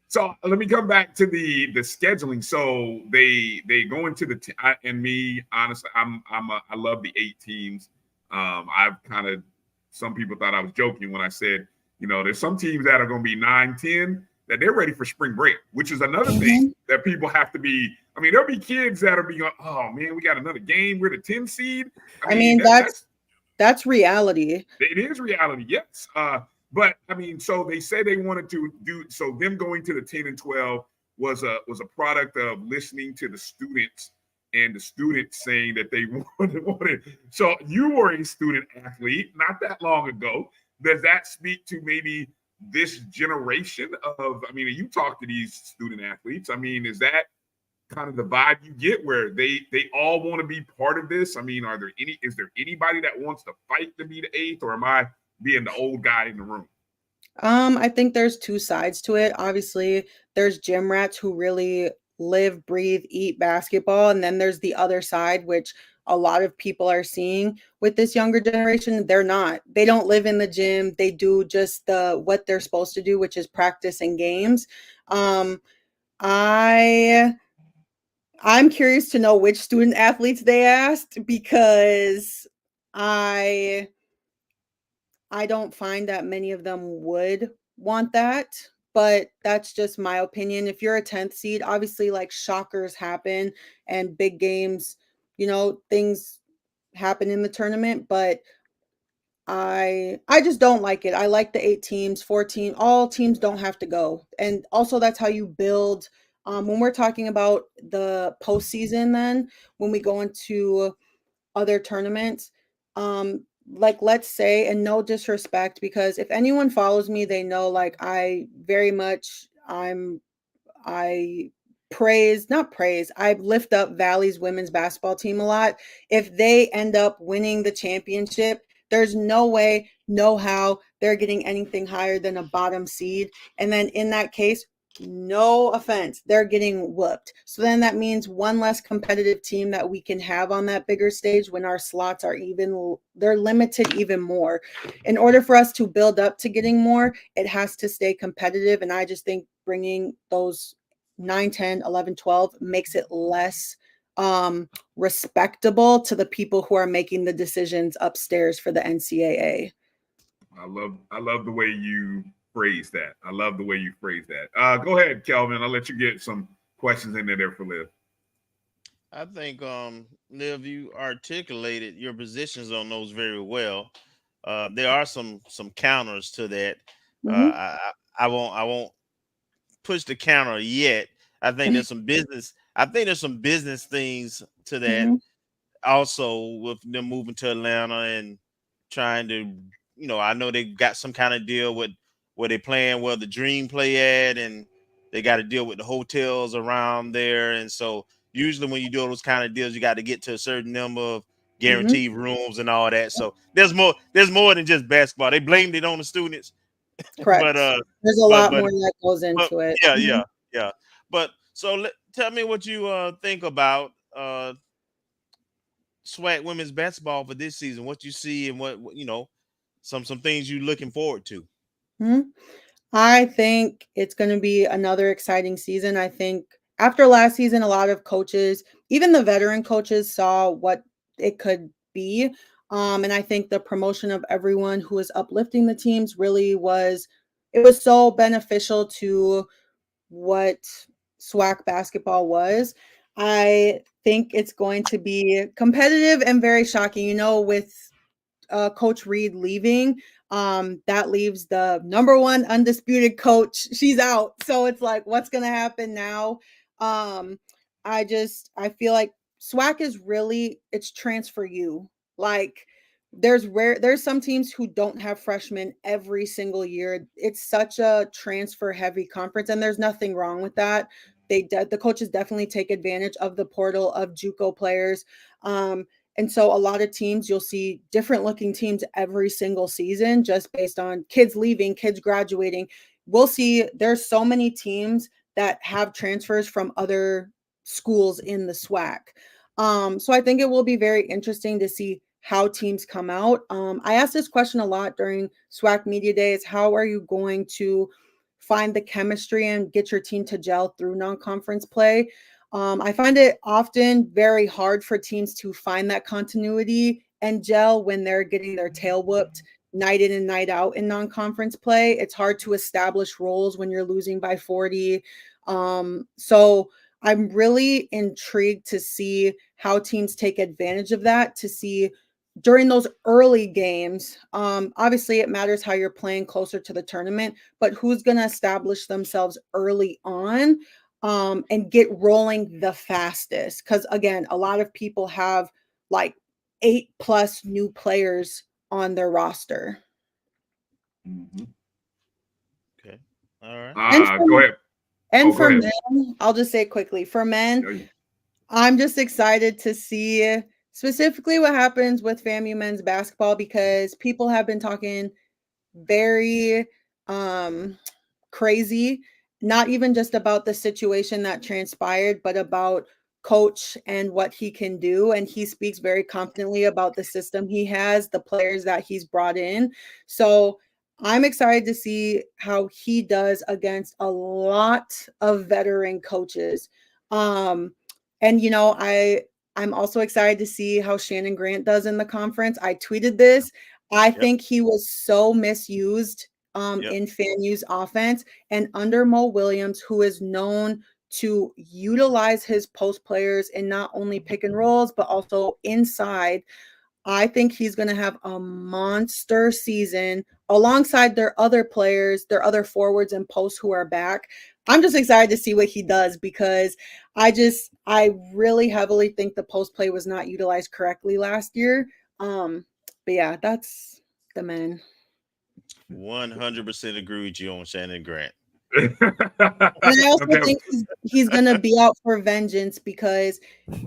So let me come back to the scheduling. So they go into and me honestly, I love the 8 teams. I've kind of, some people thought I was joking when I said, there's some teams that are going to be 9-10 that they're ready for spring break, which is another thing that people have to be. I mean, there'll be kids that'll be going, oh man, we got another game. We're the 10 seed. I mean that's reality. It is reality, yes. But I mean, so they say they wanted to do, so them going to the 10 and 12 was a product of listening to the students and the students saying that they wanted. So you were a student athlete not that long ago. Does that speak to maybe this generation of, I mean, you talk to these student athletes. I mean, is that kind of the vibe you get where they all want to be part of this? I mean, is there anybody that wants to fight to be the 8th, or am I being the old guy in the room? I think there's 2 sides to it. Obviously, there's gym rats who really live, breathe, eat basketball. And then there's the other side, which a lot of people are seeing with this younger generation. They don't live in the gym. They do just what they're supposed to do, which is practice and games. I'm curious to know which student athletes they asked, because I don't find that many of them would want that, but that's just my opinion. If you're a 10th seed, obviously like shockers happen and big games, things happen in the tournament, but I just don't like it. I like the 8 teams, 14, all teams don't have to go. And also that's how you build, when we're talking about the postseason, then when we go into other tournaments, like let's say, and no disrespect, because if anyone follows me, they know like I lift up Valley's women's basketball team a lot. If they end up winning the championship, there's no way, no how they're getting anything higher than a bottom seed. And then in that case, no offense, they're getting whooped. So then that means one less competitive team that we can have on that bigger stage when our slots are they're limited even more. In order for us to build up to getting more, it has to stay competitive. And I just think bringing those 9, 10, 11, 12 makes it less respectable to the people who are making the decisions upstairs for the NCAA. I love the way you phrase that. I love the way you phrase that. Go ahead, Kelvin. I'll let you get some questions in there for Liv. I think, Liv, you articulated your positions on those very well. There are some counters to that. I won't push the counter yet. I think there's some business. I think there's some business things to that. Also, with them moving to Atlanta and trying to, I know they got some kind of deal with where they playing where the Dream play at, and they got to deal with the hotels around there. And so usually when you do those kind of deals, you got to get to a certain number of guaranteed rooms and all that. So there's more than just basketball. They blamed it on the students. Correct. But there's a lot more that goes into it. Yeah. But so tell me what you think about SWAC women's basketball for this season. What you see and what some things you're looking forward to. I think it's going to be another exciting season. I think after last season, a lot of coaches, even the veteran coaches, saw what it could be. And I think the promotion of everyone who is uplifting the teams really was so beneficial to what SWAC basketball was. I think it's going to be competitive and very shocking. You know, with Coach Reed leaving, that leaves the number one undisputed coach. She's out. So it's like, what's going to happen now? I feel like SWAC is really, it's transfer you. Like there's some teams who don't have freshmen every single year. It's such a transfer heavy conference, and there's nothing wrong with that. The coaches definitely take advantage of the portal of JUCO players. And so a lot of teams, you'll see different looking teams every single season just based on kids leaving, kids graduating. We'll see there's so many teams that have transfers from other schools in the SWAC. So I think it will be very interesting to see how teams come out. I asked this question a lot during SWAC Media Days. How are you going to find the chemistry and get your team to gel through non-conference play? I find it often very hard for teams to find that continuity and gel when they're getting their tail whooped night in and night out in non-conference play. It's hard to establish roles when you're losing by 40. So I'm really intrigued to see how teams take advantage of that, to see during those early games. Obviously it matters how you're playing closer to the tournament, but who's going to establish themselves early on and get rolling the fastest. Because again, a lot of people have like 8+ new players on their roster. Okay. All right. Go ahead. And for ahead. men, I'll just say quickly, for men, I'm just excited to see specifically what happens with FAMU men's basketball, because people have been talking very crazy, not even just about the situation that transpired, but about coach and what he can do. And he speaks very confidently about the system he has, the players that he's brought in. So I'm excited to see how he does against a lot of veteran coaches. And, you know, I'm also excited to see how Shannon Grant does in the conference. I tweeted this. I think he was so misused in FAMU's offense, and under Mo Williams, who is known to utilize his post players in not only pick and rolls, but also inside. I think he's going to have a monster season alongside their other players, their other forwards and posts who are back. I'm just excited to see what he does, because I really heavily think the post play was not utilized correctly last year. But yeah, that's the men. 100% agree with you on Shannon Grant. And I also think he's going to be out for vengeance, because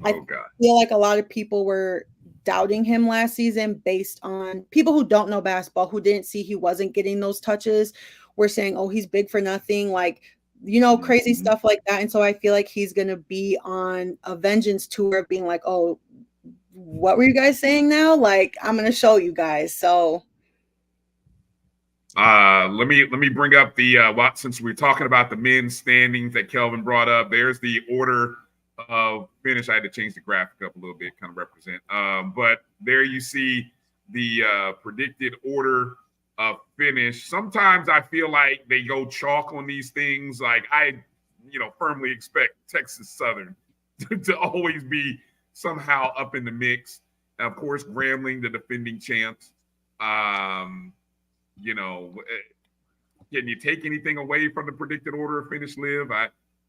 I feel like a lot of people were doubting him last season based on people who don't know basketball, who didn't see he wasn't getting those touches, were saying, oh, he's big for nothing, like, you know, crazy stuff like that. And so I feel like he's going to be on a vengeance tour, being like, oh, what were you guys saying now? Like, I'm going to show you guys. So let me bring up the since we're talking about the men's standings that Kelvin brought up. There's the order of finish. I had to change the graphic up a little bit, kind of represent. But there you see the predicted order of finish. Sometimes I feel like they go chalk on these things. Like I, firmly expect Texas Southern to always be somehow up in the mix. And of course, Grambling, the defending champs. Can you take anything away from the predicted order of finish, Liv? I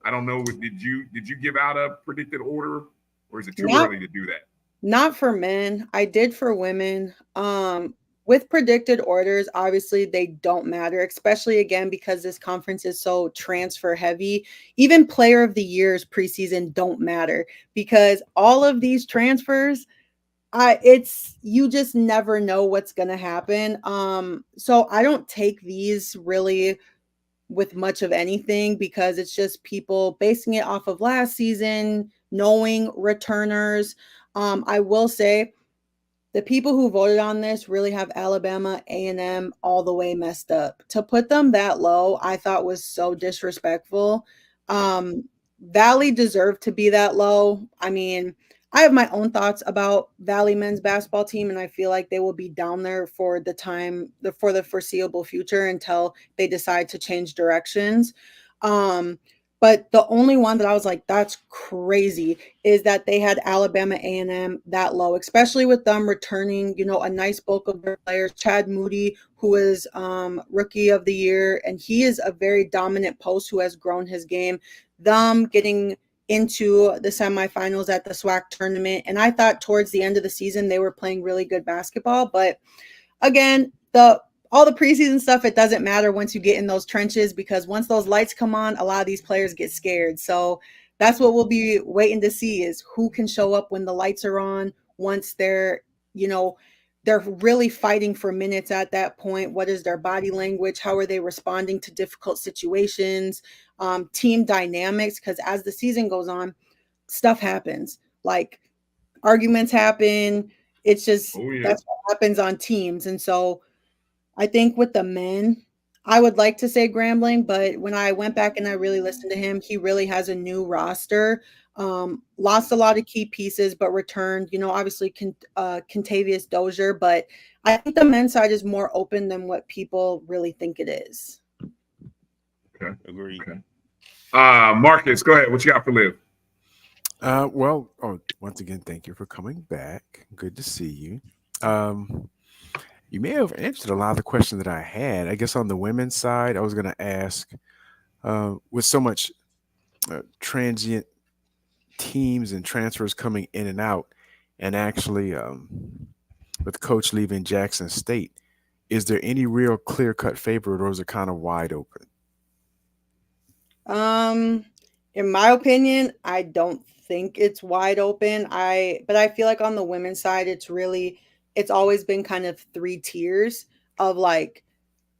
don't know. Did you give out a predicted order, or is it too early to do that? Not for men. I did for women. With predicted orders, obviously they don't matter, especially again because this conference is so transfer heavy. Even player of the years preseason don't matter, because all of these transfers, you just never know what's gonna happen. So I don't take these really with much of anything, because it's just people basing it off of last season, knowing returners. I will say the people who voted on this really have Alabama, A&M all the way messed up. To put them that low, I thought was so disrespectful. Valley deserved to be that low. I mean, I have my own thoughts about Valley men's basketball team, and I feel like they will be down there for the foreseeable future until they decide to change directions. But the only one that I was like, that's crazy, is that they had Alabama A&M that low, especially with them returning, you know, a nice bulk of their players. Chad Moody, who is rookie of the year, and he is a very dominant post who has grown his game. Them getting into the semifinals at the SWAC tournament. And I thought towards the end of the season, they were playing really good basketball. But again, all the preseason stuff, it doesn't matter once you get in those trenches, because once those lights come on, a lot of these players get scared. So that's what we'll be waiting to see, is who can show up when the lights are on, once they're, you know, they're really fighting for minutes at that point. What is their body language? How are they responding to difficult situations? Team dynamics, because as the season goes on, stuff happens. Like arguments happen. It's just that's what happens on teams. And so I think with the men, I would like to say Grambling, but when I went back and I really listened to him, he really has a new roster. Lost a lot of key pieces, but returned, you know, obviously Contavious Dozier, but I think the men's side is more open than what people really think it is. Okay. Agreed. Okay. Marcus, go ahead. What you got for Liv? Once again, thank you for coming back. Good to see you. You may have answered a lot of the questions that I had. I guess on the women's side, I was going to ask, with so much transient teams and transfers coming in and out, and actually with coach leaving Jackson State, is there any real clear-cut favorite, or is it kind of wide open? In my opinion, I don't think it's wide open. But I feel like on the women's side, it's always been kind of 3 tiers of like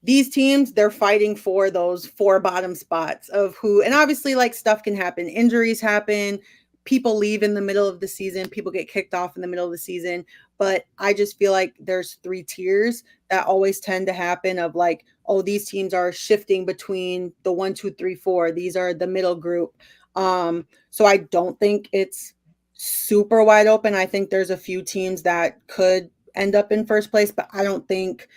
these teams, they're fighting for those 4 bottom spots of who, and obviously like stuff can happen. Injuries happen. People leave in the middle of the season. People get kicked off in the middle of the season. But I just feel like there's 3 tiers that always tend to happen of like, oh, these teams are shifting between the 1, 2, 3, 4. These are the middle group. So I don't think it's super wide open. I think there's a few teams that could end up in first place, but I don't think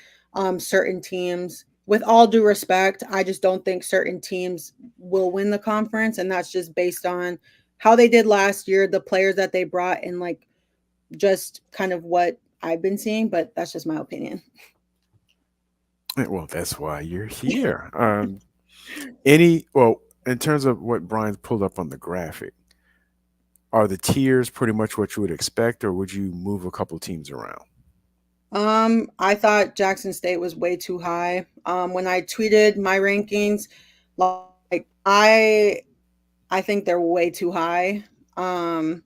certain teams, with all due respect, I just don't think certain teams will win the conference. And that's just based on how they did last year, the players that they brought, and like just kind of what I've been seeing, but that's just my opinion. Well, that's why you're here. In terms of what Brian pulled up on the graphic, are the tiers pretty much what you would expect, or would you move a couple teams around? I thought Jackson State was way too high. When I tweeted my rankings, like I think they're way too high. And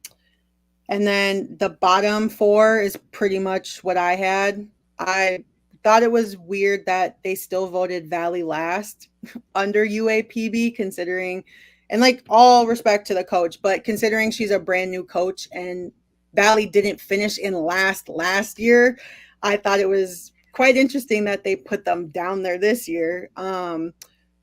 then the bottom 4 is pretty much what I had. I thought it was weird that they still voted Valley last under UAPB, considering, and like all respect to the coach, but considering she's a brand new coach and Valley didn't finish in last year, I thought it was quite interesting that they put them down there this year.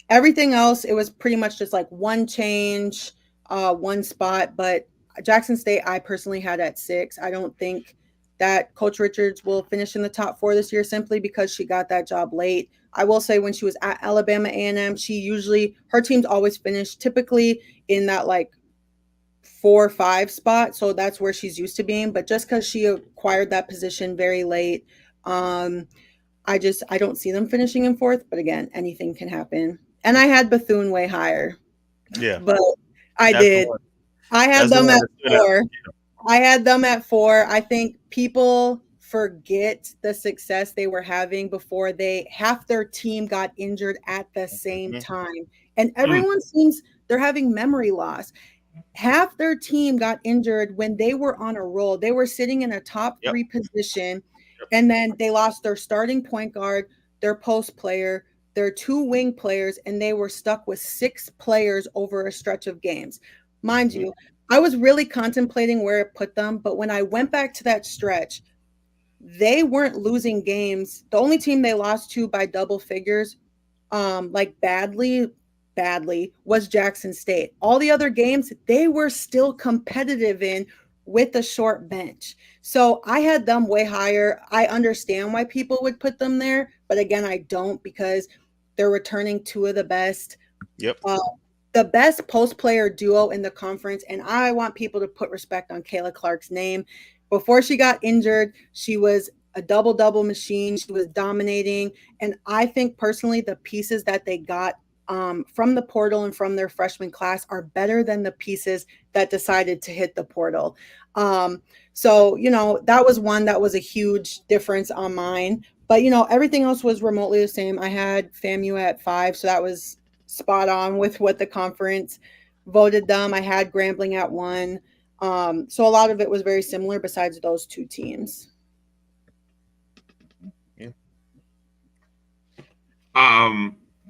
Everything else, it was pretty much just like one change, one spot, but Jackson State, I personally had at 6. I don't think that Coach Richards will finish in the top 4 this year simply because she got that job late. I will say when she was at Alabama A&M, her teams always finished typically in that like 4 or 5 spot. So that's where she's used to being. But just because she acquired that position very late, I don't see them finishing in 4th. But again, anything can happen. And I had Bethune way higher. Yeah. But I did. I had them at 4. I had them at 4. I think people forget the success they were having before half their team got injured at the same time. And everyone seems they're having memory loss. Half their team got injured when they were on a roll. They were sitting in a top 3 position, and then they lost their starting point guard, their post player, their 2 wing players, and they were stuck with 6 players over a stretch of games. Mind you, I was really contemplating where it put them, but when I went back to that stretch, they weren't losing games. The only team they lost to by double figures, like badly, was Jackson State. All the other games, they were still competitive in with a short bench. So I had them way higher. I understand why people would put them there, but again, I don't, because they're returning 2 of the best. the best post player duo in the conference. And I want people to put respect on Kayla Clark's name. Before she got injured, she was a double machine. She was dominating. And I think personally, the pieces that they got from the portal and from their freshman class are better than the pieces that decided to hit the portal. So, that was one that was a huge difference on mine. But, everything else was remotely the same. I had FAMU at 5, so that was spot on with what the conference voted them. I had Grambling at 1. So a lot of it was very similar besides those two teams. Yeah.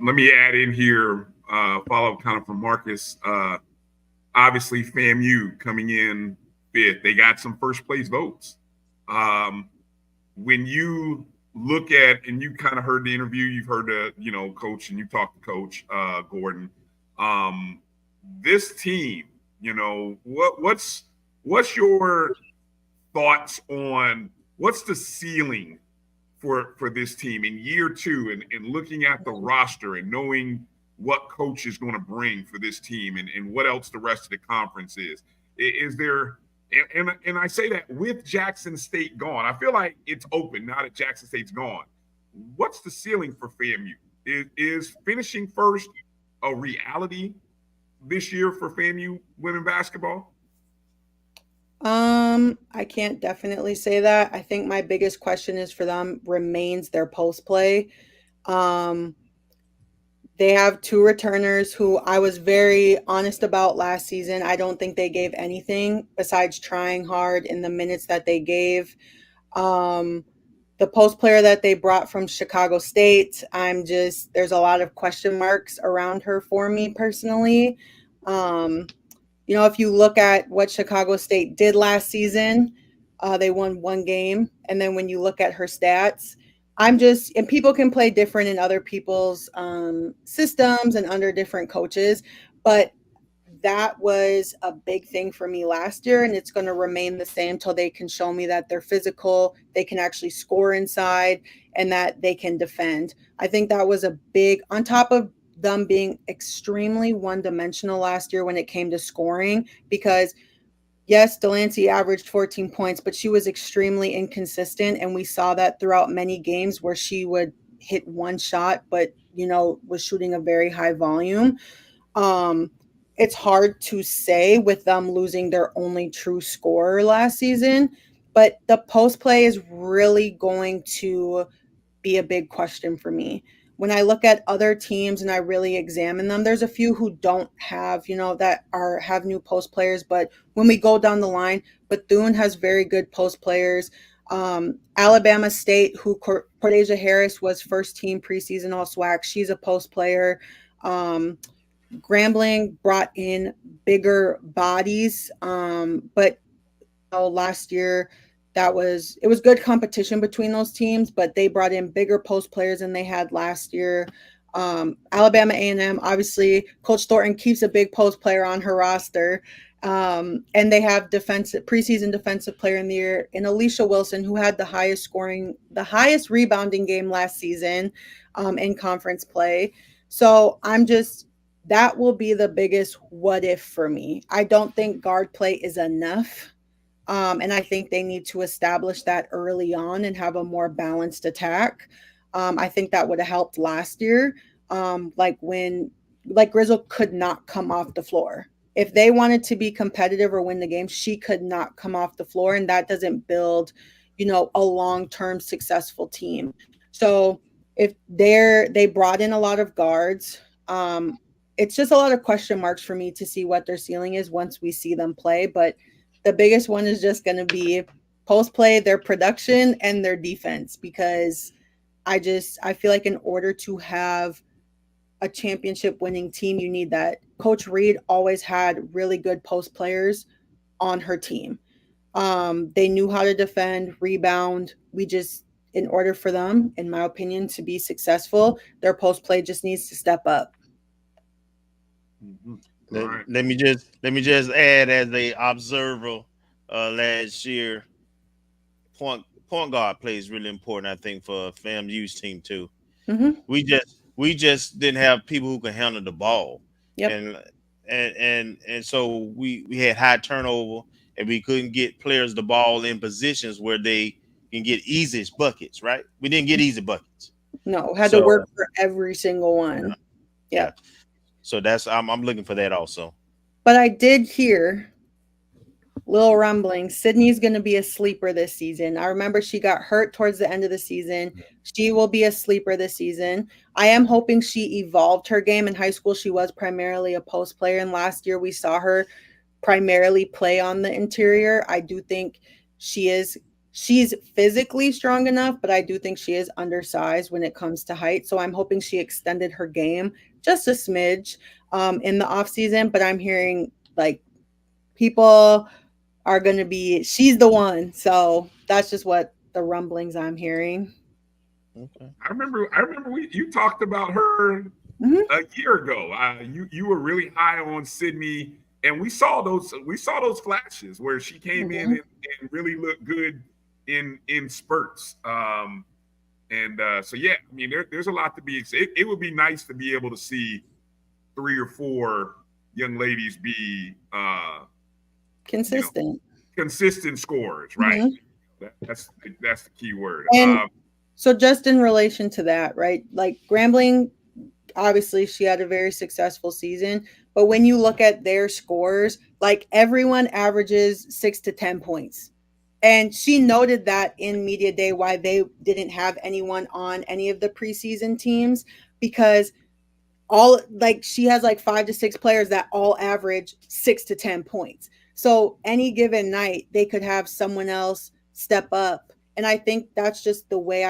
Let me add in here, follow up kind of from Marcus. Obviously, FAMU coming in 5th. They got some first place votes. When you look at, and you kind of heard the interview, you've heard the, coach, and you talked to Coach Gordon. This team, what's your thoughts on what's the ceiling for this team in year 2 and looking at the roster and knowing what coach is going to bring for this team and what else the rest of the conference is? Is there, and I say that with Jackson State gone, I feel like it's open now that Jackson State's gone. What's the ceiling for FAMU? Is finishing first a reality this year for FAMU women basketball? I can't definitely say that. I think my biggest question is for them remains their post play. They have 2 returners who I was very honest about last season. I don't think they gave anything besides trying hard in the minutes that they gave. The post player that they brought from Chicago State, there's a lot of question marks around her for me personally. If you look at what Chicago State did last season, they won 1 game. And then when you look at her stats, and people can play different in other people's systems and under different coaches, but that was a big thing for me last year, and it's going to remain the same till they can show me that they're physical, they can actually score inside, and that they can defend. I think that was a big, on top of them being extremely one-dimensional last year when it came to scoring, because yes, Delancey averaged 14 points, but she was extremely inconsistent, and we saw that throughout many games where she would hit 1 shot, but, was shooting a very high volume. It's hard to say with them losing their only true scorer last season, but the post play is really going to be a big question for me. When I look at other teams and I really examine them, there's a few who don't have, have new post players. But when we go down the line, Bethune has very good post players. Alabama State, who Cordesia Harris was first team preseason all SWAC, she's a post player. Grambling brought in bigger bodies, but last year it was good competition between those teams, but they brought in bigger post players than they had last year. Alabama A&M, obviously, Coach Thornton keeps a big post player on her roster, and they have preseason defensive player in the year in Alicia Wilson, who had the highest rebounding game last season in conference play. So that will be the biggest what if for me. I don't think guard play is enough. And I think they need to establish that early on and have a more balanced attack. I think that would have helped last year. Like Grizzle could not come off the floor. If they wanted to be competitive or win the game, she could not come off the floor. And that doesn't build, a long-term successful team. So if they brought in a lot of guards, it's just a lot of question marks for me to see what their ceiling is once we see them play. But the biggest one is just going to be post play, their production, and their defense, because I feel like in order to have a championship winning team, you need that. Coach Reed always had really good post players on her team. They knew how to defend, rebound. In order for them, in my opinion, to be successful, their post play just needs to step up. Mm-hmm. Let me just add, as a observer last year, point guard plays really important, I think, for FAMU's team too. Mm-hmm. We just didn't have people who can handle the ball. Yep. And and so we had high turnover, and we couldn't get players the ball in positions where they can get easy buckets. Right? We didn't get easy buckets. No, had to work for every single one. Yeah. So that's I'm looking for that also. But I did hear little rumbling. Sydney's going to be a sleeper this season. I remember she got hurt towards the end of the season. She will be a sleeper this season. I am hoping she evolved her game. In high school, she was primarily a post player, and last year we saw her primarily play on the interior. I do think she's physically strong enough, but I do think she is undersized when it comes to height. So I'm hoping she extended her game just a smidge in the off season. But I'm hearing like people are going to be, she's the one. So that's just what the rumblings I'm hearing. Okay. I remember you talked about her a year ago. You were really high on Sydney, and we saw those flashes where she came in and really looked good in spurts. So yeah, I mean there's a lot to be excited. It would be nice to be able to see 3 or 4 young ladies be consistent scorers, right? That's the key word. And so just in relation to that, right? Like Grambling, obviously she had a very successful season, but when you look at their scores, like everyone averages 6 to 10 points. And she noted that in media day why they didn't have anyone on any of the preseason teams, because she has like 5 to 6 players that all average 6 to 10 points. So any given night they could have someone else step up. And I think that's just the way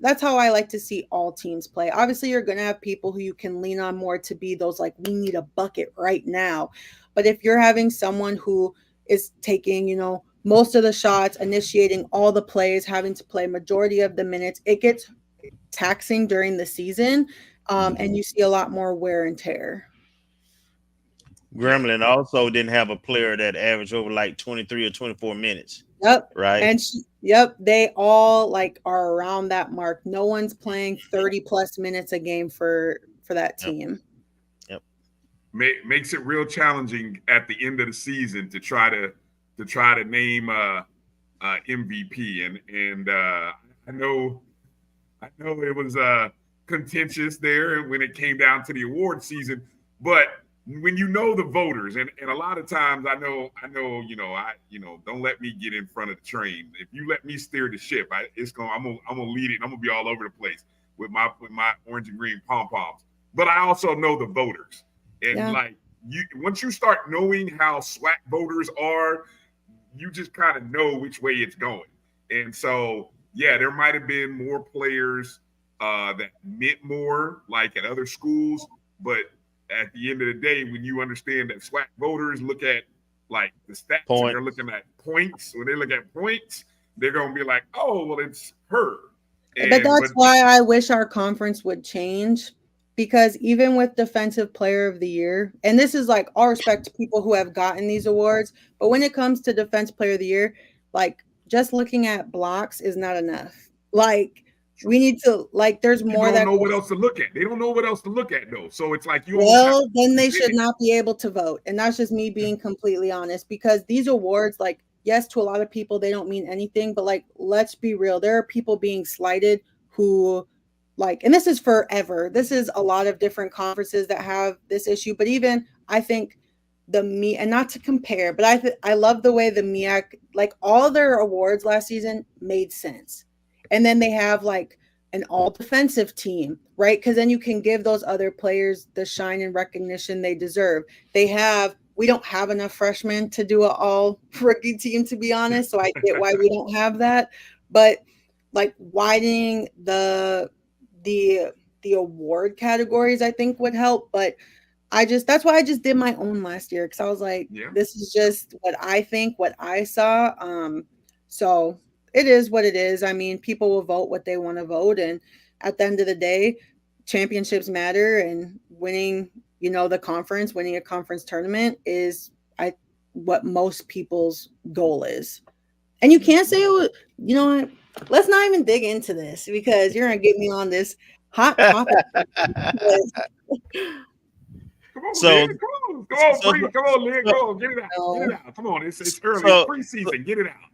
that's how I like to see all teams play. Obviously you're going to have people who you can lean on more to be those, like, we need a bucket right now. But if you're having someone who is taking, most of the shots, initiating all the plays, having to play majority of the minutes, it gets taxing during the season. And you see a lot more wear and tear. Gremlin also didn't have a player that averaged over like 23 or 24 minutes. Yep. Right. And they all are around that mark. No one's playing 30 plus minutes a game for that team. Yep. Makes it real challenging at the end of the season to try to name MVP. And I know it was contentious there when it came down to the award season, but when you know the voters, and a lot of times I know, don't let me get in front of the train. If you let me steer the ship, I'm gonna lead it. And I'm gonna be all over the place with my orange and green pom poms. But I also know the voters, and once you start knowing how SWAC voters are, you just kind of know which way it's going. And so yeah, there might have been more players that meant more, like at other schools, but at the end of the day, when you understand that SWAC voters look at like the stats, and they're looking at points. When they look at points, they're gonna be like, "Oh, well, it's her." But that's why I wish our conference would change, because even with Defensive Player of the Year, and this is like all respect to people who have gotten these awards, but when it comes to Defense Player of the Year, like just looking at blocks is not enough. Like, we need to, there's more that. They don't know what else to look at. They don't know what else to look at, though. So it's like then they should not be able to vote. And that's just me being completely honest, because these awards, yes, to a lot of people, they don't mean anything. But let's be real. There are people being slighted who, and this is forever. This is a lot of different conferences that have this issue. But even I think and not to compare, but I love the way the MEAC, all their awards last season made sense. And then they have an all defensive team, right? Because then you can give those other players the shine and recognition they deserve. We don't have enough freshmen to do an all rookie team, to be honest. So I get why we don't have that. But widening the award categories, I think would help. But that's why I just did my own last year. Because I was this is just what I think, what I saw. So it is what it is. I mean, people will vote what they want to vote. And at the end of the day, championships matter, and winning, the conference, winning a conference tournament is what most people's goal is. And you can't say, let's not even dig into this, because you're going to get me on this hot topic. Come Come on, So- Liv. Come on, so- Bree. Come on, Liv. Go. Get it out. Get it out. Come on. It's early. It's preseason. Get it out.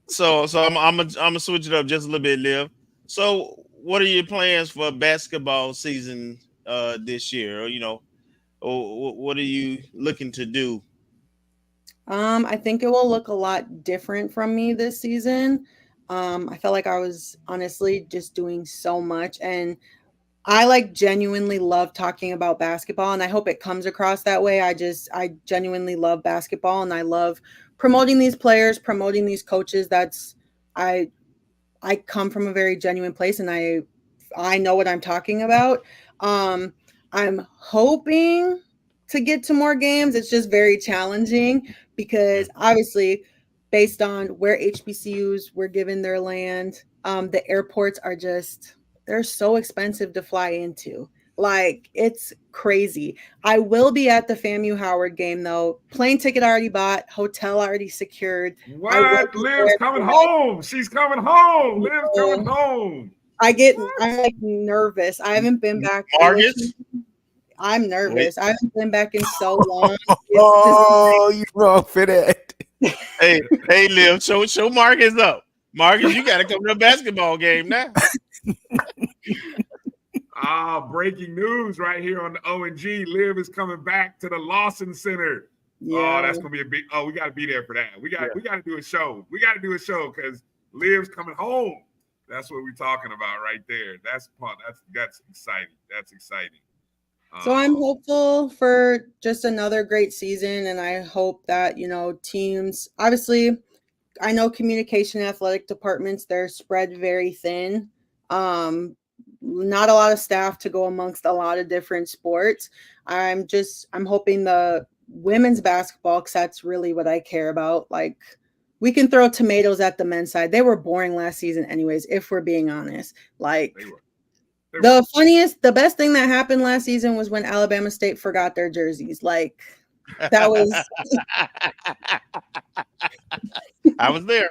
So I'm gonna switch it up just a little bit, Liv. So what are your plans for basketball season this year? Or, you know, or what are you looking to do? I think it will look a lot different from me this season. I felt like I was honestly just doing so much, and I genuinely love talking about basketball, and I hope it comes across that way. I genuinely love basketball, and I love promoting these players, promoting these coaches. I come from a very genuine place, and I know what I'm talking about. I'm hoping to get to more games. It's just very challenging because obviously based on where HBCUs were given their land, the airports are they're so expensive to fly into. It's crazy. I will be at the FAMU Howard game though. Plane ticket already bought, hotel already secured. What? Liv's coming home. She's coming home. Liv's coming home. I'm nervous. I haven't been back. Marcus? I'm nervous. I haven't been back in so long. Oh, you wrong for that. Hey, Liv, show Marcus up. Marcus, you got to come to a basketball game now. Breaking news right here on the O&G. Liv is coming back to the Lawson Center. Yeah. Oh, that's gonna be a big. Oh, we got to be there for that. We got to do a show. We got to do a show because Liv's coming home. That's what we're talking about right there. That's exciting. That's exciting. So I'm hopeful for just another great season, and I hope that teams. Obviously, I know communication athletic departments, they're spread very thin. Not a lot of staff to go amongst a lot of different sports. I'm hoping the women's basketball, because that's really what I care about. We can throw tomatoes at the men's side. They were boring last season anyways, if we're being honest. They were. The best thing that happened last season was when Alabama State forgot their jerseys. That was I was there.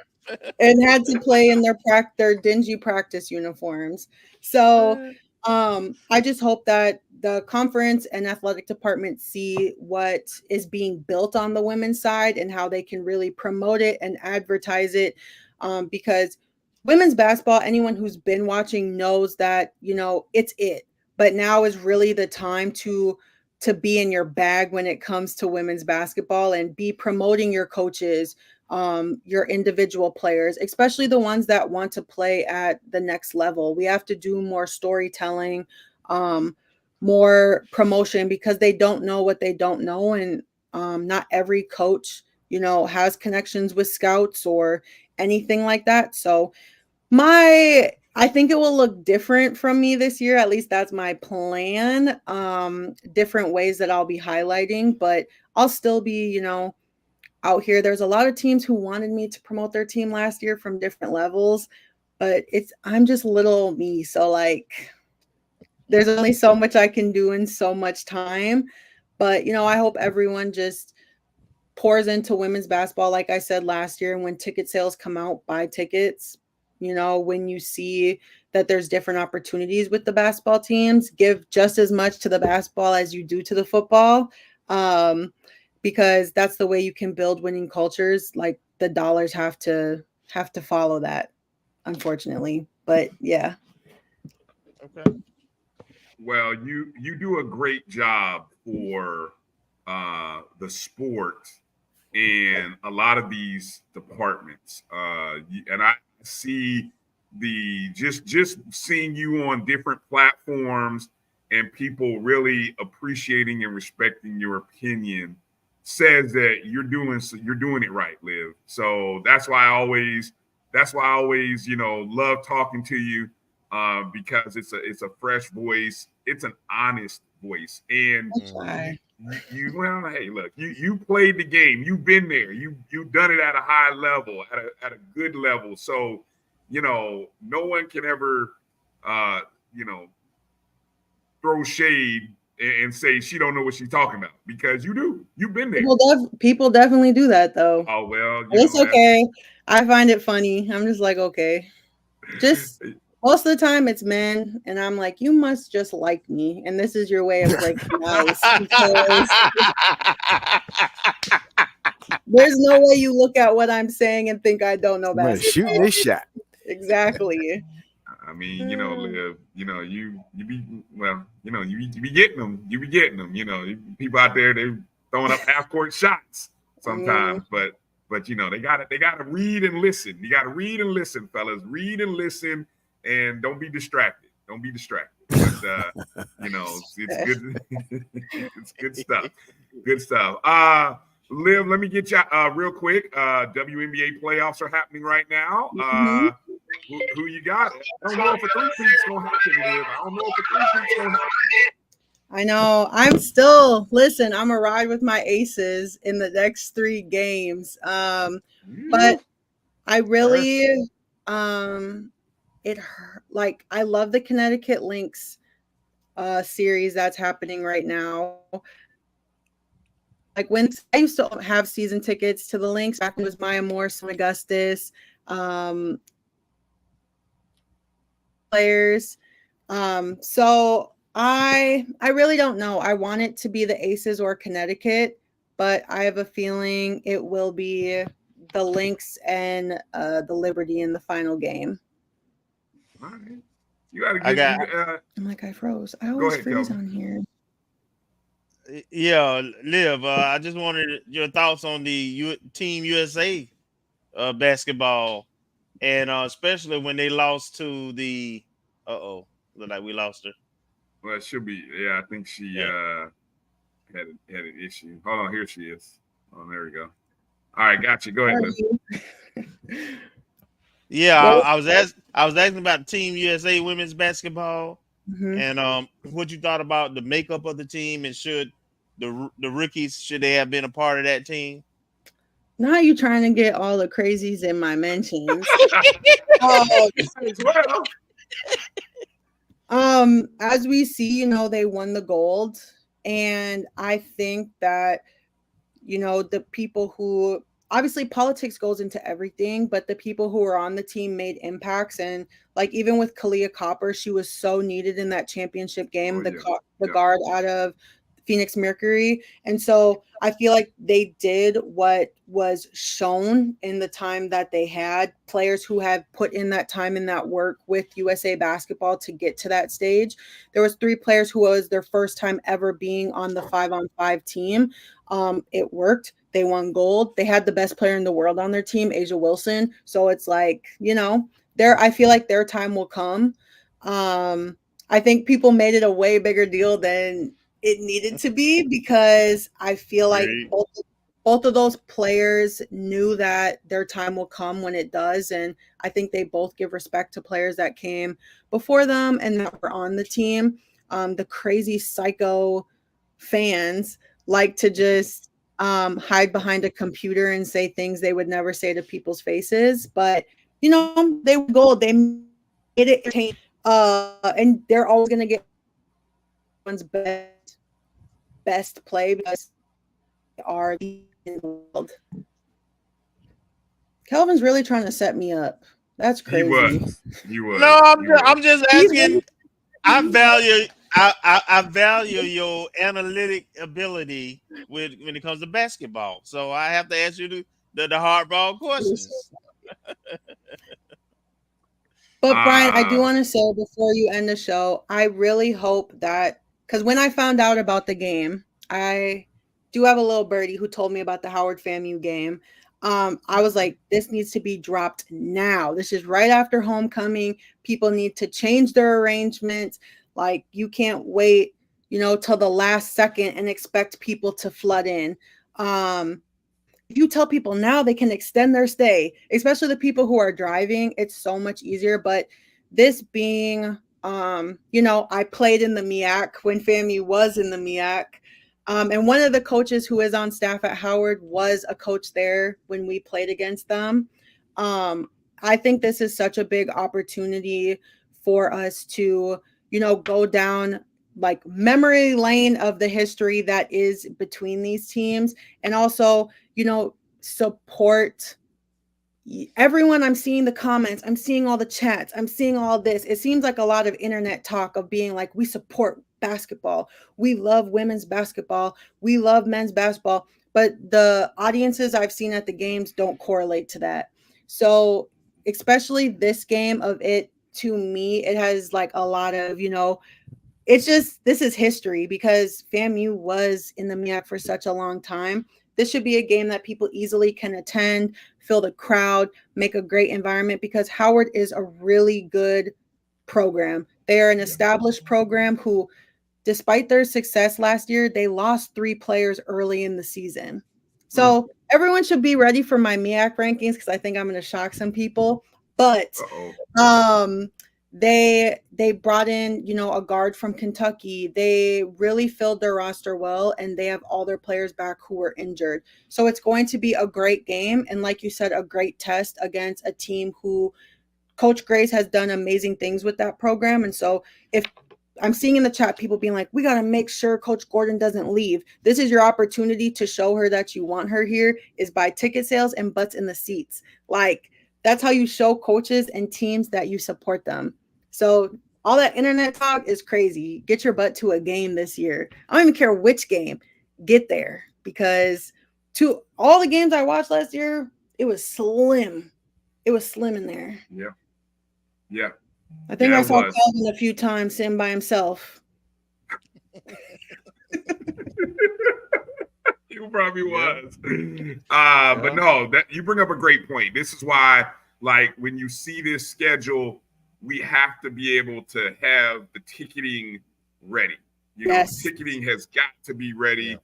And had to play in their dingy practice uniforms. So I just hope that the conference and athletic department see what is being built on the women's side and how they can really promote it and advertise it, because women's basketball, anyone who's been watching knows that, it's it. But now is really the time to be in your bag when it comes to women's basketball and be promoting your coaches, your individual players, especially the ones that want to play at the next level. We have to do more storytelling, more promotion, because they don't know what they don't know. And not every coach, has connections with scouts or anything like that. So I think it will look different from me this year. At least that's my plan. Different ways that I'll be highlighting, but I'll still be, out here. There's a lot of teams who wanted me to promote their team last year from different levels, but I'm just little me. So there's only so much I can do in so much time. But, I hope everyone just pours into women's basketball. Like I said last year, and when ticket sales come out, buy tickets. When you see that there's different opportunities with the basketball teams, give just as much to the basketball as you do to the football, because that's the way you can build winning cultures. The dollars have to follow that, unfortunately. But yeah. Okay. Well, you do a great job for the sport and a lot of these departments, and I see just seeing you on different platforms and people really appreciating and respecting your opinion says that you're doing it right, Liv. So that's why I always love talking to you, because it's a fresh voice, it's an honest voice, and hey, look, you played the game, you've been there, you've done it at a high level, at a good level. So no one can ever throw shade and say she don't know what she's talking about, because you do. You've been there. People definitely do that though. Oh well, it's okay. I find it funny. I'm just okay. Just Most of the time it's men, and I'm like, you must just like me, and this is your way of breaking ice. Because there's no way you look at what I'm saying and think I don't know basketball. Shoot this shot. Exactly. I mean, Liv, you be getting them. You be getting them. People out there, they throwing up half court shots sometimes, but they gotta read and listen. You gotta read and listen, fellas. Read and listen, and don't be distracted. Don't be distracted. But, it's good. It's good stuff. Good stuff. Liv, let me get you real quick. WNBA playoffs are happening right now. Who you got? I don't know if a three-peat's gonna happen, Liv. I don't know if a three-peat's gonna happen. I know. I'm a ride with my aces in the next 3 games. But I really I love the Connecticut Lynx series that's happening right now. Like when I used to have season tickets to the Lynx, back when it was Maya Morse and Augustus players. So I really don't know. I want it to be the Aces or Connecticut, but I have a feeling it will be the Lynx and the Liberty in the final game. All right. You gotta I'm like, I froze. I always freeze on here. Yeah, Liv, I just wanted your thoughts on the Team USA basketball, and especially when they lost to the look like we lost her. Well, it should be. Yeah, I think she had an issue. Hold on, here she is. Oh, there we go. All right, got you. Go ahead, Liv. Yeah, I was asking about Team USA women's basketball, and what you thought about the makeup of the team, and should the rookies should they have been a part of that team? Now you trying to get all the crazies in my mentions. As we see, they won the gold, and I think that the people who obviously politics goes into everything, but the people who were on the team made impacts. And like, even with Kalia Copper, she was so needed in that championship game, the guard out of Phoenix Mercury. And so I feel like they did what was shown in the time that they had, players who have put in that time and that work with USA basketball to get to that stage. There was 3 players who was their first time ever being on the 5-on-5 team. It worked. They won gold. They had the best player in the world on their team, Asia Wilson. So it's like, I feel like their time will come. I think people made it a way bigger deal than it needed to be, because I feel like both of those players knew that their time will come when it does. And I think they both give respect to players that came before them and that were on the team. The crazy psycho fans like to just hide behind a computer and say things they would never say to people's faces. But, they were gold. They made it entertaining. And they're always going to get one's best play because they are in the world. Kelvin's really trying to set me up. That's crazy. You would. No, I'm just asking. I value your analytic ability when it comes to basketball. So I have to ask you the hardball questions. But Bryan, I do want to say before you end the show, I really hope that, because when I found out about the game, I do have a little birdie who told me about the Howard FAMU game. I was like, this needs to be dropped now. This is right after homecoming. People need to change their arrangements. Like, you can't wait, till the last second and expect people to flood in. If you tell people now, they can extend their stay, especially the people who are driving. It's so much easier. But this being, I played in the MEAC when FAMU was in the MEAC. And one of the coaches who is on staff at Howard was a coach there when we played against them. I think this is such a big opportunity for us to, go down like memory lane of the history that is between these teams, and also, support everyone, I'm seeing the comments, I'm seeing all the chats, I'm seeing all this. It seems like a lot of internet talk of being like, we support basketball, we love women's basketball, we love men's basketball, but the audiences I've seen at the games don't correlate to that. So especially this game of it, to me, it has like a lot of, it's just, this is history because FAMU was in the MEAC for such a long time. This should be a game that people easily can attend, fill the crowd, make a great environment, because Howard is a really good program. They are an established program who, despite their success last year, they lost 3 players early in the season. So everyone should be ready for my MEAC rankings because I think I'm going to shock some people. But they brought in, a guard from Kentucky. They really filled their roster well, and they have all their players back who were injured. So it's going to be a great game. And like you said, a great test against a team who Coach Grace has done amazing things with that program. And so if I'm seeing in the chat people being like, we got to make sure Coach Gordon doesn't leave. This is your opportunity to show her that you want her here, is by ticket sales and butts in the seats. Like, that's how you show coaches and teams that you support them. So all that internet talk is crazy. Get your butt to a game this year. I don't even care which game. Get there, because to all the games I watched last year, it was slim. It was slim in there. Yeah. Yeah. I think I saw Kelvin a few times sitting by himself. He probably was. But no, that you bring up a great point. This is why, like, when you see this schedule, we have to be able to have the ticketing ready. Ticketing has got to be ready.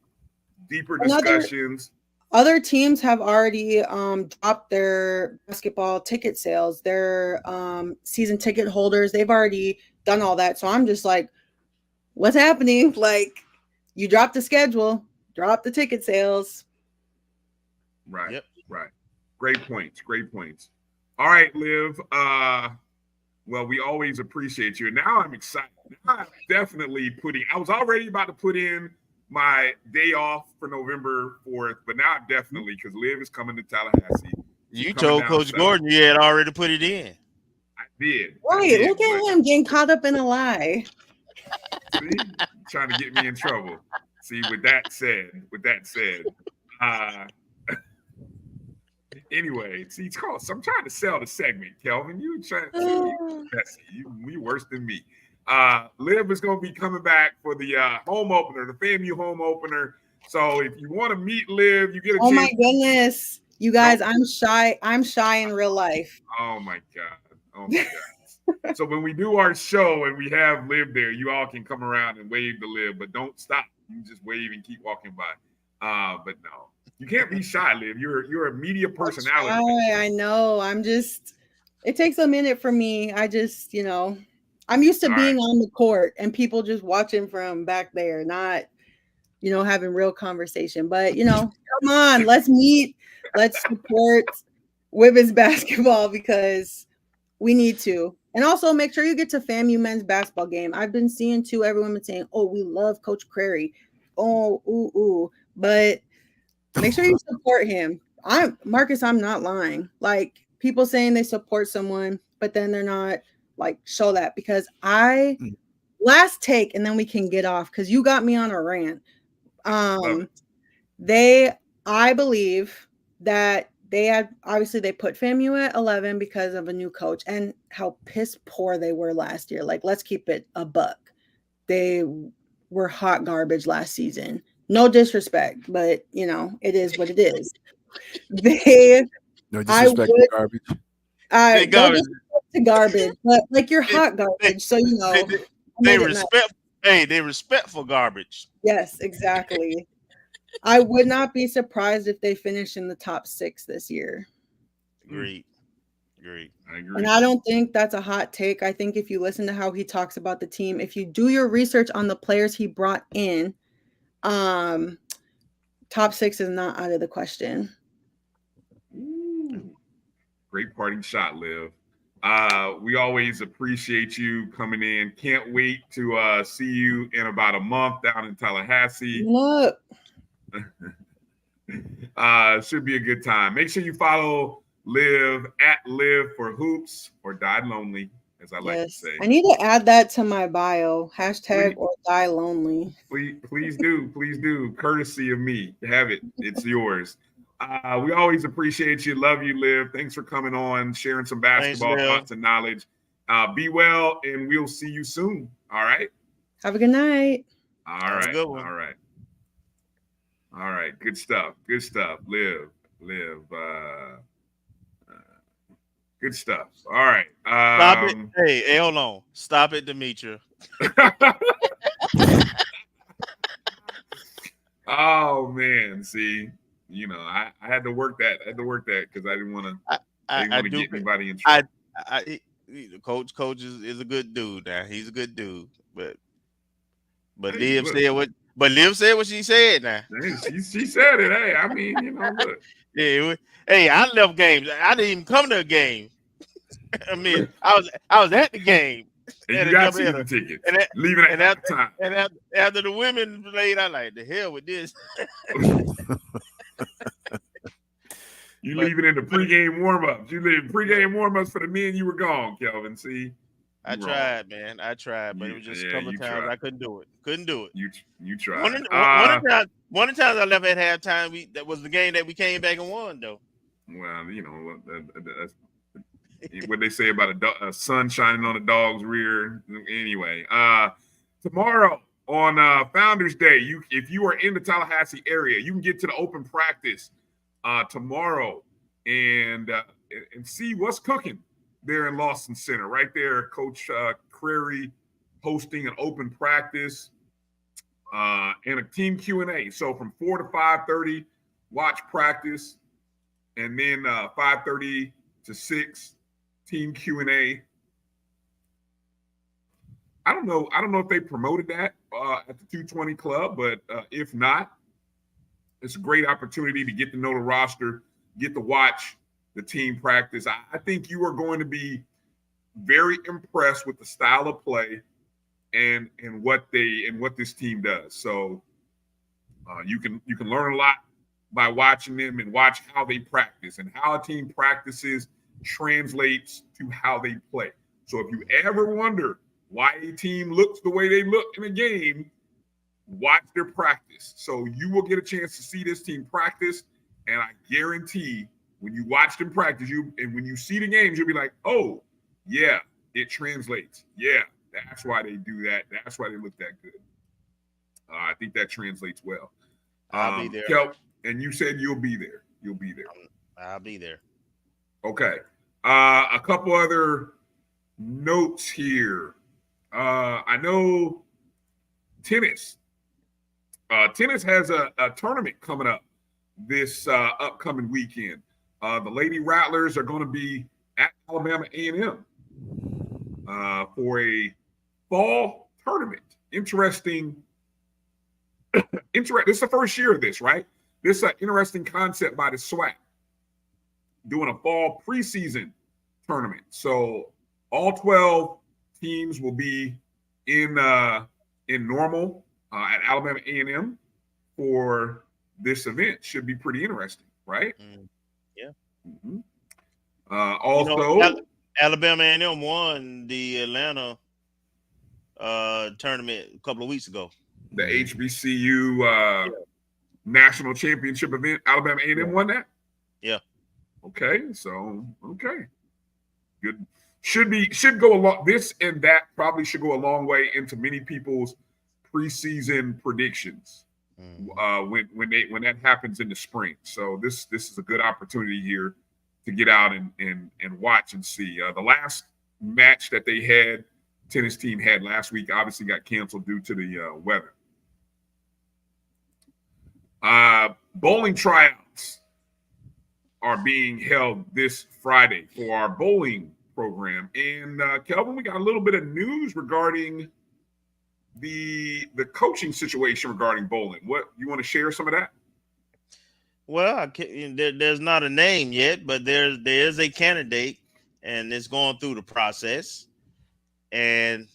Deeper discussions. Other teams have already dropped their basketball ticket sales, their season ticket holders. They've already done all that. So I'm just like, what's happening? Like, you drop the schedule, drop the ticket sales. Right. Yep. Right. Great points. Great points. All right, Liv. Well, we always appreciate you. And now I'm excited. Now I'm definitely I was already about to put in my day off for November 4th, but now definitely, because Liv is coming to Tallahassee. You told Coach Gordon you had already put it in. I did. Right. Look at him getting caught up in a lie. See? Trying to get me in trouble. See, with that said, anyway, see, it's called. So I'm trying to sell the segment, Kelvin. You trying to you worse than me. Liv is going to be coming back for the home opener, the FAMU home opener. So if you want to meet Liv, you get a chance. Oh my goodness, you guys, I'm shy. I'm shy in real life. Oh my God. Oh my God. So when we do our show and we have Liv there, you all can come around and wave to Liv, but don't stop. You just wave and keep walking by. But no, you can't be shy, Liv. You're a media personality. I know. It takes a minute for me. I'm used to being on the court and people just watching from back there, not, having real conversation. But, come on, let's meet. Let's support women's basketball because we need to. And also make sure you get to FAMU men's basketball game. I've been seeing too, everyone been saying, oh, we love Coach Crary. Oh, ooh. But make sure you support him. Marcus, I'm not lying. Like, people saying they support someone, but then they're not. Like, show that, because last take, and then we can get off because you got me on a rant. I believe that they put FAMU at 11 because of a new coach and how piss poor they were last year. Like, let's keep it a buck. They were hot garbage last season. No disrespect, but it is what it is. No disrespect to garbage. Garbage, but like you're hot garbage, so they respectful garbage. Yes, exactly. I would not be surprised if they finish in the top 6 this year. Agreed. I agree. And I don't think that's a hot take. I think if you listen to how he talks about the team, if you do your research on the players he brought in, top 6 is not out of the question. Great parting shot, Liv. We always appreciate you coming in. Can't wait to see you in about a month down in Tallahassee. Look. Should be a good time. Make sure you follow Liv at Liv For Hoops or Die Lonely, as I like to say. I need to add that to my bio. Hashtag Please. or die lonely. Please do. Courtesy of me. Have it. It's yours. We always appreciate you. Love you, Liv. Thanks for coming on, sharing some basketball thoughts and knowledge. Be well, and we'll see you soon. All right? Have a good night. All right. a good one. All right. Good stuff. Liv. Good stuff. All right. Stop it. Hey, hold on. Stop it, Demetra. Oh man, see, I had to work that. Because I didn't want to get anybody in trouble. Coach is a good dude. Now he's a good dude, but Hey, Liv look. said what she said. Now She said it. Hey, I mean, look. yeah. Hey, I left games. I didn't even come to a game. I mean, I was at the game. And you got season tickets. Leaving at that time. And after the women played, I like the hell with this. You leaving in the pregame warm-ups. You leaving pregame warm-ups for the men. You were gone, Kelvin. See, I tried, man. But it was just a couple of times I couldn't do it. You tried. One of the times I left at halftime, that was the game that we came back and won, though. Well, that's what they say about a sun shining on a dog's rear. Anyway, tomorrow on Founders Day, if you are in the Tallahassee area, you can get to the open practice tomorrow and see what's cooking there in Lawson Center. Right there, Coach Crary hosting an open practice and a team Q&A. So from 4 to 5:30, watch practice, and then 5:30 to 6. Team Q&A. I don't know if they promoted that at the 220 Club, but if not, it's a great opportunity to get to know the roster, get to watch the team practice. I think you are going to be very impressed with the style of play and what this team does. So you can learn a lot by watching them and watch how they practice, and how a team practices translates to how they play. So if you ever wonder why a team looks the way they look in a game, watch their practice. So you will get a chance to see this team practice, and I guarantee when you watch them practice, and when you see the games, you'll be like, oh, yeah, it translates. Yeah, that's why they do that. That's why they look that good. I think that translates well. I'll be there. Kel, and you said you'll be there. You'll be there. I'll be there. Okay. A couple other notes here. I know tennis. Tennis has a tournament coming up this upcoming weekend. The Lady Rattlers are going to be at Alabama A&M for a fall tournament. Interesting. This is the first year of this, right? This is an interesting concept by the SWAC, doing a fall preseason tournament. So all 12 teams will be in Normal at Alabama A&M for this event. Should be pretty interesting, right? Yeah. Mm-hmm. Also, Alabama A&M won the Atlanta tournament a couple of weeks ago. The HBCU national championship event. Alabama A&M won that. Yeah. Okay. So good. Should go a lot. This and that probably should go a long way into many people's preseason predictions when that happens in the spring. So this is a good opportunity here to get out and watch and see. The last match that they had, tennis team had last week, obviously got canceled due to the weather. Bowling tryouts are being held this Friday for our bowling program. And Kelvin, we got a little bit of news regarding the coaching situation regarding bowling. What you want to share some of that? Well, there's not a name yet, but there is a candidate, and it's going through the process. And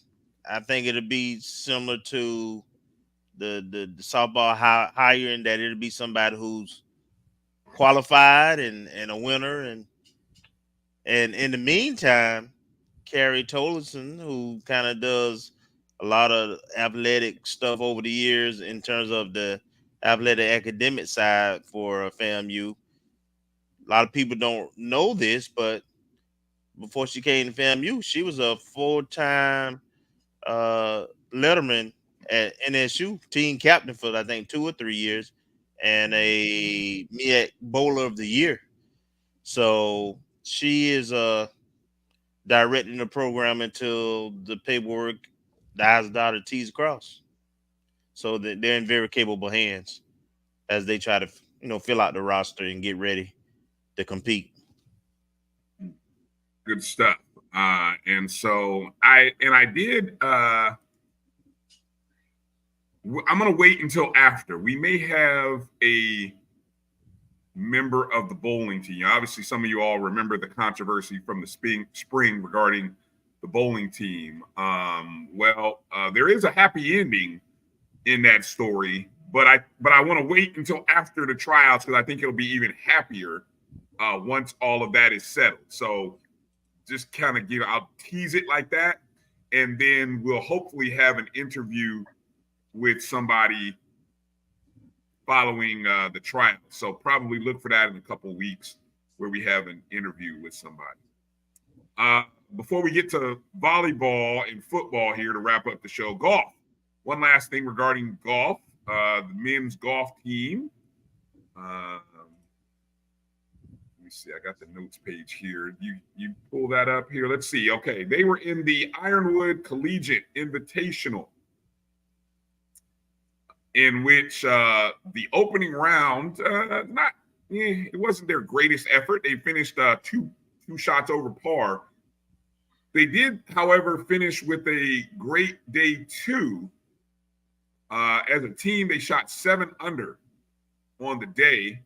I think it'll be similar to the softball hiring, that it'll be somebody who's qualified and a winner, and And in the meantime, Carrie Tollison, who kind of does a lot of athletic stuff over the years in terms of the athletic academic side for FAMU. A lot of people don't know this, but before she came to FAMU, she was a full-time letterman at NSU, team captain for I think 2 or 3 years, and a MEAC Bowler of the Year. So she is directing the program until the paperwork I's dotted, T's crossed. So that they're in very capable hands as they try to fill out the roster and get ready to compete. Good stuff. And so I did. I'm going to wait until after. We may have a member of the bowling team. Obviously, some of you all remember the controversy from the spring regarding the bowling team. There is a happy ending in that story, but I want to wait until after the tryouts because I think it'll be even happier once all of that is settled. So just kind of I'll tease it like that, and then we'll hopefully have an interview with somebody following the trial. So probably look for that in a couple of weeks where we have an interview with somebody. Before we get to volleyball and football here to wrap up the show, golf. One last thing regarding golf, the men's golf team. Let me see. I got the notes page here. You pull that up here. Let's see. Okay, they were in the Ironwood Collegiate Invitational, in which the opening round, it wasn't their greatest effort. They finished two shots over par. They did, however, finish with a great day 2. As a team, they shot 7 under on the day,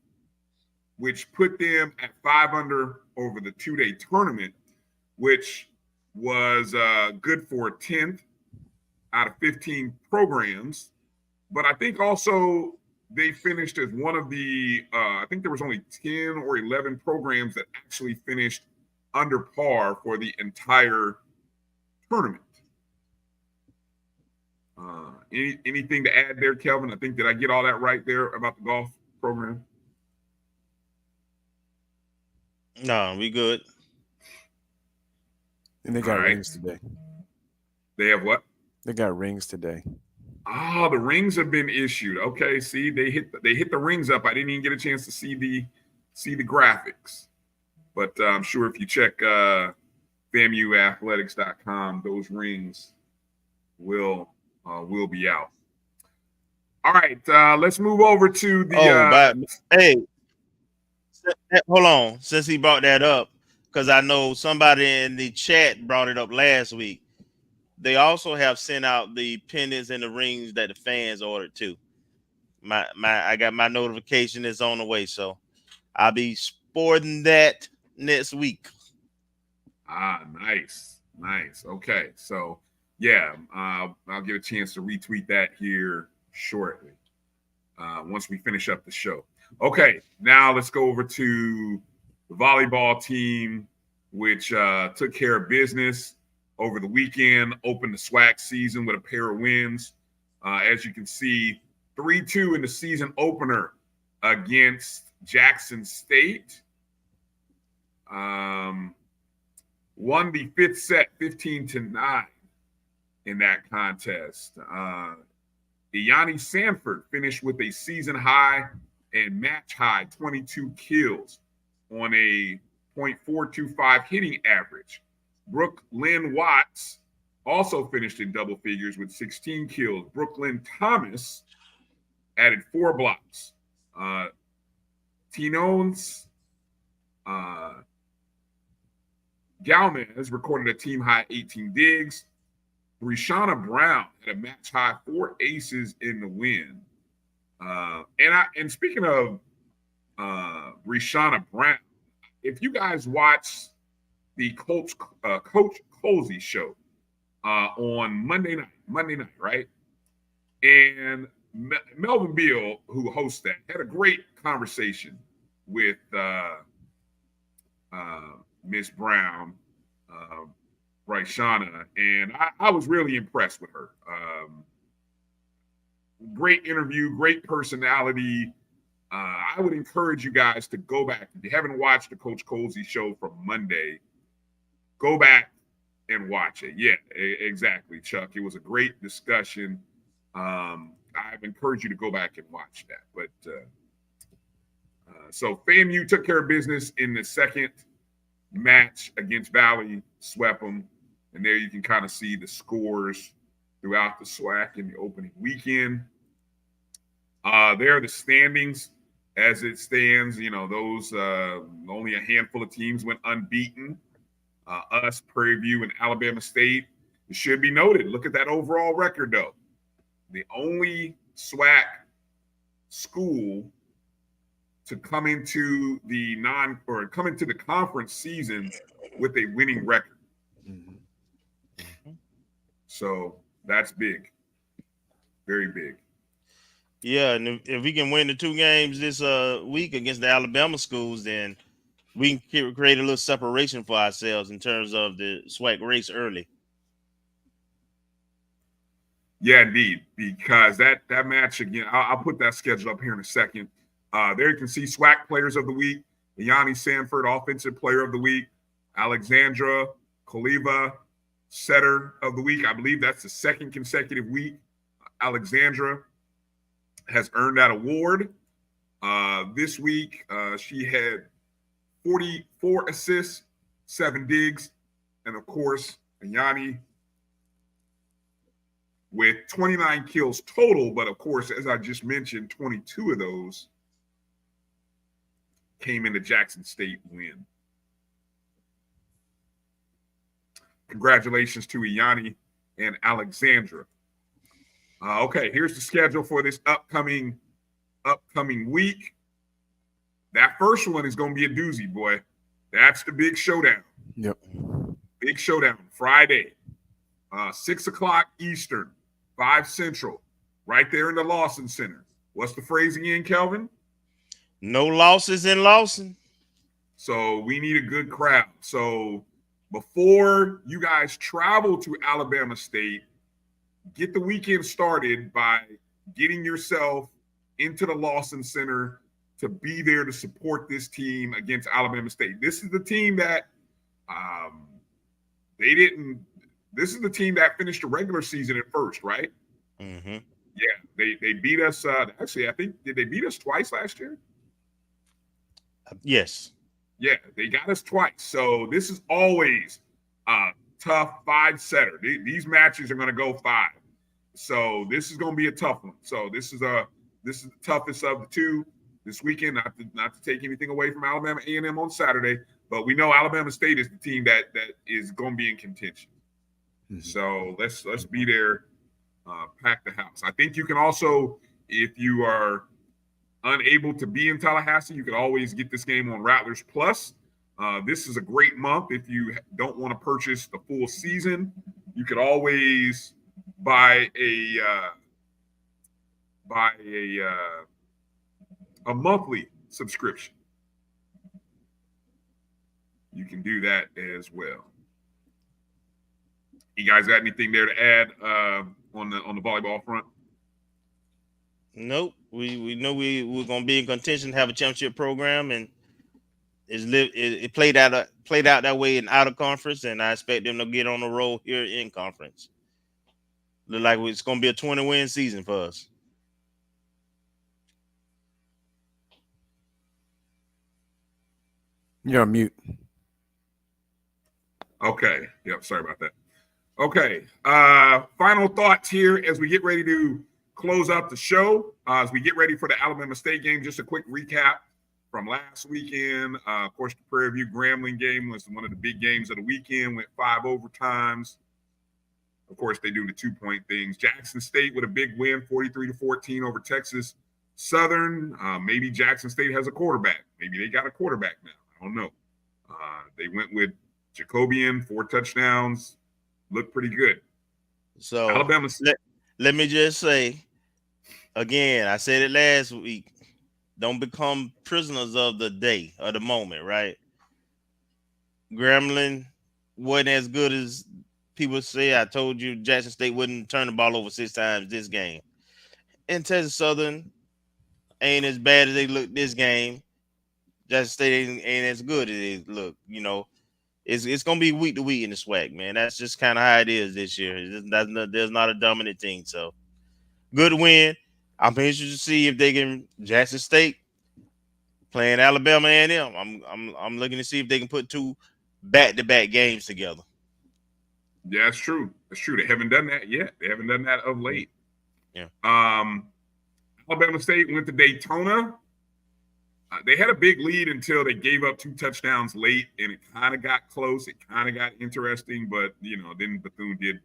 which put them at 5 under over the 2-day tournament, which was good for 10th out of 15 programs. But I think also they finished as one of the, I think there was only 10 or 11 programs that actually finished under par for the entire tournament. Anything to add there, Kelvin? I think, did I get all that right there about the golf program? No, we good. And they got rings today. They have what? They got rings today. Oh, the rings have been issued. Okay, see, they hit the rings up. I didn't even get a chance to see the graphics, but I'm sure if you check FAMUathletics.com, those rings will be out. All right, let's move over to the. Hey, hold on. Since he brought that up, because I know somebody in the chat brought it up last week. They also have sent out the pendants and the rings that the fans ordered too. I got my notification is on the way, so I'll be sporting that next week. Nice. Okay, so yeah, I'll get a chance to retweet that here shortly once we finish up the show. Okay, now let's go over to the volleyball team, which took care of business over the weekend, opened the SWAC season with a pair of wins. As you can see, 3-2 in the season opener against Jackson State. Won the 5th set 15-9 in that contest. Iyani Sanford finished with a season high and match high 22 kills on a .425 hitting average. Brooklyn Watts also finished in double figures with 16 kills. Brooklyn Thomas added 4 blocks. Tinones Galmez recorded a team high 18 digs. Brishana Brown had a match high 4 aces in the win. And speaking of Brishana Brown, if you guys watch the Coach Colsey show on Monday night, right? And Melvin Beal, who hosts that, had a great conversation with Miss Brown, Bryshana, and I was really impressed with her. Great interview, great personality. I would encourage you guys to go back. If you haven't watched the Coach Colsey show from Monday, go back and watch it. Yeah, exactly, Chuck. It was a great discussion. I've encouraged you to go back and watch that. But so FAMU took care of business in the second match against Valley, swept them. And there you can kind of see the scores throughout the SWAC in the opening weekend. There are the standings as it stands. You know, those only a handful of teams went unbeaten. Us, Prairie View, and Alabama State. It should be noted. Look at that overall record, though. The only SWAC school to come into the conference season with a winning record. So that's big, very big. Yeah, and if we can win the 2 games this week against the Alabama schools, then we can create a little separation for ourselves in terms of the SWAC race early. Yeah, indeed, because that match again, I'll put that schedule up here in a second. There you can see SWAC players of the week: Yanni Sanford, offensive player of the week; Alexandra Koliva, setter of the week. I believe that's the second consecutive week Alexandra has earned that award. This week, she had 44 assists, 7 digs, and of course, Yanni with 29 kills total, but of course, as I just mentioned, 22 of those came in the Jackson State win. Congratulations to Yanni and Alexandra. Okay, here's the schedule for this upcoming week. That first one is going to be a doozy, boy. That's the big showdown. Yep. Big showdown. Friday, 6 o'clock Eastern, 5 Central, right there in the Lawson Center. What's the phrase again, Kelvin? No losses in Lawson. So we need a good crowd. So before you guys travel to Alabama State, get the weekend started by getting yourself into the Lawson Center to be there to support this team against Alabama State. This is the team that this is the team that finished the regular season at first, right? Mm-hmm. Yeah, they beat us. Actually, I think, did they beat us twice last year? Yes. Yeah, they got us twice. So this is always a tough 5-setter. These matches are going to go 5. So this is going to be a tough one. So this is the toughest of the 2 this weekend. Not to take anything away from Alabama A&M on Saturday, but we know Alabama State is the team that is going to be in contention. Mm-hmm. So let's be there, pack the house. I think you can also, if you are unable to be in Tallahassee, you can always get this game on Rattlers Plus. This is a great month. If you don't want to purchase the full season, you could always buy a monthly subscription. You can do that as well. You guys got anything there to add on the volleyball front? Nope. We know we're gonna be in contention, have a championship program, and it played out that way in out of conference, and I expect them to get on the roll here in conference. Look like it's gonna be a 20-win season for us. You're on mute. Okay. Yep. Sorry about that. Okay. Final thoughts here as we get ready to close up the show. As we get ready for the Alabama State game, just a quick recap from last weekend. Of course, the Prairie View Grambling game was one of the big games of the weekend, went 5 overtimes. Of course, they do the 2-point things. Jackson State with a big win, 43-14 over Texas Southern. Maybe Jackson State has a quarterback. Maybe they got a quarterback now. I don't know. They went with Jacobian, 4 touchdowns. Looked pretty good. So Alabama. Let me just say, again, I said it last week, don't become prisoners of the day or the moment, right? Gremlin wasn't as good as people say. I told you Jackson State wouldn't turn the ball over 6 times this game. And Texas Southern ain't as bad as they look this game. Jackson State ain't as good as they look. You know, it's gonna be week to week in the SWAC, man. That's just kind of how it is this year. There's not a dominant team, so good win. I'm interested to see if they can Jackson State playing Alabama A&M. I'm looking to see if they can put 2 back-to-back games together. Yeah, that's true. That's true. They haven't done that yet. They haven't done that of late. Yeah. Alabama State went to Daytona. They had a big lead until they gave up 2 touchdowns late, and it kind of got close. It kind of got interesting, but then Bethune did.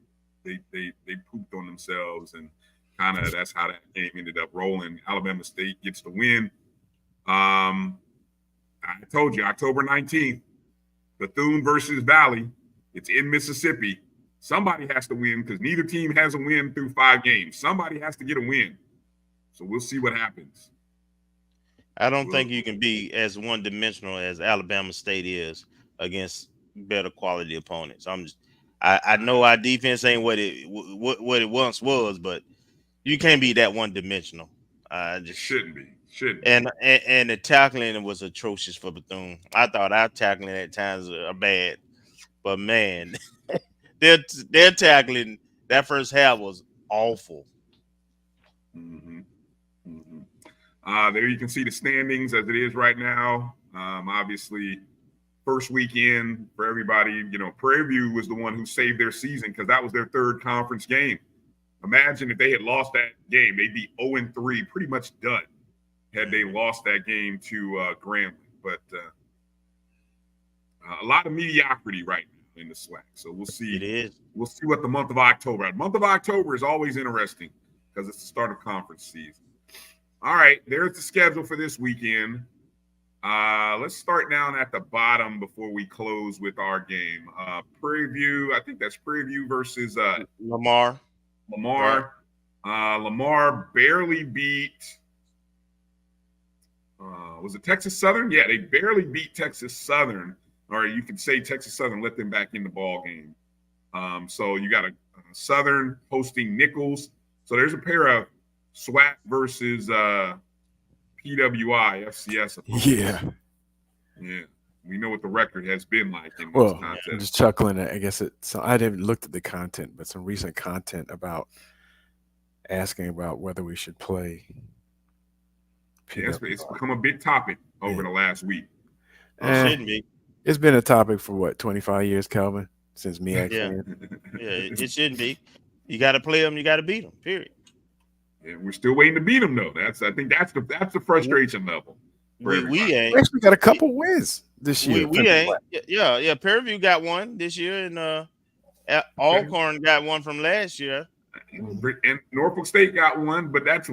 They pooped on themselves, and kind of that's how that game ended up rolling. Alabama State gets the win. I told you, October 19th, Bethune versus Valley. It's in Mississippi. Somebody has to win because neither team has a win through 5 games. Somebody has to get a win. So we'll see what happens. I don't think you can be as one-dimensional as Alabama State is against better quality opponents. I know our defense ain't what it once was, but you can't be that one-dimensional. Just shouldn't be. And the tackling was atrocious for Bethune. I thought our tackling at times are bad, but man, their tackling that first half was awful. Mm-hmm. There you can see the standings as it is right now. Obviously, first weekend for everybody. Prairie View was the one who saved their season because that was their 3rd conference game. Imagine if they had lost that game, they'd be 0-3, pretty much done. Had they lost that game to Grambling. But a lot of mediocrity right now in the SWAC. So we'll see. It is. We'll see what the month of October. The month of October is always interesting because it's the start of conference season. All right, there's the schedule for this weekend. Let's start down at the bottom before we close with our game. Prairie View, I think that's Prairie View versus Lamar. Lamar barely beat. Was it Texas Southern? Yeah, they barely beat Texas Southern. Or you could say Texas Southern let them back in the ball game. So you got a Southern hosting Nichols. So there's a pair of SWAC versus PWI, FCS. Yeah. Yeah. We know what the record has been like in this contest. I'm just chuckling. I guess I haven't looked at the content, but some recent content about asking about whether we should play. Yeah, it's become a big topic over the last week. It shouldn't be. It's been a topic for 25 years, Kelvin, since me actually. Yeah, it shouldn't be. You got to play them. You got to beat them. Period. And we're still waiting to beat them, though. I think that's the frustration level. We ain't. We actually got a couple wins this year. We ain't. Yeah. Prairie View got one this year, and Alcorn got one from last year. And Norfolk State got one, but that's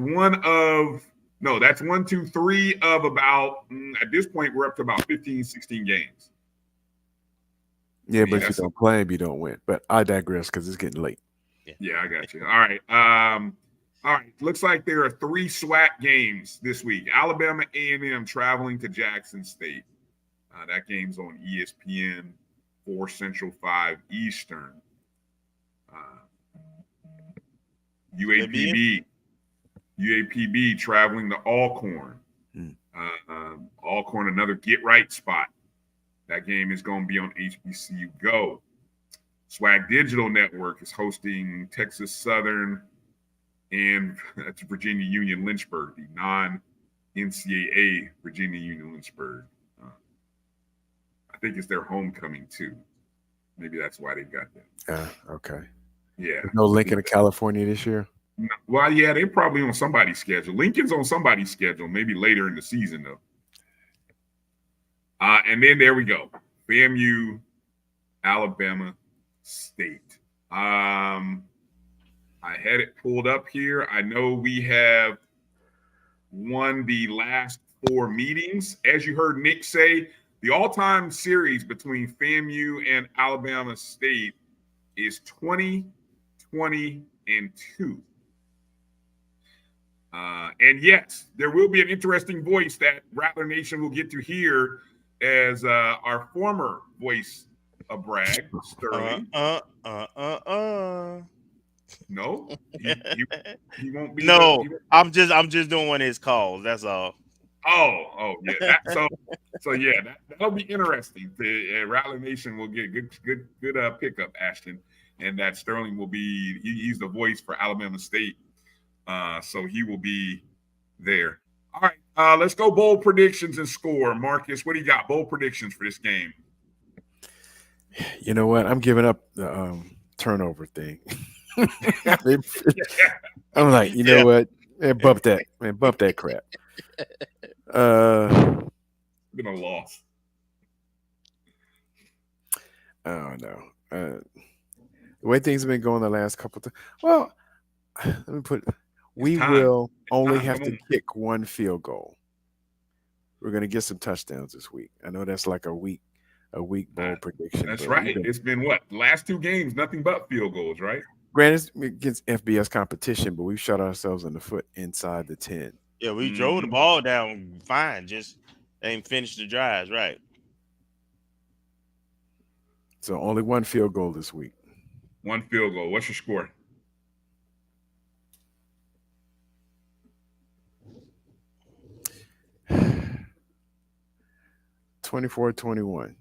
that's 1, 2, 3 of about, at this point, we're up to about 15, 16 games. Yeah, but if you don't play them, you don't win. But I digress because it's getting late. Yeah, I got you. All right. All right. Looks like there are 3 SWAC games this week. Alabama A&M traveling to Jackson State. That game's on ESPN, 4 Central, 5 Eastern. UAPB traveling to Alcorn. Alcorn, another get-right spot. That game is going to be on HBCU Go. SWAC Digital Network is hosting Texas Southern and that's Virginia Union Lynchburg, the non-NCAA Virginia Union Lynchburg. I think it's their homecoming too. Maybe that's why they got that. Okay. Yeah. There's no Lincoln to California this year? No, well, yeah, they're probably on somebody's schedule. Lincoln's on somebody's schedule, maybe later in the season though. And then there we go. FAMU, Alabama State. I had it pulled up here. I know we have won the last 4 meetings. As you heard Nick say, the all-time series between FAMU and Alabama State is 20-20-2. And yes, there will be an interesting voice that Rattler Nation will get to hear as our former voice of Bragg, Sterling. No, he won't be. No, I'm just doing one of his calls. That's all. Oh, yeah. That'll be interesting. Rattler Nation will get good pickup, Ashton, and that Sterling will be. He's the voice for Alabama State, so he will be there. All right, let's go bold predictions and score. Marcus, what do you got? Bold predictions for this game. You know what? I'm giving up the turnover thing. I'm like, you know what? Man, bump that. Man, bump that crap. Been a loss. Oh no. The way things have been going the last couple of times. Well, let me put it. We will only have to kick one field goal. We're gonna get some touchdowns this week. I know that's like a week bold prediction. That's right. It's been what? Last two games, nothing but field goals, right? Granted, it's against FBS competition, but we've shot ourselves in the foot inside the 10. Yeah, we drove the ball down fine, just ain't finished the drives, right? So only one field goal this week. One field goal. What's your score? (24-21).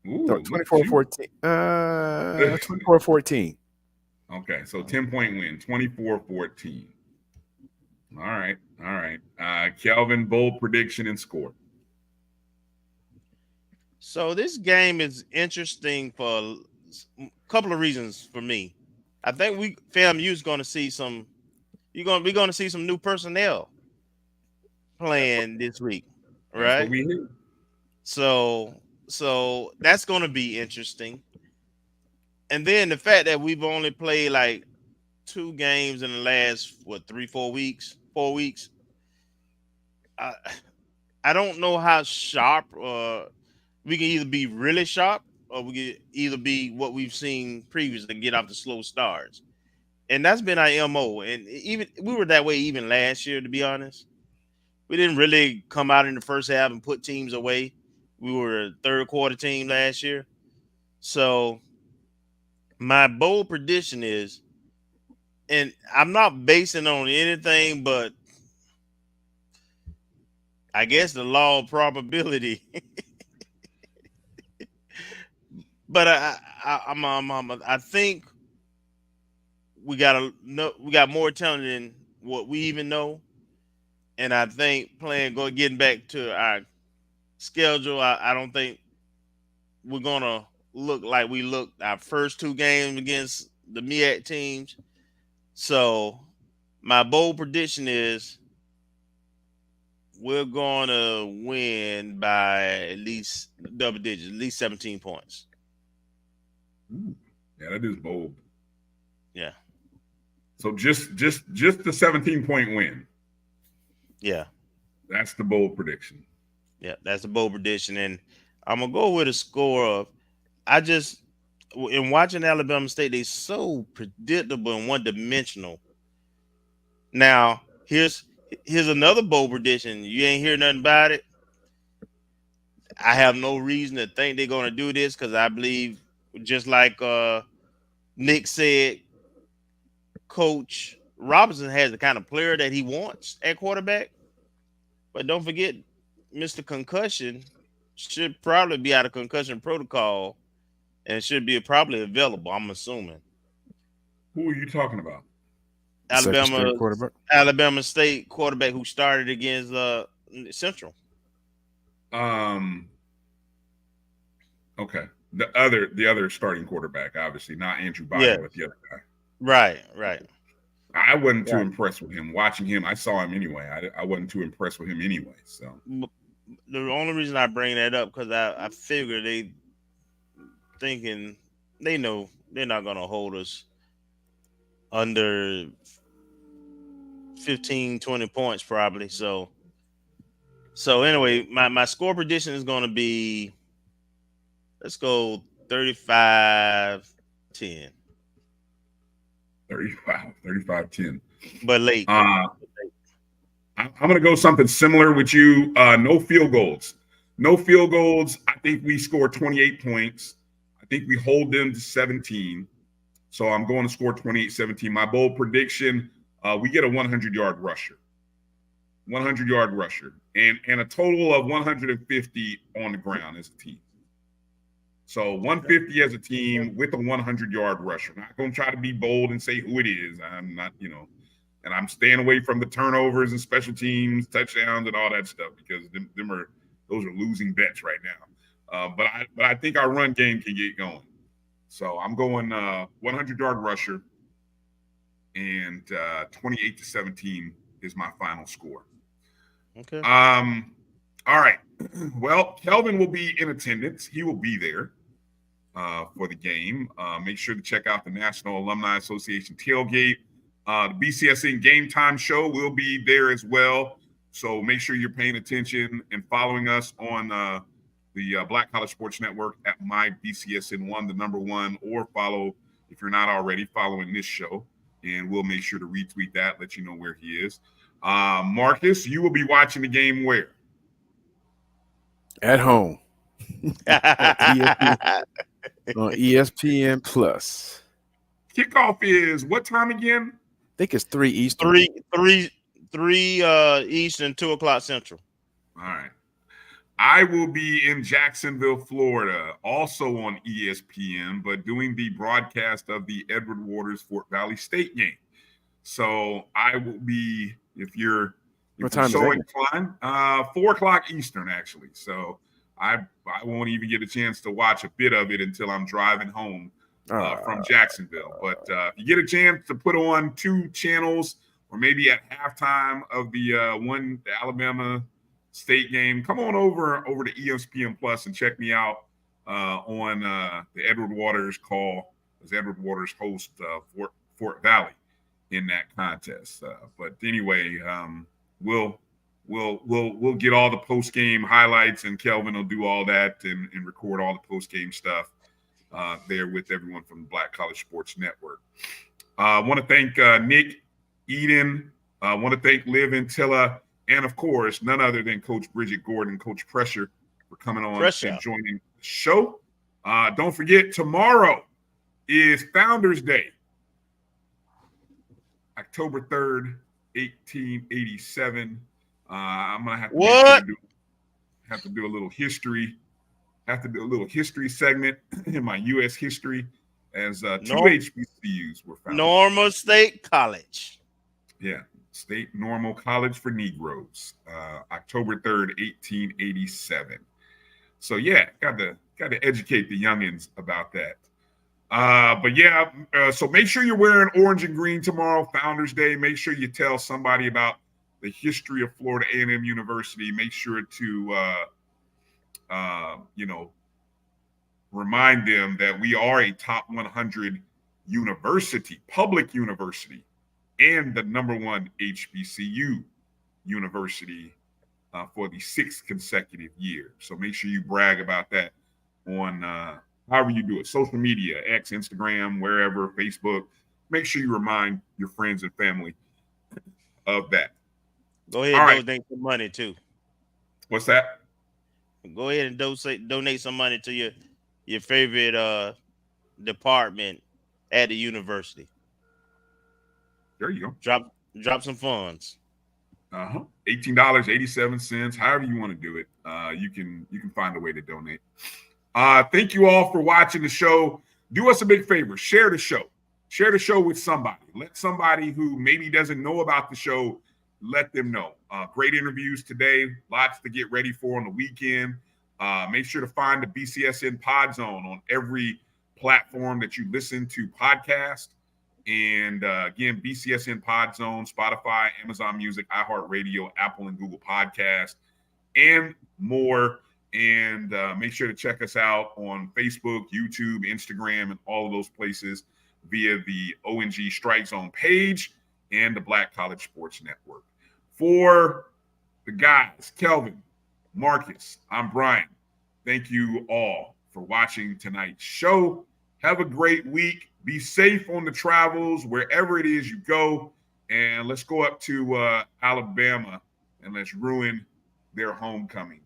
Ooh, no, 24-14. 24-14. Okay, so 10-point win, 24-14. All right. Kelvin, bold prediction and score. So this game is interesting for a couple of reasons for me. I think FAMU is going to see some. We're going to see some new personnel playing this week, right? That's what we hear. So that's going to be interesting. And then the fact that we've only played like 2 games in the last 4 weeks. I don't know how sharp. We can either be really sharp or we can either be what we've seen previously and get off the slow starts. And that's been our MO. And even we were that way even last year, to be honest. We didn't really come out in the first half and put teams away. We were a third quarter team last year. So my bold prediction is, and I'm not basing on anything but I guess the law of probability. But I think we got more talent than what we even know, and I think getting back to our schedule, I don't think we're gonna look like we looked our first 2 games against the MEAC teams. So my bold prediction is we're gonna win by at least double digits, at least 17 points. Ooh, yeah, that is bold. Yeah. So just the 17-point win. Yeah. That's the bold prediction. Yeah, that's the bold prediction. And I'm gonna go with a score of in watching Alabama State, they're so predictable and one-dimensional. Now, here's another bold prediction. You ain't hear nothing about it. I have no reason to think they're gonna do this because I believe, just like Nick said, Coach Robinson has the kind of player that he wants at quarterback. But don't forget, Mr. Concussion should probably be out of concussion protocol and should be probably available, I'm assuming. Who are you talking about? Alabama State quarterback who started against Central. Okay. The other starting quarterback, obviously, not Andrew Byer, but the other guy. Right. I wasn't too impressed with him. Watching him, I saw him anyway. I wasn't too impressed with him anyway. So the only reason I bring that up because I figure they know they're not gonna hold us under 15-20 points probably. So anyway, my score prediction is gonna be, let's go 35-10. 35-10. But late. I'm going to go something similar with you. No field goals. No field goals. I think we score 28 points. I think we hold them to 17. So I'm going to score 28-17. My bold prediction, we get a 100-yard rusher. 100-yard rusher. And a total of 150 on the ground as a team. So 150 as a team with a 100-yard rusher. Not going to try to be bold and say who it is. I'm not, and I'm staying away from the turnovers and special teams, touchdowns, and all that stuff because those are losing bets right now. But I think our run game can get going. So I'm going 100-yard rusher, and 28-17 is my final score. Okay. All right. Well, Kelvin will be in attendance. He will be there for the game. Make sure to check out the National Alumni Association tailgate. The BCSN Game Time Show will be there as well. So make sure you're paying attention and following us on the Black College Sports Network at MyBCSN1, the number one, or follow, if you're not already, following this show. And we'll make sure to retweet that, let you know where he is. Marcus, you will be watching the game where? At home. on ESPN Plus. Kickoff is what time again? I think it's 3 Eastern. 3 Eastern, 2 o'clock Central. All right. I will be in Jacksonville, Florida, also on ESPN, but doing the broadcast of the Edward Waters Fort Valley State game. So I will be, if you're so inclined, 4 o'clock Eastern, actually. So I won't even get a chance to watch a bit of it until I'm driving home from Jacksonville. But if you get a chance to put on 2 channels, or maybe at halftime of the Alabama State game, come on over to ESPN Plus and check me out on the Edward Waters call, as Edward Waters hosts Fort Valley in that contest. But anyway, we'll get all the post game highlights, and Kelvin will do all that and record all the post game stuff there with everyone from the Black College Sports Network. I want to thank Nick, Eden. I want to thank Liv Antilla, and of course, none other than Coach Bridgette Gordon, Coach Pressure, for coming on and joining the show. Don't forget, tomorrow is Founders Day, October 3rd, 1887. I'm gonna have to do a little history. Have to do a little history segment in my U.S. history, as 2 HBCUs were founded. Normal State College. Yeah, State Normal College for Negroes, October 3rd, 1887. So yeah, got to educate the youngins about that. But yeah, so make sure you're wearing orange and green tomorrow, Founders Day. Make sure you tell somebody about the history of Florida A&M University. Make sure to remind them that we are a top 100 university, public university, and the number 1 HBCU university for the 6th consecutive year. So make sure you brag about that on however you do it, social media, X, Instagram, wherever, Facebook. Make sure you remind your friends and family of that. Go ahead and donate some money too. What's that? Go ahead and donate some money to your favorite department at the university. There you go. Drop some funds. $18.87. However you want to do it, you can find a way to donate. Thank you all for watching the show. Do us a big favor. Share the show. Share the show with somebody. Let somebody who maybe doesn't know about the show, let them know. Great interviews today. Lots to get ready for on the weekend. Make sure to find the BCSN Pod Zone on every platform that you listen to podcast. And again, BCSN Pod Zone, Spotify, Amazon Music, iHeartRadio, Apple and Google Podcast, and more. And make sure to check us out on Facebook, YouTube, Instagram, and all of those places via the ONG StrikeZone page and the Black College Sports Network. For the guys, Kelvin, Marcus, I'm Bryan. Thank you all for watching tonight's show. Have a great week. Be safe on the travels, wherever it is you go. And let's go up to Alabama and let's ruin their homecoming.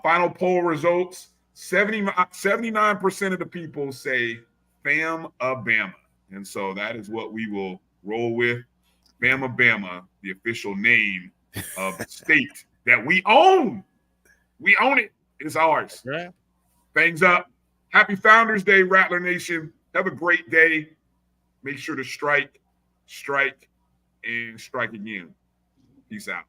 Final poll results, 79% of the people say FAMU Bama. And so that is what we will roll with. FAMU Bama, the official name of the state that we own. We own it. It's ours. Right. Things up. Happy Founders Day, Rattler Nation. Have a great day. Make sure to strike, and strike again. Peace out.